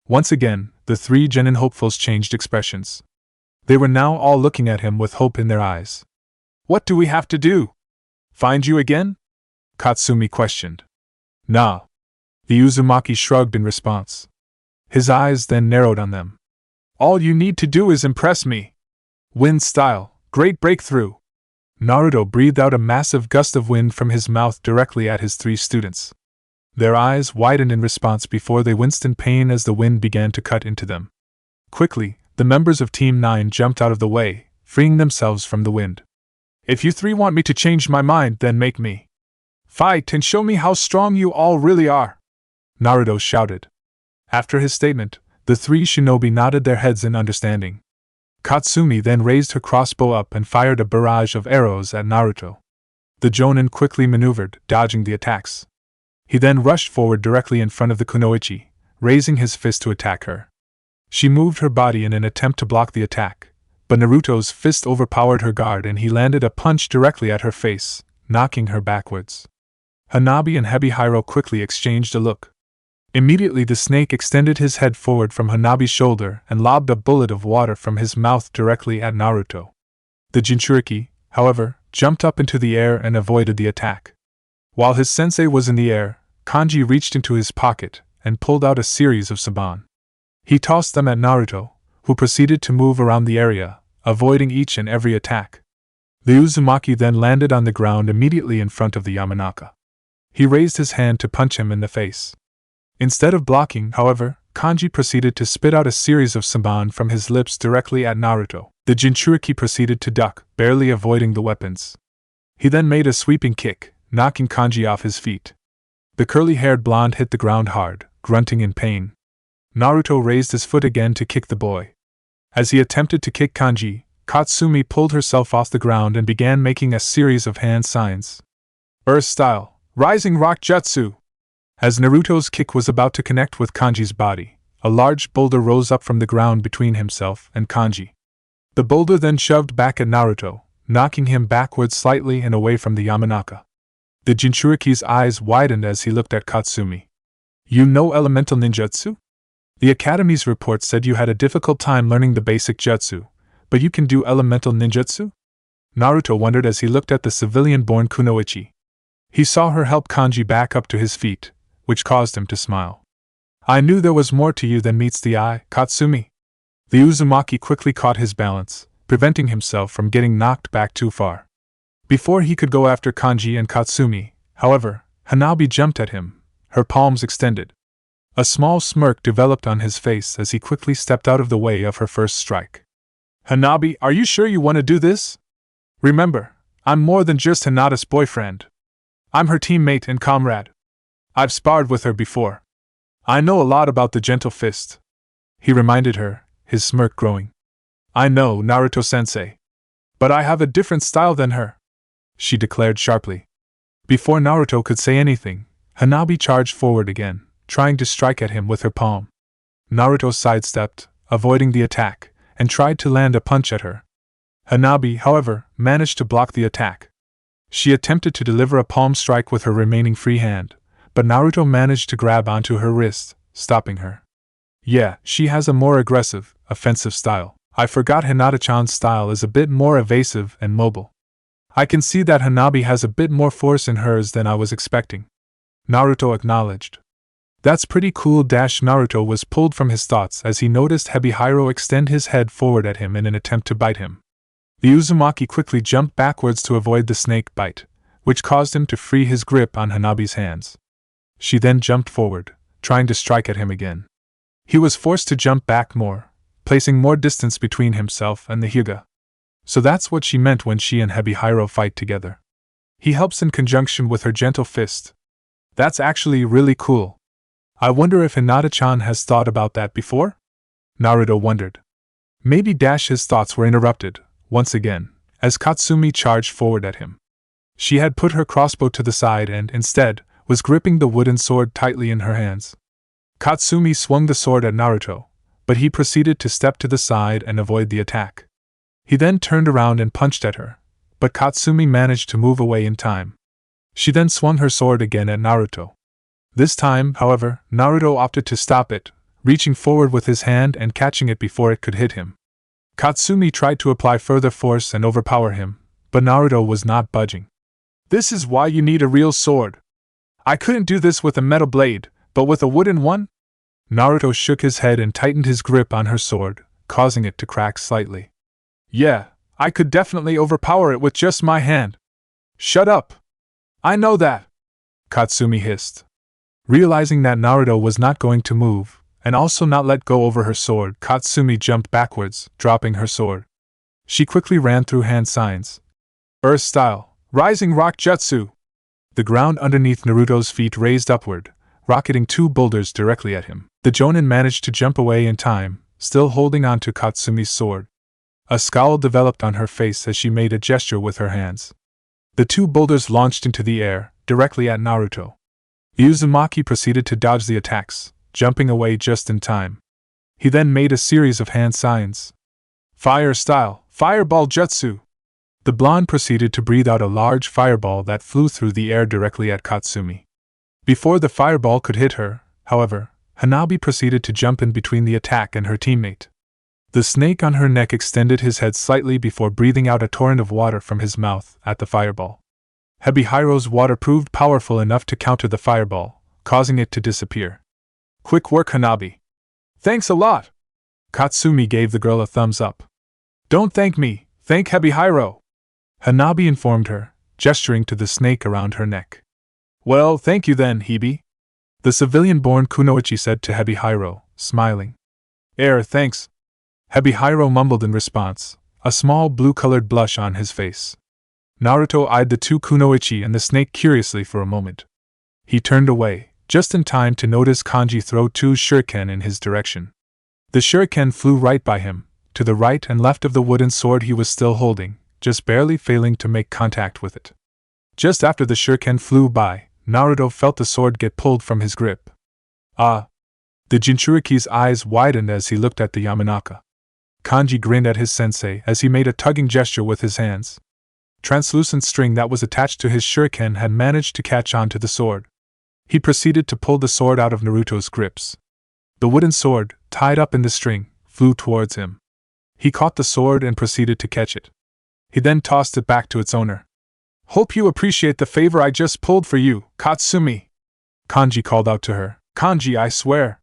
Once again, the 3 genin hopefuls changed expressions. They were now all looking at him with hope in their eyes. What do we have to do? Find you again? Katsumi questioned. Nah. The Uzumaki shrugged in response. His eyes then narrowed on them. All you need to do is impress me. Wind style, great breakthrough. Naruto breathed out a massive gust of wind from his mouth directly at his 3 students. Their eyes widened in response before they winced in pain as the wind began to cut into them. Quickly, the members of Team 9 jumped out of the way, freeing themselves from the wind. If you 3 want me to change my mind, then make me fight and show me how strong you all really are, Naruto shouted. After his statement, the 3 shinobi nodded their heads in understanding. Katsumi then raised her crossbow up and fired a barrage of arrows at Naruto. The jonin quickly maneuvered, dodging the attacks. He then rushed forward directly in front of the kunoichi, raising his fist to attack her. She moved her body in an attempt to block the attack, but Naruto's fist overpowered her guard and he landed a punch directly at her face, knocking her backwards. Hanabi and Hebihiro quickly exchanged a look. Immediately the snake extended his head forward from Hanabi's shoulder and lobbed a bullet of water from his mouth directly at Naruto. The Jinchuriki, however, jumped up into the air and avoided the attack. While his sensei was in the air, Kanji reached into his pocket and pulled out a series of saban. He tossed them at Naruto, who proceeded to move around the area, avoiding each and every attack. The Uzumaki then landed on the ground immediately in front of the Yamanaka. He raised his hand to punch him in the face. Instead of blocking, however, Kanji proceeded to spit out a series of saman from his lips directly at Naruto. The Jinchuriki proceeded to duck, barely avoiding the weapons. He then made a sweeping kick, knocking Kanji off his feet. The curly-haired blonde hit the ground hard, grunting in pain. Naruto raised his foot again to kick the boy. As he attempted to kick Kanji, Katsumi pulled herself off the ground and began making a series of hand signs. Earth style, rising rock jutsu! As Naruto's kick was about to connect with Kanji's body, a large boulder rose up from the ground between himself and Kanji. The boulder then shoved back at Naruto, knocking him backwards slightly and away from the Yamanaka. The Jinchuriki's eyes widened as he looked at Katsumi. You know elemental ninjutsu? The Academy's report said you had a difficult time learning the basic jutsu, but you can do elemental ninjutsu? Naruto wondered as he looked at the civilian-born Kunoichi. He saw her help Kanji back up to his feet, which caused him to smile. I knew there was more to you than meets the eye, Katsumi. The Uzumaki quickly caught his balance, preventing himself from getting knocked back too far. Before he could go after Kanji and Katsumi, however, Hanabi jumped at him, her palms extended. A small smirk developed on his face as he quickly stepped out of the way of her first strike. Hanabi, are you sure you want to do this? Remember, I'm more than just Hinata's boyfriend. I'm her teammate and comrade. I've sparred with her before. I know a lot about the gentle fist. He reminded her, his smirk growing. I know, Naruto-sensei. But I have a different style than her, she declared sharply. Before Naruto could say anything, Hanabi charged forward again, trying to strike at him with her palm. Naruto sidestepped, avoiding the attack, and tried to land a punch at her. Hanabi, however, managed to block the attack. She attempted to deliver a palm strike with her remaining free hand, but Naruto managed to grab onto her wrist, stopping her. Yeah, she has a more aggressive, offensive style. I forgot Hinata-chan's style is a bit more evasive and mobile. I can see that Hanabi has a bit more force in hers than I was expecting. Naruto acknowledged. That's pretty cool. Naruto was pulled from his thoughts as he noticed Hebihiro extend his head forward at him in an attempt to bite him. The Uzumaki quickly jumped backwards to avoid the snake bite, which caused him to free his grip on Hanabi's hands. She then jumped forward, trying to strike at him again. He was forced to jump back more, placing more distance between himself and the Hyuga. So that's what she meant when she and Hebihiro fight together. He helps in conjunction with her gentle fist. That's actually really cool. I wonder if Hinata-chan has thought about that before? Naruto wondered. Maybe his thoughts were interrupted, once again, as Katsumi charged forward at him. She had put her crossbow to the side and, instead, was gripping the wooden sword tightly in her hands. Katsumi swung the sword at Naruto, but he proceeded to step to the side and avoid the attack. He then turned around and punched at her, but Katsumi managed to move away in time. She then swung her sword again at Naruto. This time, however, Naruto opted to stop it, reaching forward with his hand and catching it before it could hit him. Katsumi tried to apply further force and overpower him, but Naruto was not budging. This is why you need a real sword. I couldn't do this with a metal blade, but with a wooden one? Naruto shook his head and tightened his grip on her sword, causing it to crack slightly. Yeah, I could definitely overpower it with just my hand. Shut up! I know that! Katsumi hissed. Realizing that Naruto was not going to move, and also not let go over her sword, Katsumi jumped backwards, dropping her sword. She quickly ran through hand signs. Earth style, rising rock jutsu! The ground underneath Naruto's feet raised upward, rocketing two boulders directly at him. The Jonin managed to jump away in time, still holding on to Katsumi's sword. A scowl developed on her face as she made a gesture with her hands. The two boulders launched into the air, directly at Naruto. Uzumaki proceeded to dodge the attacks, jumping away just in time. He then made a series of hand signs. Fire style, fireball jutsu! The blonde proceeded to breathe out a large fireball that flew through the air directly at Katsumi. Before the fireball could hit her, however, Hanabi proceeded to jump in between the attack and her teammate. The snake on her neck extended his head slightly before breathing out a torrent of water from his mouth at the fireball. Hebihiro's water proved powerful enough to counter the fireball, causing it to disappear. Quick work, Hanabi. Thanks a lot! Katsumi gave the girl a thumbs up. Don't thank me, thank Hebihiro! Hanabi informed her, gesturing to the snake around her neck. Well, thank you then, Hebi. The civilian-born Kunoichi said to Hebihiro, smiling. Thanks. Hebihiro mumbled in response, a small blue-colored blush on his face. Naruto eyed the two kunoichi and the snake curiously for a moment. He turned away, just in time to notice Kanji throw two shuriken in his direction. The shuriken flew right by him, to the right and left of the wooden sword he was still holding, just barely failing to make contact with it. Just after the shuriken flew by, Naruto felt the sword get pulled from his grip. Ah! The Jinchuriki's eyes widened as he looked at the Yamanaka. Kanji grinned at his sensei as he made a tugging gesture with his hands. Translucent string that was attached to his shuriken had managed to catch on to the sword. He proceeded to pull the sword out of Naruto's grips. The wooden sword, tied up in the string, flew towards him. He caught the sword and proceeded to catch it. He then tossed it back to its owner. "Hope you appreciate the favor I just pulled for you, Katsumi," Kanji called out to her. "Kanji, I swear."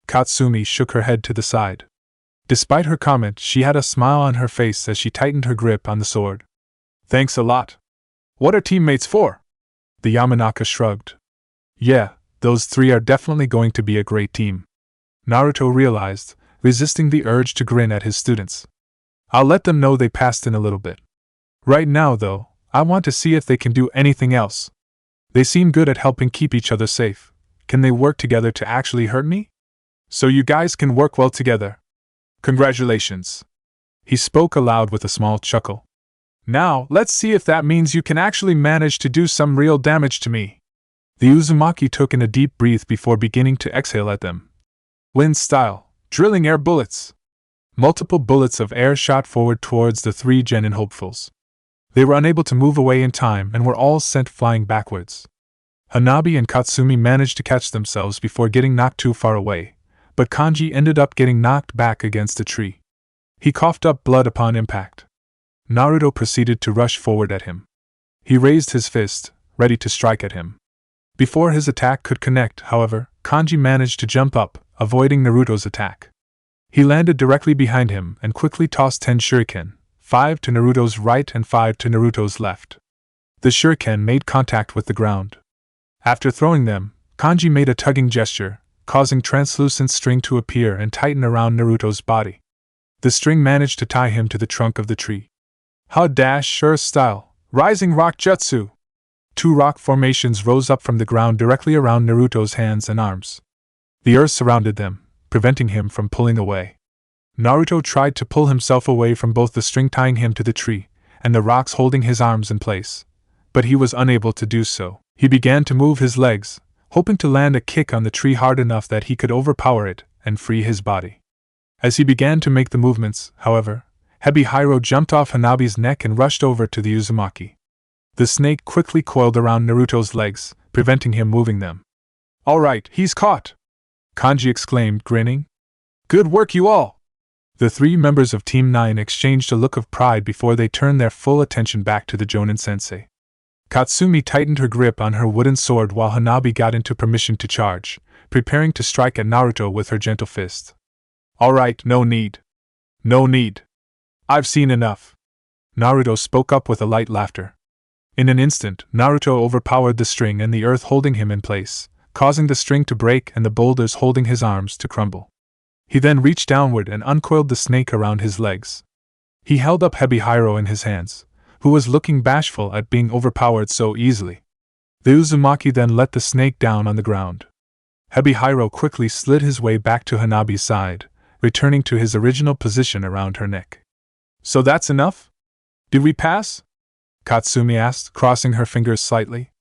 Katsumi shook her head to the side. Despite her comment, she had a smile on her face as she tightened her grip on the sword. "Thanks a lot. What are teammates for?" The Yamanaka shrugged. "Yeah, those three are definitely going to be a great team," Naruto realized, resisting the urge to grin at his students. "I'll let them know they passed in a little bit. Right now, though, I want to see if they can do anything else. They seem good at helping keep each other safe. Can they work together to actually hurt me? So you guys can work well together. Congratulations." He spoke aloud with a small chuckle. "Now, let's see if that means you can actually manage to do some real damage to me." The Uzumaki took in a deep breath before beginning to exhale at them. Wind style, drilling air bullets. Multiple bullets of air shot forward towards the three genin hopefuls. They were unable to move away in time and were all sent flying backwards. Hanabi and Katsumi managed to catch themselves before getting knocked too far away, but Kanji ended up getting knocked back against a tree. He coughed up blood upon impact. Naruto proceeded to rush forward at him. He raised his fist, ready to strike at him. Before his attack could connect, however, Kanji managed to jump up, avoiding Naruto's attack. He landed directly behind him and quickly tossed 10 shuriken, 5 to Naruto's right and 5 to Naruto's left. The shuriken made contact with the ground. After throwing them, Kanji made a tugging gesture, causing translucent string to appear and tighten around Naruto's body. The string managed to tie him to the trunk of the tree. Sure style, rising rock jutsu. 2 rock formations rose up from the ground directly around Naruto's hands and arms. The earth surrounded them, preventing him from pulling away. Naruto tried to pull himself away from both the string tying him to the tree and the rocks holding his arms in place, but he was unable to do so. He began to move his legs, hoping to land a kick on the tree hard enough that he could overpower it and free his body. As he began to make the movements, however, Hebihiro jumped off Hanabi's neck and rushed over to the Uzumaki. The snake quickly coiled around Naruto's legs, preventing him moving them. "All right, he's caught!" Kanji exclaimed, grinning. "Good work, you all!" The 3 members of Team 9 exchanged a look of pride before they turned their full attention back to the Jonin-sensei. Katsumi tightened her grip on her wooden sword while Hanabi got into permission to charge, preparing to strike at Naruto with her gentle fist. "All right, no need. No need. I've seen enough." Naruto spoke up with a light laughter. In an instant, Naruto overpowered the string and the earth holding him in place, causing the string to break and the boulders holding his arms to crumble. He then reached downward and uncoiled the snake around his legs. He held up Hebihiro in his hands, who was looking bashful at being overpowered so easily. The Uzumaki then let the snake down on the ground. Hebihiro quickly slid his way back to Hanabi's side, returning to his original position around her neck. "So that's enough? Did we pass?" Katsumi asked, crossing her fingers slightly.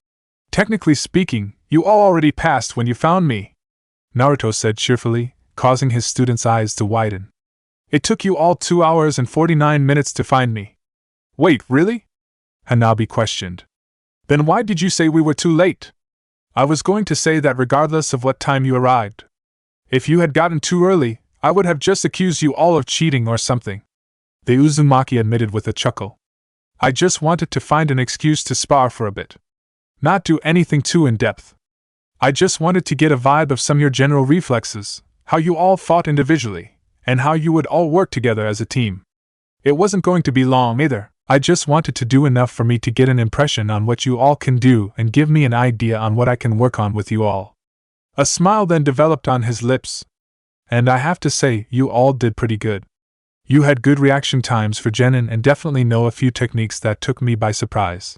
"Technically speaking, you all already passed when you found me," Naruto said cheerfully, causing his students' eyes to widen. "It took you all 2 hours and 49 minutes to find me." "Wait, really?" Hanabi questioned. "Then why did you say we were too late?" "I was going to say that regardless of what time you arrived. If you had gotten too early, I would have just accused you all of cheating or something," the Uzumaki admitted with a chuckle. "I just wanted to find an excuse to spar for a bit. Not do anything too in-depth. I just wanted to get a vibe of some of your general reflexes, how you all fought individually, and how you would all work together as a team. It wasn't going to be long either. I just wanted to do enough for me to get an impression on what you all can do and give me an idea on what I can work on with you all." A smile then developed on his lips. and I have to say, you all did pretty good. You had good reaction times for genin and definitely know a few techniques that took me by surprise.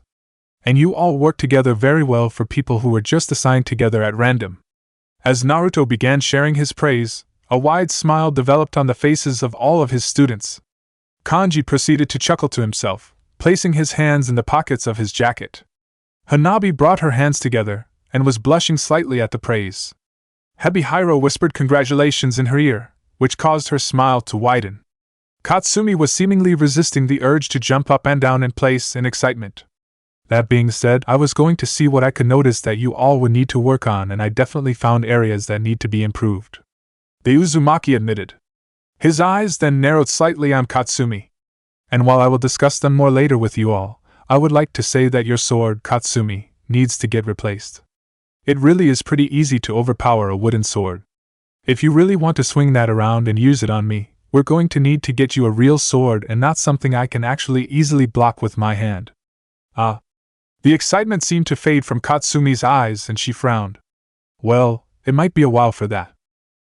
And you all worked together very well for people who were just assigned together at random. As Naruto began sharing his praise, a wide smile developed on the faces of all of his students. Kanji proceeded to chuckle to himself, placing his hands in the pockets of his jacket. Hanabi brought her hands together, and was blushing slightly at the praise. Hebihiro whispered congratulations in her ear, which caused her smile to widen. Katsumi was seemingly resisting the urge to jump up and down in place in excitement. That being said, I was going to see what I could notice that you all would need to work on, and I definitely found areas that need to be improved. The Uzumaki admitted. His eyes then narrowed slightly on Katsumi. And while I will discuss them more later with you all, I would like to say that your sword, Katsumi, needs to get replaced. It really is pretty easy to overpower a wooden sword. If you really want to swing that around and use it on me, we're going to need to get you a real sword and not something I can actually easily block with my hand. Ah. The excitement seemed to fade from Katsumi's eyes and she frowned. Well, it might be a while for that.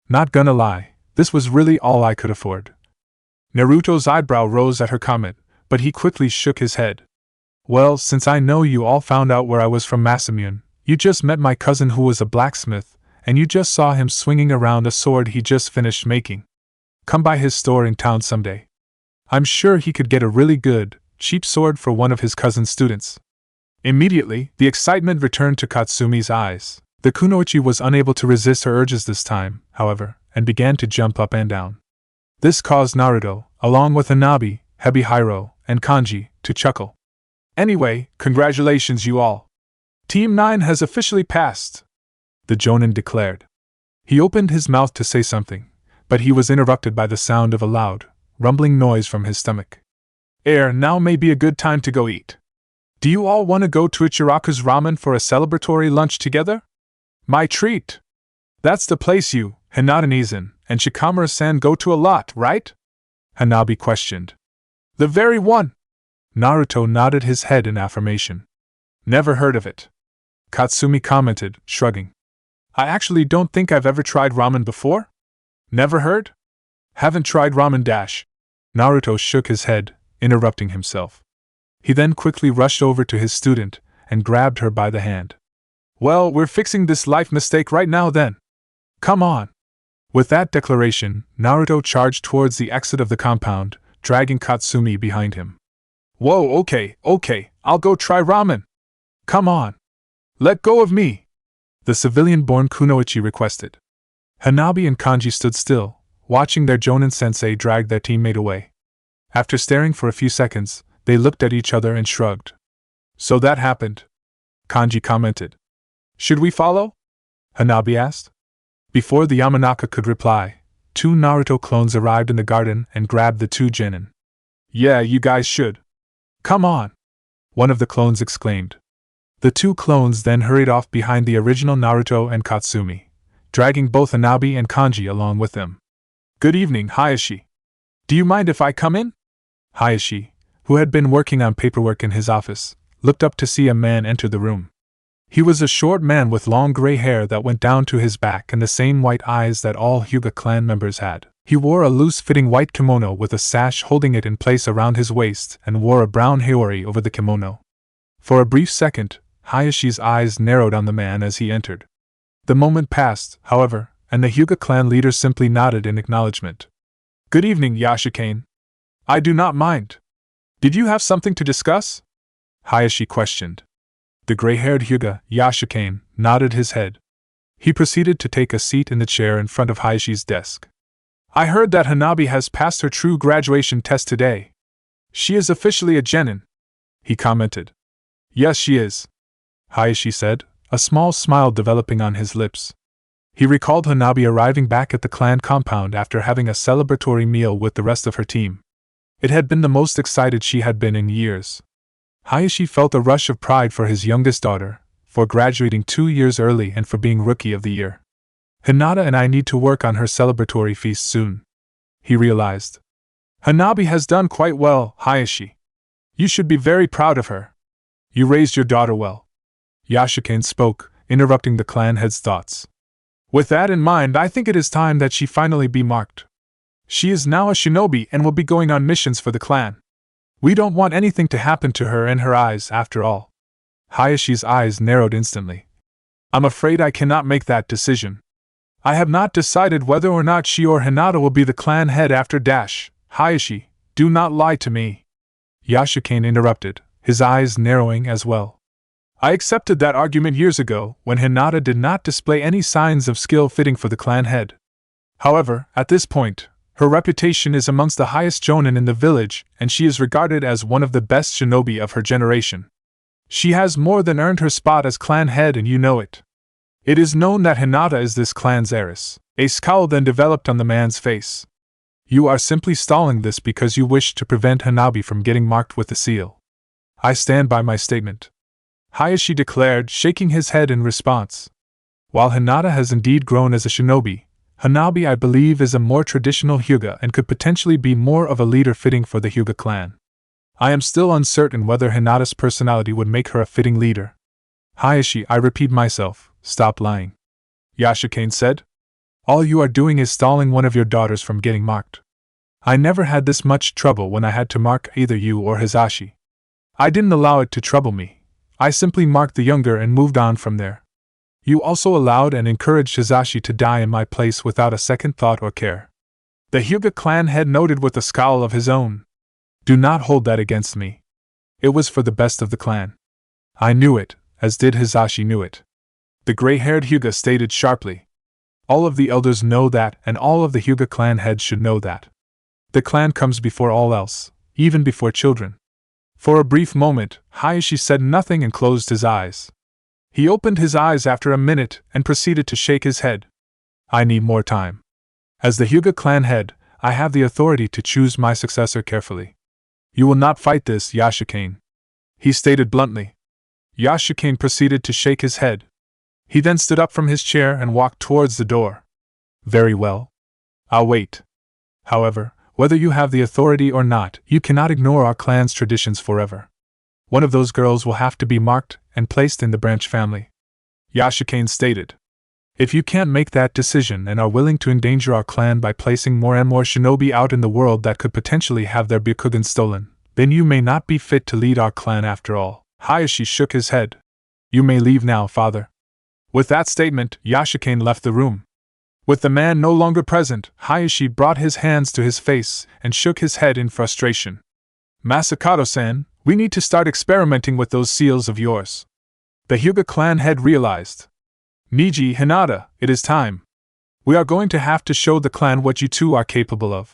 Not gonna lie, this was really all I could afford. Naruto's eyebrow rose at her comment, but he quickly shook his head. Well, since I know you all found out where I was from Masamune, you just met my cousin who was a blacksmith, and you just saw him swinging around a sword he just finished making. Come by his store in town someday. I'm sure he could get a really good, cheap sword for one of his cousin's students. Immediately, the excitement returned to Katsumi's eyes. The kunoichi was unable to resist her urges this time, however, and began to jump up and down. This caused Naruto, along with Hanabi, Hebihiro, and Kanji, to chuckle. Anyway, congratulations you all. Team 9 has officially passed, the Jonin declared. He opened his mouth to say something, but he was interrupted by the sound of a loud, rumbling noise from his stomach. Now may be a good time to go eat. Do you all want to go to Ichiraku's Ramen for a celebratory lunch together? My treat! That's the place you, Hinata-Nizan, and Shikamaru-san go to a lot, right? Hanabi questioned. The very one! Naruto nodded his head in affirmation. Never heard of it. Katsumi commented, shrugging. I actually don't think I've ever tried ramen before? Never heard? Haven't tried ramen dash. Naruto shook his head, interrupting himself. He then quickly rushed over to his student and grabbed her by the hand. Well, we're fixing this life mistake right now then. Come on. With that declaration, Naruto charged towards the exit of the compound, dragging Katsumi behind him. Whoa, okay, I'll go try ramen. Come on. Let go of me, the civilian-born kunoichi requested. Hanabi and Kanji stood still, watching their Jonin-sensei drag their teammate away. After staring for a few seconds, they looked at each other and shrugged. So that happened, Kanji commented. Should we follow? Hanabi asked. Before the Yamanaka could reply, 2 Naruto clones arrived in the garden and grabbed the 2 genin. Yeah, you guys should. Come on, one of the clones exclaimed. The 2 clones then hurried off behind the original Naruto and Katsumi, dragging both Hanabi and Kanji along with them. Good evening, Hayashi. Do you mind if I come in? Hayashi, who had been working on paperwork in his office, looked up to see a man enter the room. He was a short man with long gray hair that went down to his back and the same white eyes that all Hyuga clan members had. He wore a loose-fitting white kimono with a sash holding it in place around his waist and wore a brown haori over the kimono. For a brief second, Hayashi's eyes narrowed on the man as he entered. The moment passed, however, and the Hyuga clan leader simply nodded in acknowledgement. Good evening, Yashikane. I do not mind. Did you have something to discuss? Hayashi questioned. The gray-haired Hyuga, Yashikane, nodded his head. He proceeded to take a seat in the chair in front of Hayashi's desk. I heard that Hanabi has passed her true graduation test today. She is officially a genin, he commented. Yes, she is, Hayashi said, a small smile developing on his lips. He recalled Hanabi arriving back at the clan compound after having a celebratory meal with the rest of her team. It had been the most excited she had been in years. Hayashi felt a rush of pride for his youngest daughter, for graduating 2 years early and for being Rookie of the Year. Hinata and I need to work on her celebratory feast soon, he realized. Hanabi has done quite well, Hayashi. You should be very proud of her. You raised your daughter well. Yashikane spoke, interrupting the clan head's thoughts. With that in mind, I think it is time that she finally be marked. She is now a shinobi and will be going on missions for the clan. We don't want anything to happen to her and her eyes, after all. Hayashi's eyes narrowed instantly. I'm afraid I cannot make that decision. I have not decided whether or not she or Hinata will be the clan head after dash. Hayashi, do not lie to me. Yashikane interrupted, his eyes narrowing as well. I accepted that argument years ago, when Hinata did not display any signs of skill fitting for the clan head. However, at this point, her reputation is amongst the highest jonin in the village, and she is regarded as one of the best shinobi of her generation. She has more than earned her spot as clan head, and you know it. It is known that Hinata is this clan's heiress. A scowl then developed on the man's face. You are simply stalling this because you wish to prevent Hanabi from getting marked with the seal. I stand by my statement, Hayashi declared, shaking his head in response. While Hinata has indeed grown as a shinobi, Hanabi, I believe, is a more traditional Hyuga and could potentially be more of a leader fitting for the Hyuga clan. I am still uncertain whether Hinata's personality would make her a fitting leader. Hayashi, I repeat myself, stop lying. Yashikane said. All you are doing is stalling one of your daughters from getting marked. I never had this much trouble when I had to mark either you or Hizashi. I didn't allow it to trouble me. I simply marked the younger and moved on from there. You also allowed and encouraged Hizashi to die in my place without a second thought or care. The Hyuga clan head noted with a scowl of his own. Do not hold that against me. It was for the best of the clan. I knew it, as did Hizashi knew it. The gray-haired Hyuga stated sharply. All of the elders know that, and all of the Hyuga clan heads should know that. The clan comes before all else, even before children. For a brief moment, Hayashi said nothing and closed his eyes. He opened his eyes after a minute and proceeded to shake his head. I need more time. As the Hyuga clan head, I have the authority to choose my successor carefully. You will not fight this, Yashikane, he stated bluntly. Yashikane proceeded to shake his head. He then stood up from his chair and walked towards the door. Very well. I'll wait. However, whether you have the authority or not, you cannot ignore our clan's traditions forever. One of those girls will have to be marked and placed in the branch family. Yashikane stated. If you can't make that decision and are willing to endanger our clan by placing more and more shinobi out in the world that could potentially have their Byakugan stolen, then you may not be fit to lead our clan after all. Hayashi shook his head. You may leave now, father. With that statement, Yashikane left the room. With the man no longer present, Hayashi brought his hands to his face and shook his head in frustration. Masakato-san, we need to start experimenting with those seals of yours. The Hyuga clan head realized. Niji, Hinata, it is time. We are going to have to show the clan what you two are capable of.